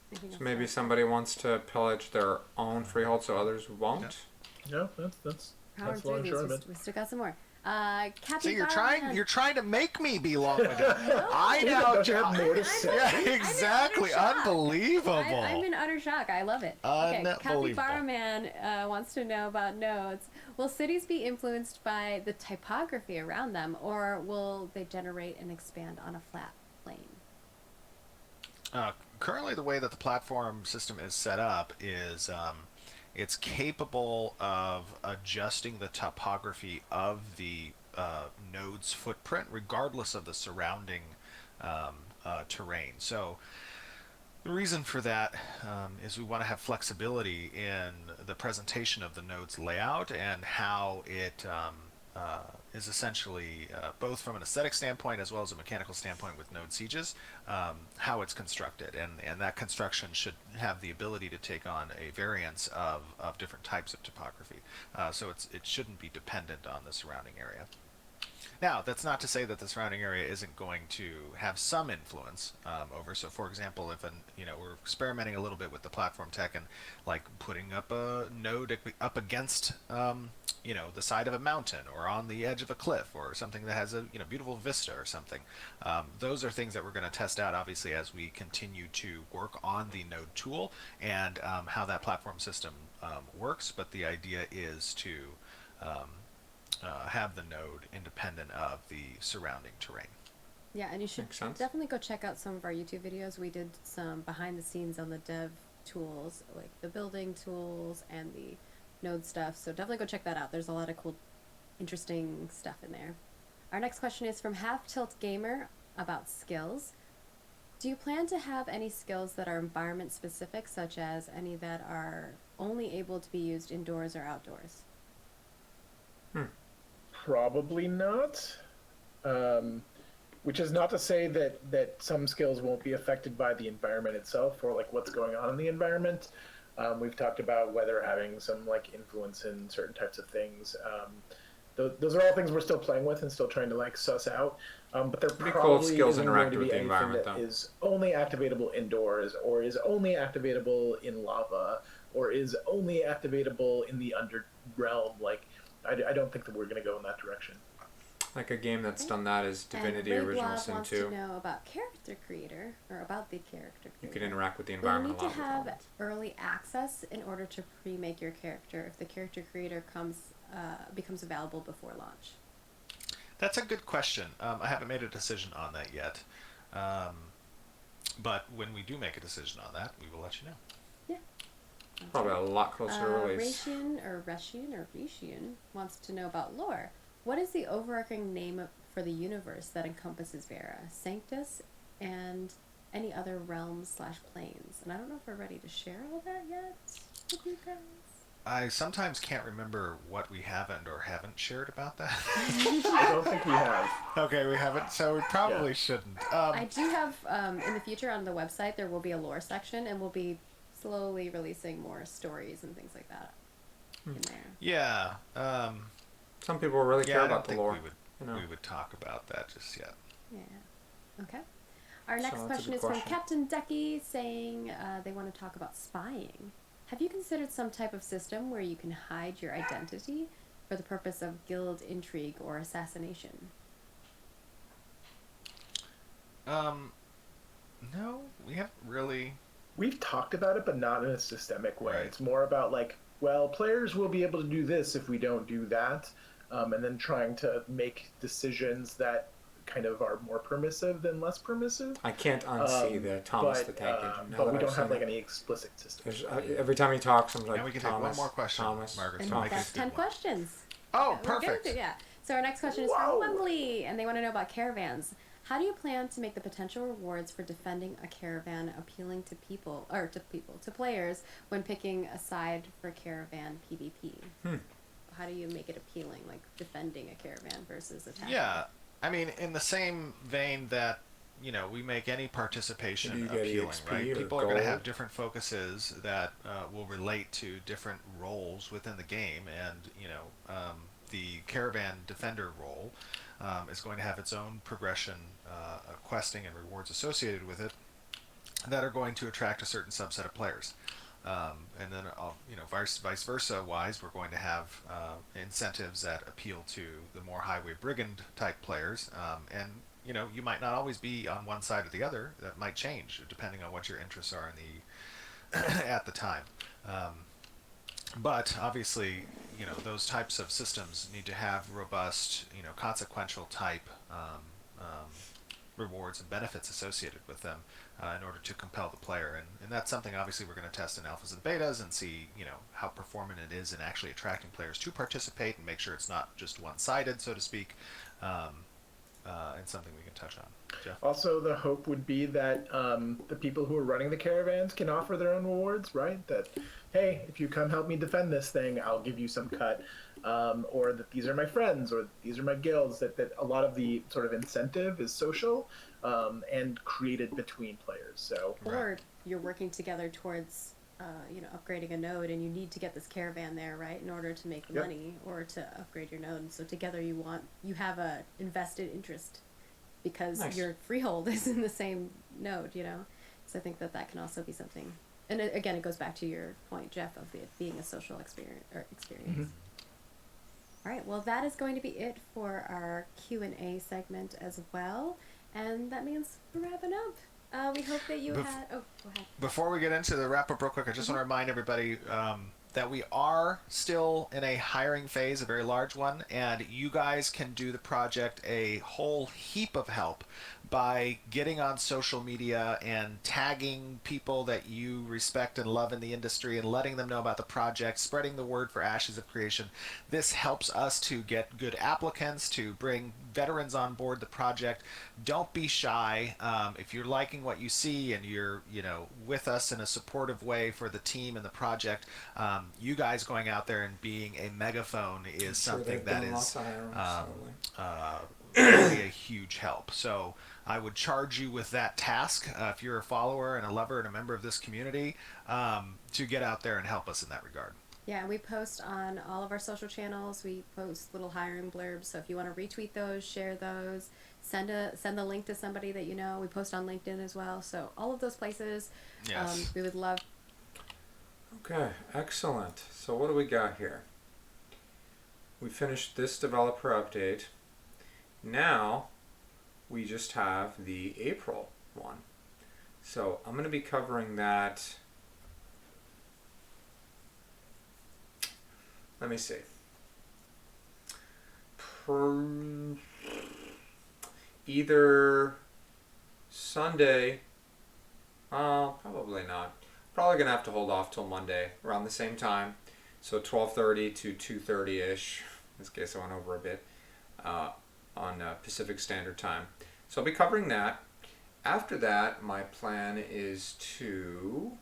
Anything So else maybe about somebody wants to pillage their own freehold so others won't? No, that's Power long through and these. short of it. We still got some more. So you're Capybara trying to make me be long-winded. I Yeah, now don't you have more to say? Yeah, exactly. Unbelievable. I'm in utter shock. I love it. Okay, Capybara Man wants to know about nodes. Will cities be influenced by the typography around them, or will they generate and expand on a flat plane? Currently, the way that the platform system is set up is it's capable of adjusting the topography of the node's footprint regardless of the surrounding terrain. So the reason for that is we want to have flexibility in the presentation of the node's layout and how it is essentially, both from an aesthetic standpoint as well as a mechanical standpoint with node sieges, how it's constructed. And that construction should have the ability to take on a variance of different types of topography. So it shouldn't be dependent on the surrounding area. Now, that's not to say that the surrounding area isn't going to have some influence over. So, for example, if we're experimenting a little bit with the platform tech and like putting up a node up against the side of a mountain or on the edge of a cliff or something that has a beautiful vista or something. Those are things that we're going to test out, obviously, as we continue to work on the node tool and how that platform system works. But the idea is to have the node independent of the surrounding terrain. Yeah, and you should definitely go check out some of our YouTube videos. We did some behind the scenes on the dev tools, like the building tools and the node stuff. So definitely go check that out. There's a lot of cool, interesting stuff in there. Our next question is from Half Tilt Gamer about skills. Do you plan to have any skills that are environment specific, such as any that are only able to be used indoors or outdoors? Probably not. Which is not to say that some skills won't be affected by the environment itself or like what's going on in the environment. We've talked about weather having some like influence in certain types of things. Those are all things we're still playing with and still trying to like suss out. But they're Pretty probably cool skills isn't going interacted to with be the anything environment, that though. is only activatable indoors or is only activatable in lava or is only activatable in the under realm. Like I don't think that we're going to go in that direction. Like a game that's done that is Divinity and Original Blob Sin wants 2. to know about character creator, or about the character creator. You can interact with the Will you environment need a to lot. have early access in order to pre-make your character if the character creator becomes available before launch? That's a good question. I haven't made a decision on that yet. But when we do make a decision on that, we will let you know. Yeah. Probably a lot closer to release. Ratian wants to know about lore. What is the overarching name for the universe that encompasses Vera, Sanctus, and any other realms/planes? And I don't know if we're ready to share all that yet with you guys. I sometimes can't remember what we haven't or haven't shared about that. I don't think we have. Okay, we haven't, so we probably shouldn't. I do have, in the future on the website, there will be a lore section, and we'll be slowly releasing more stories and things like that in there. Yeah. Some people really care about the think lore. we would talk about that just yet. Yeah. Okay. Our next that's a question good is from question. Captain Decky saying they want to talk about spying. Have you considered some type of system where you can hide your identity for the purpose of guild intrigue or assassination? No, we haven't really. We've talked about it, but not in a systemic way. Right. It's more about like, well, players will be able to do this if we don't do that, and then trying to make decisions that kind of are more permissive than less permissive. I can't unsee the Thomas the Tank Engine. Now But that we I've don't have seen like it. any explicit systems. Every time he talks, I'm like, Now we can Thomas, take one more question, Thomas, Margaret. And Thomas. that's 10 questions. Oh, We're getting perfect. to- yeah. So our next question is Whoa. from Wembley, and they want to know about caravans. How do you plan to make the potential rewards for defending a caravan appealing to to players when picking a side for caravan PvP? How do you make it appealing, like defending a caravan versus attacking? Yeah, I mean, in the same vein that we make any participation Do you get appealing, EXP right? or People are going to gold? have different focuses that will relate to different roles within the game, and the caravan defender role is going to have its own progression, questing, and rewards associated with it that are going to attract a certain subset of players. And then, vice versa wise, we're going to have incentives that appeal to the more highway brigand type players. And you might not always be on one side or the other. That might change depending on what your interests are in the at the time. But obviously, those types of systems need to have robust, consequential type rewards and benefits associated with them in order to compel the player. And that's something obviously we're going to test in alphas and betas and see, how performant it is in actually attracting players to participate and make sure it's not just one-sided, so to speak, and something we can touch on. Jeff? Also, the hope would be that the people who are running the caravans can offer their own rewards, right? That, hey, if you come help me defend this thing, I'll give you some cut. Or that these are my friends, or these are my guilds, that a lot of the sort of incentive is social and created between players. So, Or you're working together towards, upgrading a node, and you need to get this caravan there, right, in order to make the money or to upgrade your node. And so together you have a invested interest because your freehold is in the same node, So I think that can also be something. And again, it goes back to your point, Jeff, of it being a social experience. All right, well, that is going to be it for our Q&A segment as well. And that means we're wrapping up. We hope that you had... Oh, go ahead. Before we get into the wrap up real quick, I just want to remind everybody that we are still in a hiring phase, a very large one, and you guys can do the project a whole heap of help by getting on social media and tagging people that you respect and love in the industry and letting them know about the project, spreading the word for Ashes of Creation. This helps us to get good applicants, to bring veterans on board the project. Don't be shy. If you're liking what you see and you're, with us in a supportive way for the team and the project, you guys going out there and being a megaphone is something that is really a huge help. So I would charge you with that task if you're a follower and a lover and a member of this community to get out there and help us in that regard. Yeah, we post on all of our social channels. We post little hiring blurbs. So if you want to retweet those, share those, send the link to somebody that you know. We post on LinkedIn as well. So all of those places, yes. We would love. Okay, excellent. So what do we got here? We finished this developer update. Now we just have the April one. So I'm going to be covering that. Let me see. Either Sunday, probably not. Probably gonna have to hold off till Monday around the same time. So 12:30 to 2:30ish. In this case, I went over a bit on Pacific Standard Time. So I'll be covering that. After that, my plan is to.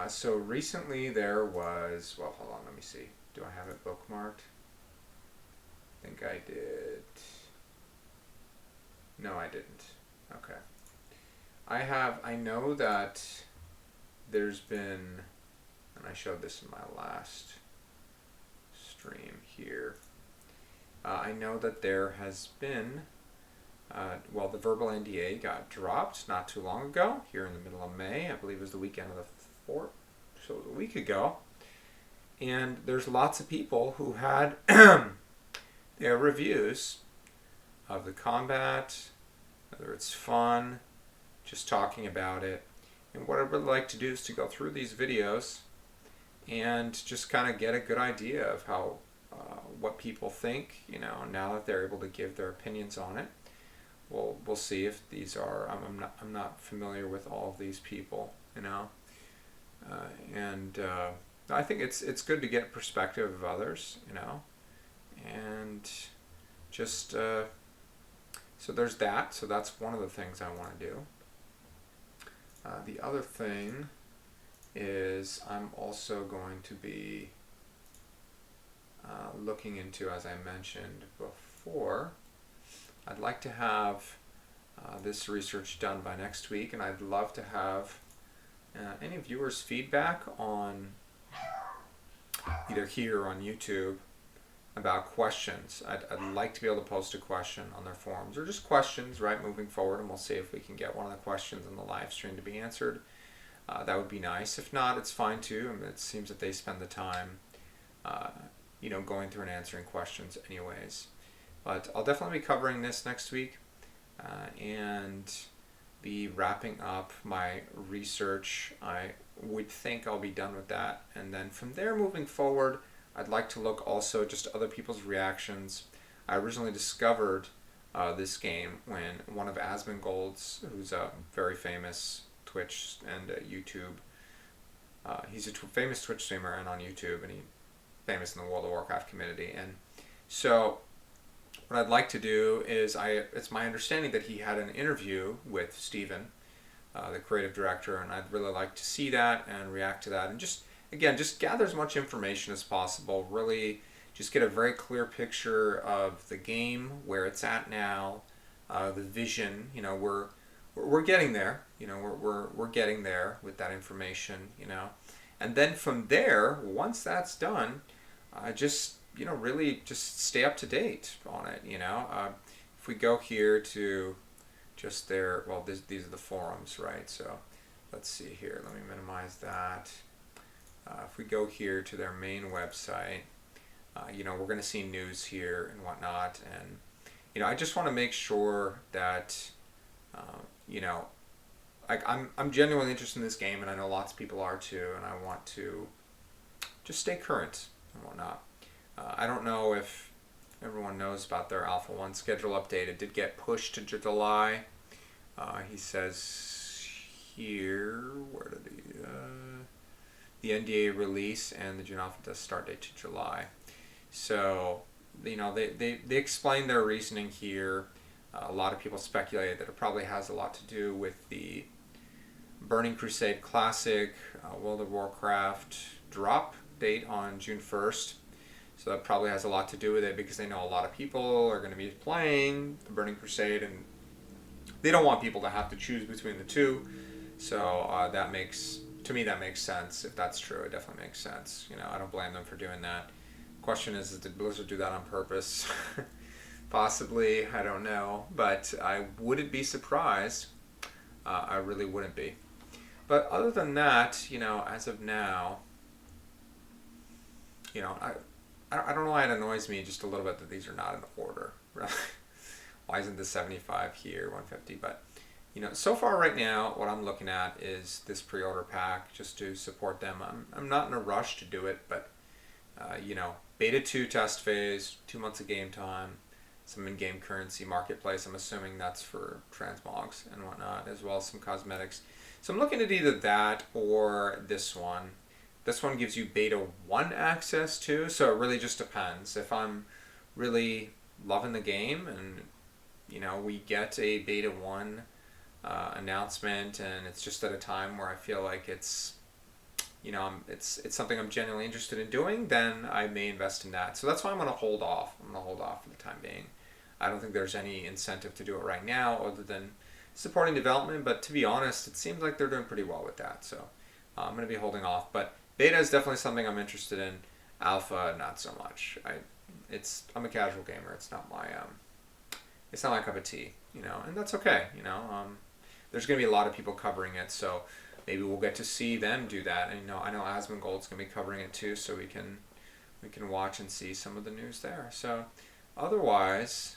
So recently there was, well, hold on, let me see. Do I have it bookmarked? I think I did. No, I didn't. Okay. I know that there's been, and I showed this in my last stream here. I know that there has been, the verbal NDA got dropped not too long ago, here in the middle of May. I believe it was the weekend of the 4th, so it was a week ago. And there's lots of people who had their reviews of the combat, whether it's fun, just talking about it. And what I would like to do is to go through these videos and just kind of get a good idea of how what people think, now that they're able to give their opinions on it. We'll see if these are, I'm not familiar with all of these people, and I think it's good to get perspective of others, and just so there's that. So that's one of the things I want to do. The other thing is I'm also going to be looking into, as I mentioned before, I'd like to have this research done by next week, and I'd love to have any viewers' feedback on either here or on YouTube about questions. I'd like to be able to post a question on their forums, or just questions, right, moving forward, and we'll see if we can get one of the questions in the live stream to be answered. That would be nice. If not, it's fine too. I mean, it seems that they spend the time, going through and answering questions anyways. But I'll definitely be covering this next week and be wrapping up my research. I would think I'll be done with that. And then from there moving forward, I'd like to look also just at other people's reactions. I originally discovered this game when one of Asmongold's, who's a very famous Twitch and YouTube, he's a famous Twitch streamer and on YouTube, and he's famous in the World of Warcraft community. And so what I'd like to do is, it's my understanding that he had an interview with Steven, the creative director, and I'd really like to see that and react to that, and just gather as much information as possible, really just get a very clear picture of the game, where it's at now, the vision. We're getting there, we're getting there with that information, and then from there, once that's done, really just stay up to date on it, if we go here to just their, these are the forums, right? So let's see here, let me minimize that. If we go here to their main website, we're going to see news here and whatnot, and I just want to make sure that like I'm genuinely interested in this game, and I know lots of people are too, and I want to just stay current and whatnot. I don't know if everyone knows about their Alpha 1 schedule update. It did get pushed to July. He says here, where did the NDA release and the June Alpha does start date to July. So, they explain their reasoning here. A lot of people speculated that it probably has a lot to do with the Burning Crusade Classic, World of Warcraft drop date on June 1st. So that probably has a lot to do with it, because they know a lot of people are going to be playing the Burning Crusade, and they don't want people to have to choose between the two. So that makes sense. If that's true, it definitely makes sense. I don't blame them for doing that. Question is did Blizzard do that on purpose? Possibly, I don't know, but I wouldn't be surprised. I really wouldn't be. But other than that, as of now, I don't know why it annoys me just a little bit that these are not in order. Why isn't the 75 here, 150? But, so far right now, what I'm looking at is this pre-order pack just to support them. I'm not in a rush to do it, but, beta 2 test phase, 2 months of game time, some in-game currency marketplace. I'm assuming that's for transmogs and whatnot, as well as some cosmetics. So I'm looking at either that or this one. This one gives you beta 1 access too, so it really just depends. If I'm really loving the game and, we get a beta 1 announcement, and it's just at a time where I feel like it's something I'm genuinely interested in doing, then I may invest in that. So that's why I'm going to hold off. I'm going to hold off for the time being. I don't think there's any incentive to do it right now other than supporting development, but to be honest, it seems like they're doing pretty well with that. So I'm going to be holding off. But beta is definitely something I'm interested in. Alpha, not so much. I'm a casual gamer. It's not my cup of tea, and that's okay. There's going to be a lot of people covering it, so maybe we'll get to see them do that. And I know Asmongold's going to be covering it too, so we can watch and see some of the news there. So otherwise,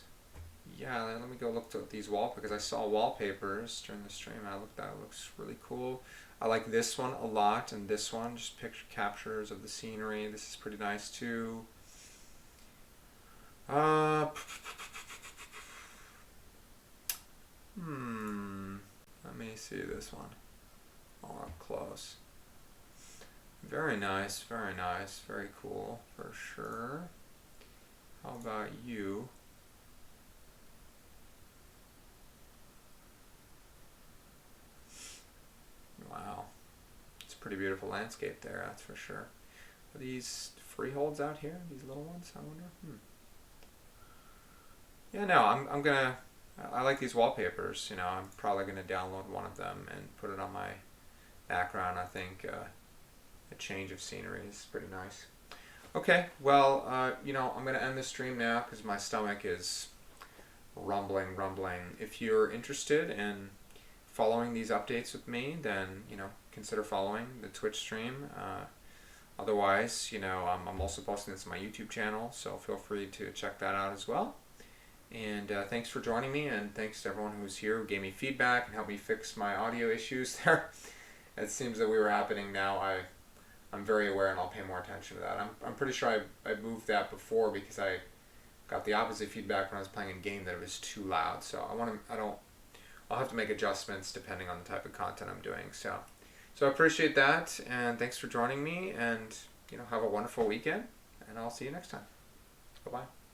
yeah, let me go look at these because I saw wallpapers during the stream. I looked at it. It looks really cool. I like this one a lot, and this one, just picture captures of the scenery. This is pretty nice too. Let me see this one. All up close. Very nice, very cool for sure. How about you? Wow. It's a pretty beautiful landscape there, that's for sure. Are these freeholds out here? These little ones, I wonder? Yeah, no, I'm gonna... I like these wallpapers, I'm probably gonna download one of them and put it on my background. I think a change of scenery is pretty nice. Okay, well, I'm gonna end the stream now because my stomach is rumbling. If you're interested in following these updates with me, then consider following the Twitch stream. Otherwise, I'm also posting this on my YouTube channel, so feel free to check that out as well. And thanks for joining me, and thanks to everyone who was here, who gave me feedback and helped me fix my audio issues there. It seems that we were happening now. I'm very aware, and I'll pay more attention to that. I'm pretty sure I moved that before because I got the opposite feedback when I was playing a game that it was too loud. So I'll have to make adjustments depending on the type of content I'm doing. So I appreciate that, and thanks for joining me, and have a wonderful weekend, and I'll see you next time. Bye-bye.